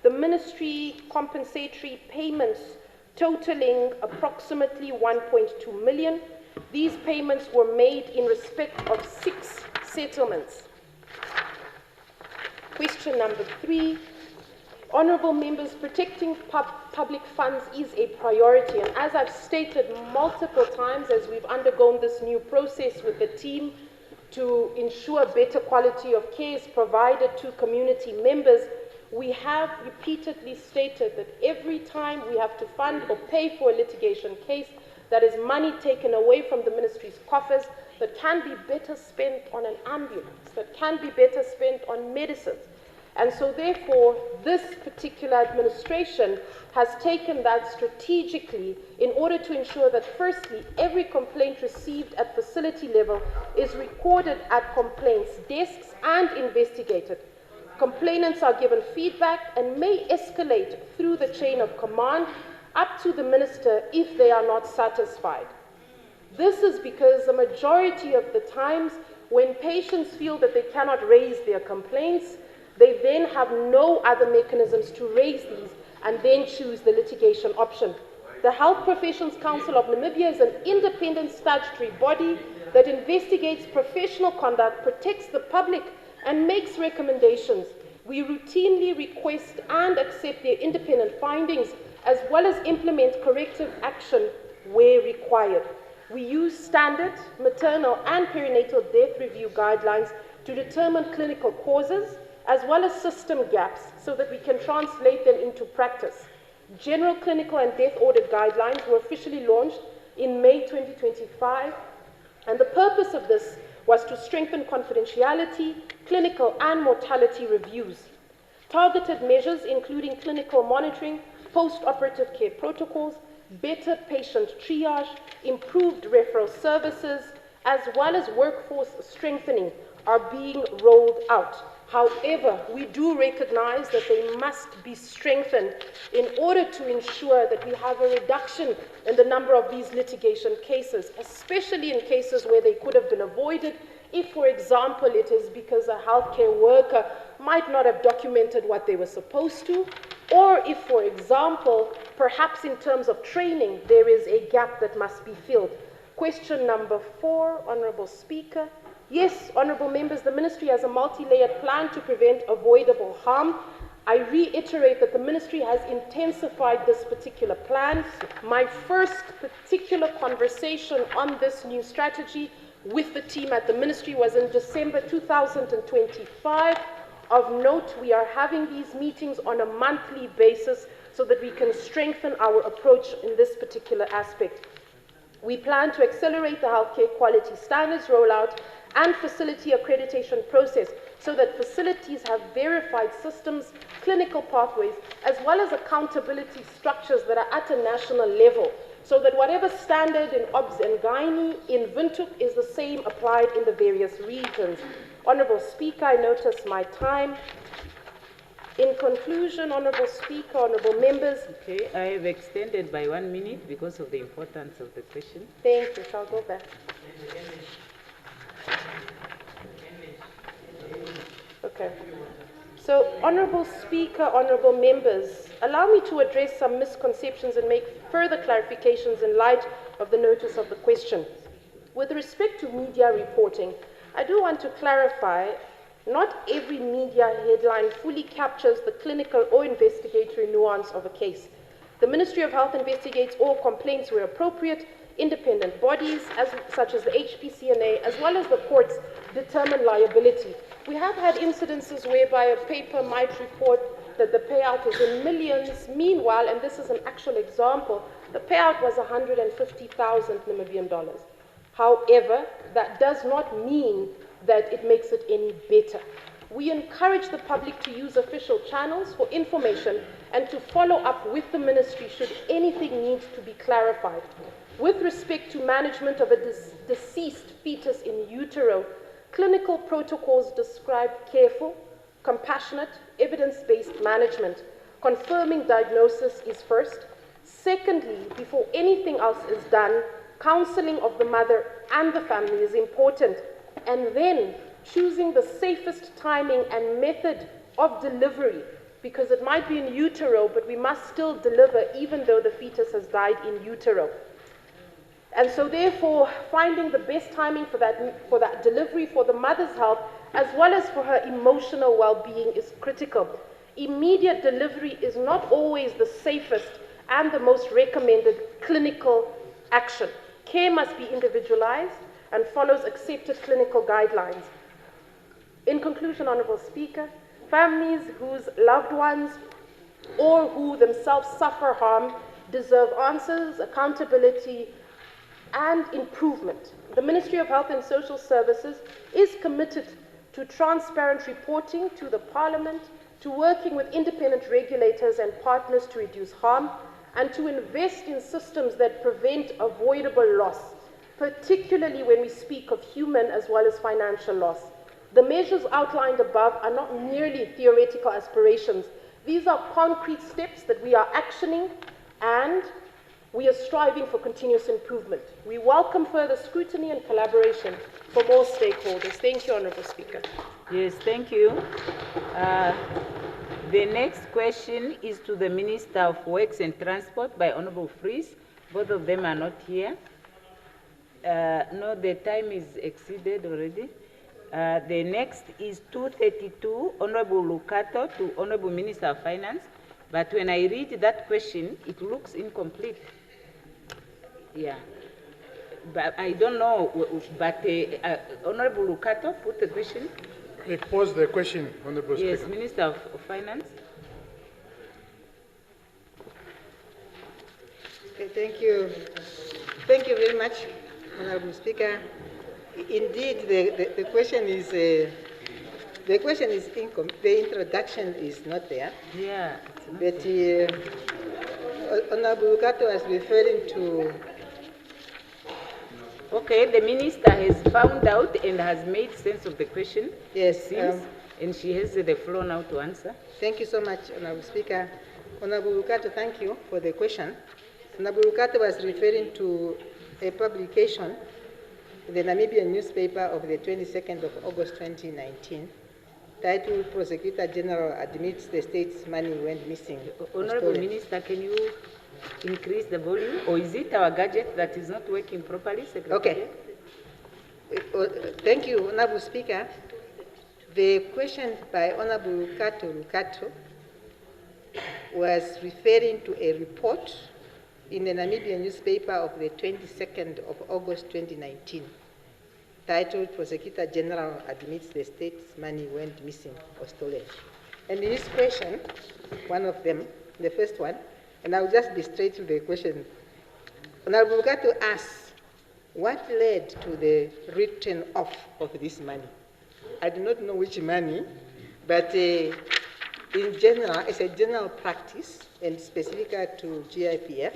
the Ministry compensatory payments totaling approximately 1.2 million. These payments were made in respect of 6 settlements. Question number 3. Honourable members, protecting public funds is a priority, and as I've stated multiple times as we've undergone this new process with the team to ensure better quality of care is provided to community members, we have repeatedly stated that every time we have to fund or pay for a litigation case, that is money taken away from the Ministry's coffers that can be better spent on an ambulance, that can be better spent on medicines. And so therefore, this particular administration has taken that strategically in order to ensure that firstly, every complaint received at facility level is recorded at complaints desks and investigated. Complainants are given feedback and may escalate through the chain of command up to the Minister if they are not satisfied. This is because the majority of the times when patients feel that they cannot raise their complaints, they then have no other mechanisms to raise these and then choose the litigation option. The Health Professions Council of Namibia is an independent statutory body that investigates professional conduct, protects the public, and makes recommendations. We routinely request and accept their independent findings, as well as implement corrective action where required. We use standard maternal and perinatal death review guidelines to determine clinical causes, as well as system gaps, so that we can translate them into practice. General clinical and death audit guidelines were officially launched in May 2025, and the purpose of this was to strengthen confidentiality, clinical and mortality reviews. Targeted measures including clinical monitoring, post-operative care protocols, better patient triage, improved referral services, as well as workforce strengthening are being rolled out. However, we do recognize that they must be strengthened in order to ensure that we have a reduction in the number of these litigation cases, especially in cases where they could have been avoided if, for example, it is because a healthcare worker might not have documented what they were supposed to, or if, for example, perhaps in terms of training, there is a gap that must be filled. Question number 4, Honorable Speaker. Yes, honourable members, the Ministry has a multi-layered plan to prevent avoidable harm. I reiterate that the Ministry has intensified this particular plan. My first particular conversation on this new strategy with the team at the Ministry was in December 2025. Of note, we are having these meetings on a monthly basis so that we can strengthen our approach in this particular aspect. We plan to accelerate the healthcare quality standards rollout and facility accreditation process so that facilities have verified systems, clinical pathways, as well as accountability structures that are at a national level, so that whatever standard in OBS and Gynae in Windhoek is the same applied in the various regions. Honourable Speaker, I notice my time. In conclusion, Honourable Speaker, honourable members.
Okay, I have extended by 1 minute because of the importance of the question.
Thank you. Shall go back. Okay. So, Honourable Speaker, honourable members, allow me to address some misconceptions and make further clarifications in light of the notice of the question. With respect to media reporting, I do want to clarify not every media headline fully captures the clinical or investigatory nuance of a case. The Ministry of Health investigates all complaints where appropriate. Independent bodies, such as the HPCNA, as well as the courts, determine liability. We have had incidences whereby a paper might report that the payout is in millions. Meanwhile, and this is an actual example, the payout was 150,000 Namibian dollars. However, that does not mean that it makes it any better. We encourage the public to use official channels for information and to follow up with the Ministry should anything need to be clarified. With respect to management of a deceased fetus in utero, clinical protocols describe careful, compassionate, evidence-based management. Confirming diagnosis is first. Secondly, before anything else is done, counseling of the mother and the family is important. And then choosing the safest timing and method of delivery, because it might be in utero, but we must still deliver even though the fetus has died in utero. And so therefore, finding the best timing for that delivery, for the mother's health, as well as for her emotional well-being is critical. Immediate delivery is not always the safest and the most recommended clinical action. Care must be individualized and follows accepted clinical guidelines. In conclusion, Honourable Speaker, families whose loved ones or who themselves suffer harm deserve answers, accountability, and improvement. The Ministry of Health and Social Services is committed to transparent reporting to the Parliament, to working with independent regulators and partners to reduce harm, and to invest in systems that prevent avoidable loss, particularly when we speak of human as well as financial loss. The measures outlined above are not merely theoretical aspirations. These are concrete steps that we are actioning, and we are striving for continuous improvement. We welcome further scrutiny and collaboration from all stakeholders. Thank you, Honourable Speaker.
Yes, thank you. The next question is to the Minister of Works and Transport by Honourable Fries. Both of them are not here. No, the time is exceeded already. The next is 232, Honourable Lucato to Honourable Minister of Finance. But when I read that question, it looks incomplete. Yeah. But I don't know, but Honourable Lucato put the question.
Pose the question, Honourable Speaker.
Yes, Minister of Finance.
Okay, thank you. Thank you very much, Honourable Speaker. Indeed, the question is incomplete. The introduction is not there.
Yeah.
But Honourable Lucato was referring to.
Okay, the minister has found out and has made sense of the question.
Yes.
and she has the floor now to answer.
Thank you so much, Honorable Speaker. Honorable Lukato, thank you for the question. Honorable Lukato was referring to a publication in the Namibian newspaper of the 22nd of August 2019, titled Prosecutor General Admits the State's Money Went Missing.
Honorable Minister, can you increase the volume, or is it our gadget that is not working properly, Secretary?
Okay. Thank you, Honorable Speaker. The question by Honorable Lukato was referring to a report in the Namibian newspaper of the 22nd of August 2019, titled Prosecutor General Admits the State's Money Went Missing or Stolen. And in this question, one of them, the first one, and I'll just be straight to the question. Honorable Lukato asks, what led to the written off of this money? I do not know which money, but in general, as a general practice, and specific to GIPF,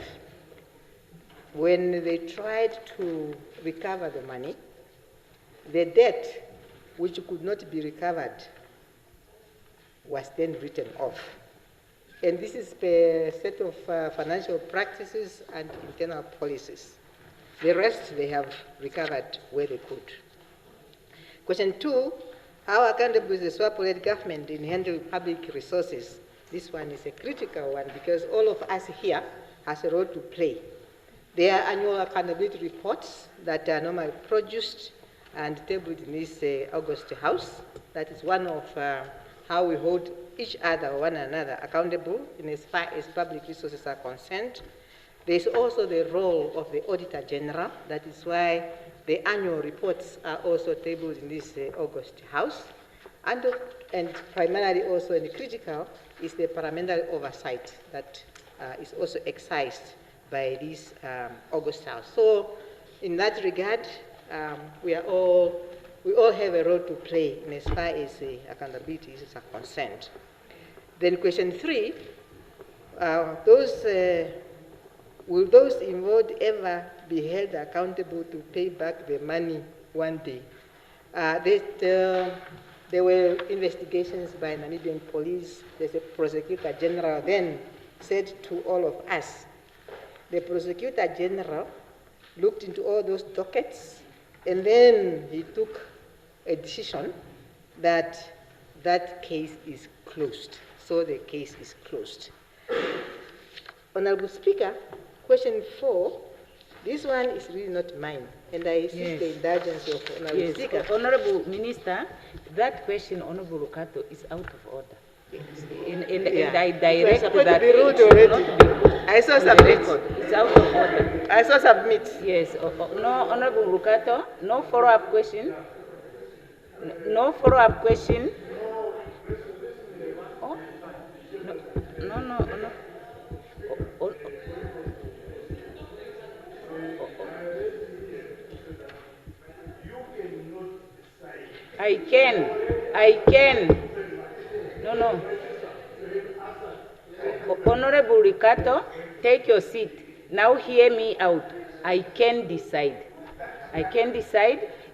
when they tried to recover the money, the debt which could not be recovered was then written off. And this is a set of financial practices and internal policies. The rest they have recovered where they could. Question 2, how accountable is the Swapo-led government in handling public resources? This one is a critical one because all of us here has a role to play. There are annual accountability reports that are normally produced and tabled in this August House. That is one of how we hold each other, one another, accountable in as far as public resources are concerned. There is also the role of the Auditor General. That is why the annual reports are also tabled in this August House. And primarily also and critical is the parliamentary oversight that is also excised by this August House. So in that regard, we all have a role to play in as far as accountability is concerned. Then question 3, will those involved ever be held accountable to pay back the money one day? There were investigations by Namibian police. There's a prosecutor general then said to all of us, the prosecutor general looked into all those dockets and then he took a decision that that case is closed. So the case is closed. Honorable Speaker, question 4, this one is really not mine, and I seek the indulgence of Honorable Speaker.
Honorable Minister, that question, Honorable Lukato, is out of order. And I direct that it should not be put
I saw
on the
submit.
record. It's out of order.
I saw submit.
Yes. No, Honorable Lukato, no follow-up question. No follow-up question. Oh, no. I can. No. Honorable Lukato, take your seat. Now hear me out. I can decide,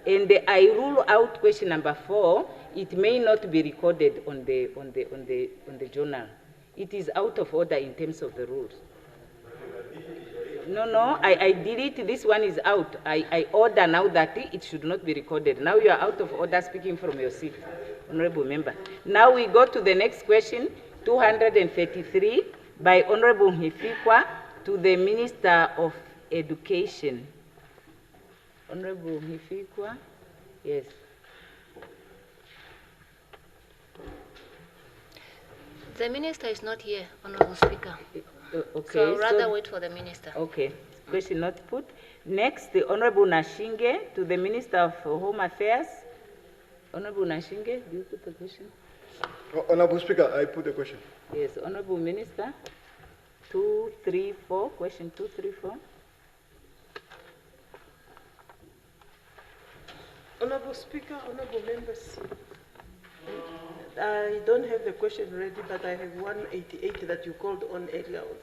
and I rule out question number 4. It may not be recorded on the journal. It is out of order in terms of the rules. No, I delete. This one is out. I order now that it should not be recorded. Now you are out of order speaking from your seat, Honorable Member. Now we go to the next question, 233, by Honorable Hifikwa to the Minister of Education. Honorable Hifikwa, yes.
The Minister is not here, Honorable Speaker.
Okay,
So I'd rather wait for the Minister.
Okay, question not put. Next, the Honorable Nashinge to the Minister of Home Affairs. Honorable Nashinge, do you put the question?
Honorable Speaker, I put the question.
Yes, Honorable Minister. 234, question 234.
Honorable Speaker, honorable members, I don't have the question ready, but I have 188 that you called on earlier on.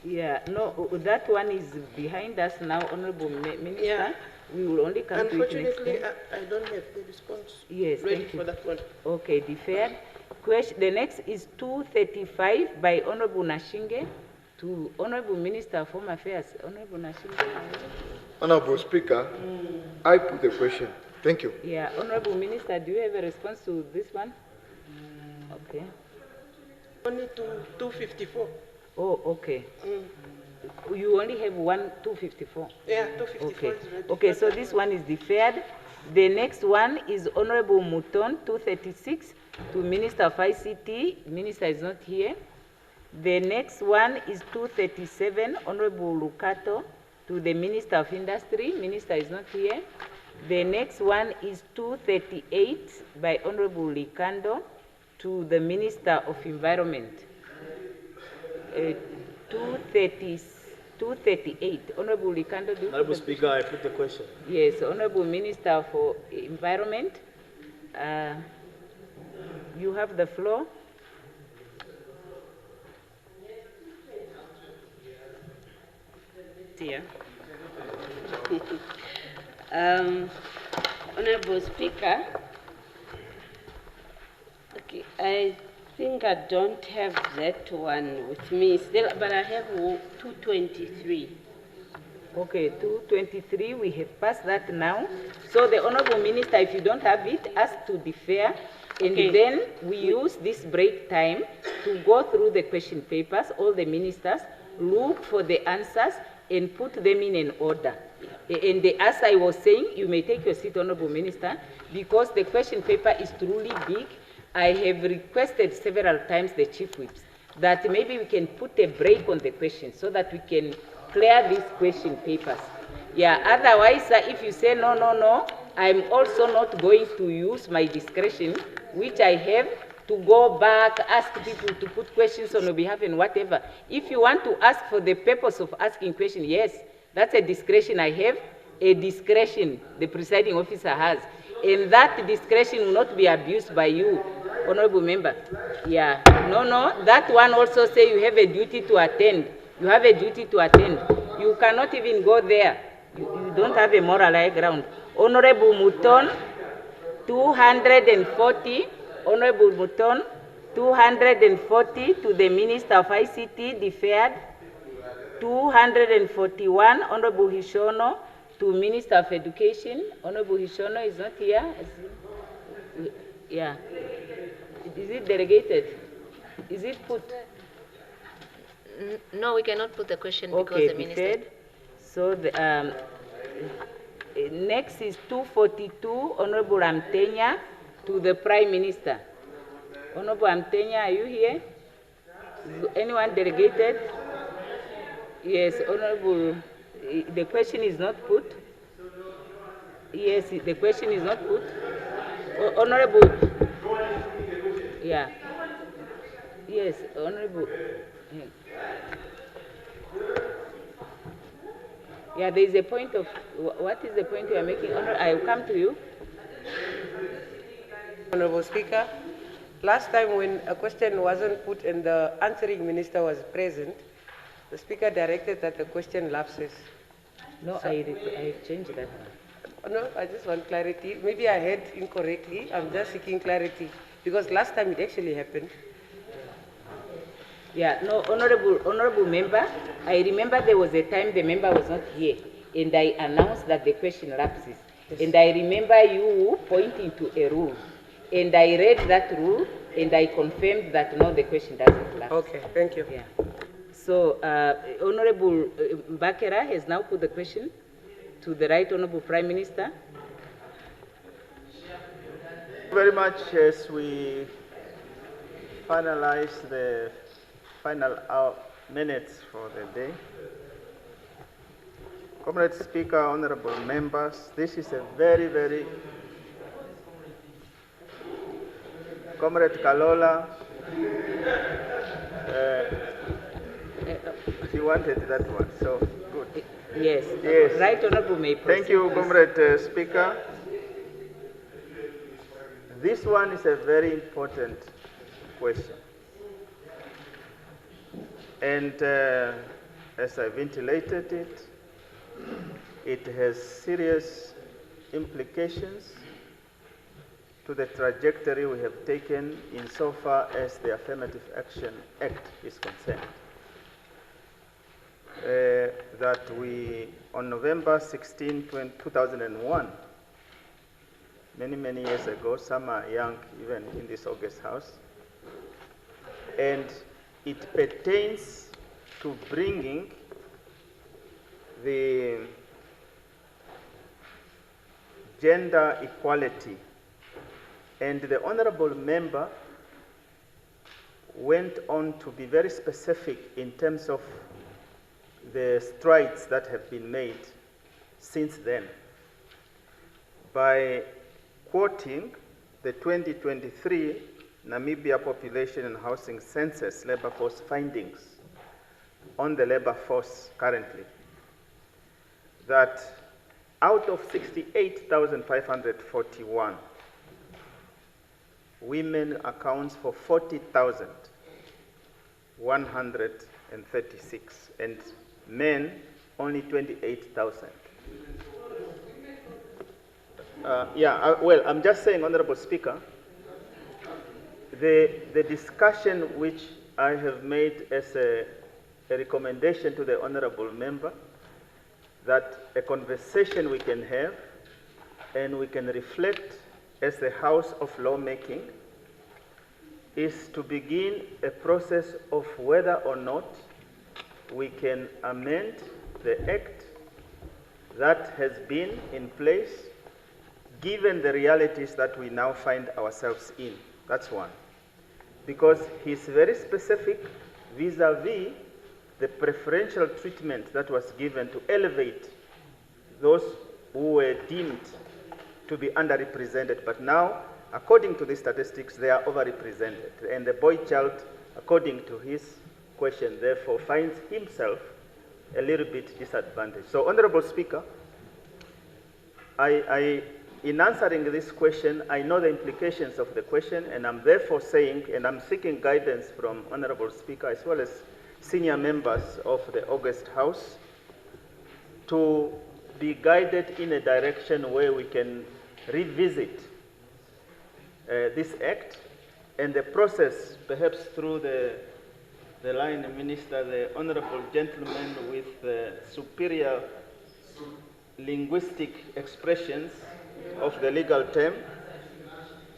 Yeah, no, that one is behind us now, Honorable Minister.
Yeah.
We will only come to it next
Unfortunately,
time.
I don't have the response
Yes,
ready
thank you.
for that one.
Okay, deferred. The next is 235 by Honorable Nashinge to Honorable Minister of Home Affairs. Honorable Nashinge.
Honorable Speaker, I put the question. Thank you.
Yeah, Honorable Minister, do you have a response to this one? Okay.
Only to 254.
Oh, okay. You only have 254.
Yeah, 254
okay.
is ready.
Okay, so this one is deferred. The next one is Honorable Mouton, 236, to Minister of ICT. Minister is not here. The next one is 237, Honorable Lucato, to the Minister of Industry. Minister is not here. The next one is 238 by Honorable Likando to the Minister of Environment. 238. Honorable Likando, do you
Honorable Speaker, I put the question.
Yes, Honorable Minister for Environment. You have the floor.
Here. Honorable Speaker, okay, I think I don't have that one with me still, but I have 223.
Okay, 223, we have passed that now. So the Honorable Minister, if you don't have it, ask to defer, and
Okay.
then we use this break time to go through the question papers, all the ministers, look for the answers, and put them in an order. And as I was saying, you may take your seat, Honorable Minister, because the question paper is truly big. I have requested several times the chief whips that maybe we can put a break on the question so that we can clear these question papers. Yeah, otherwise, if you say no, no, no, I'm also not going to use my discretion, which I have, to go back, ask people to put questions on your behalf and whatever. If you want to ask for the purpose of asking questions, yes, that's a discretion I have, a discretion the presiding officer has. And that discretion will not be abused by you, Honorable Member. Yeah, no, no, that one also say you have a duty to attend. You have a duty to attend. You cannot even go there. You don't have a moral high ground. Honorable Mouton, 240. Honorable Mouton, 240 to the Minister of ICT, deferred. 241, Honorable Hishono, to Minister of Education. Honorable Hishono is not here. Yeah. Is it delegated? Is it put?
No, we cannot put the question
Okay,
because the minister.
deferred. So the, next is 242, Honorable Amtenya, to the Prime Minister. Honorable Amtenya, are you here? Anyone delegated? Yes, Honorable, the question is not put. Yes, the question is not put. Honorable, yeah. Yes, Honorable. Yeah, there is a point of, what is the point you are making? I will come to you.
Honorable Speaker, last time when a question wasn't put and the answering minister was present, the Speaker directed that the question lapses.
No,
So-
I changed that one.
No, I just want clarity. Maybe I heard incorrectly. I'm just seeking clarity because last time it actually happened.
Yeah, no, honorable member, I remember there was a time the member was not here, and I announced that the question lapses.
Yes.
And I remember you pointing to a rule, and I read that rule, and I confirmed that no, the question doesn't lapse.
Okay, thank you.
Yeah. So, Honorable Bakera has now put the question to the Right Honorable Prime Minister.
Thank you very much. As we finalize the final minutes for the day. Comrade Speaker, honorable members, this is a very Comrade Kalola, he wanted that one, so good.
Yes.
Yes.
Right Honorable may proceed.
Thank you,
please.
Comrade Speaker. This one is a very important question. And as I ventilated it, it has serious implications to the trajectory we have taken insofar as the Affirmative Action Act is concerned. That we, on November 16, 2001, many years ago, some are young even in this August House, and it pertains to bringing the gender equality. And the honorable member went on to be very specific in terms of the strides that have been made since then by quoting the 2023 Namibia Population and Housing Census labor force findings on the labor force currently, that out of 68,541, women accounts for 40,136, and men only 28,000. Well, I'm just saying, Honorable Speaker, the discussion which I have made as a recommendation to the Honorable Member, that a conversation we can have and we can reflect as the House of Lawmaking, is to begin a process of whether or not we can amend the Act that has been in place given the realities that we now find ourselves in. That's one. Because he's very specific vis-a-vis the preferential treatment that was given to elevate those who were deemed to be underrepresented. But now, according to the statistics, they are overrepresented. And the boy child, according to his question, therefore, finds himself a little bit disadvantaged. So, Honorable Speaker, in answering this question, I know the implications of the question, and I'm therefore saying, and I'm seeking guidance from Honorable Speaker as well as senior members of the August House to be guided in a direction where we can revisit this Act and the process, perhaps through the line minister, the honorable gentleman with superior linguistic expressions of the legal term,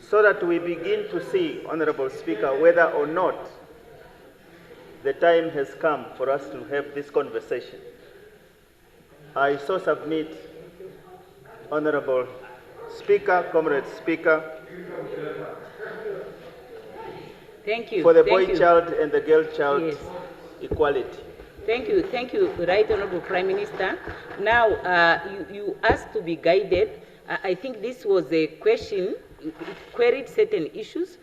so that we begin to see, Honorable Speaker, whether or not the time has come for us to have this conversation. I so submit, Honorable Speaker, Comrade Speaker,
thank you.
For the boy child and the girl child equality.
Thank you, Right Honorable Prime Minister. Now, you asked to be guided. I think this was a question, it queried certain issues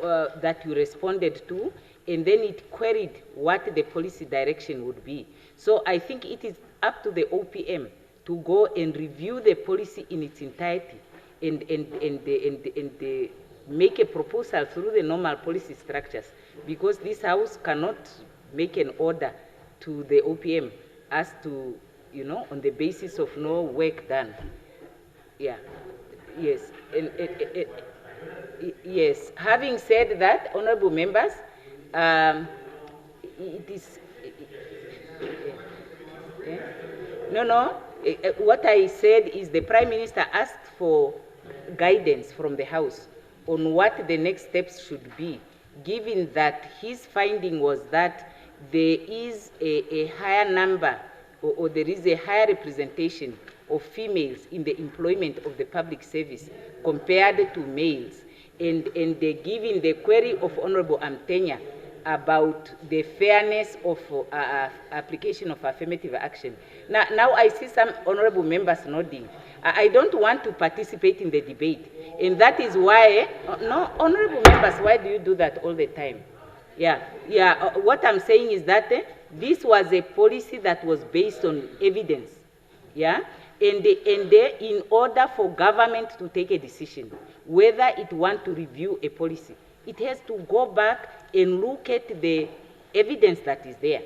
that you responded to, and then it queried what the policy direction would be. So I think it is up to the OPM to go and review the policy in its entirety and make a proposal through the normal policy structures, because this House cannot make an order to the OPM as to, on the basis of no work done. Yeah, yes. Yes, having said that, honorable members, it is, what I said is the Prime Minister asked for guidance from the House on what the next steps should be, given that his finding was that there is a higher number or there is a higher representation of females in the employment of the public service compared to males. And given the query of Honorable Amtenya about the fairness of application of affirmative action. Now I see some honorable members nodding. I don't want to participate in the debate. And that is why, no, honorable members, why do you do that all the time? What I'm saying is that this was a policy that was based on evidence. And in order for government to take a decision, whether it wants to review a policy, it has to go back and look at the evidence that is there.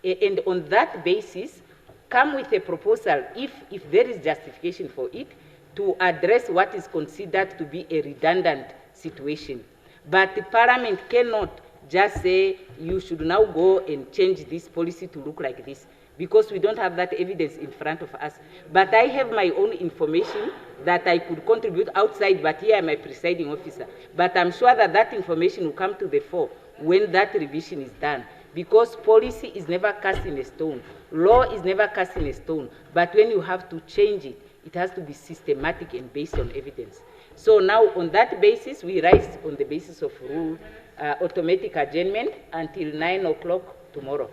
And on that basis, come with a proposal, if there is justification for it, to address what is considered to be a redundant situation. But the Parliament cannot just say you should now go and change this policy to look like this, because we don't have that evidence in front of us. But I have my own information that I could contribute outside, but here I'm a presiding officer. But I'm sure that that information will come to the fore when that revision is done, because policy is never cast in a stone. Law is never cast in a stone, but when you have to change it, it has to be systematic and based on evidence. So now on that basis, we rise on the basis of rule automatic adjournment until 9 o'clock tomorrow.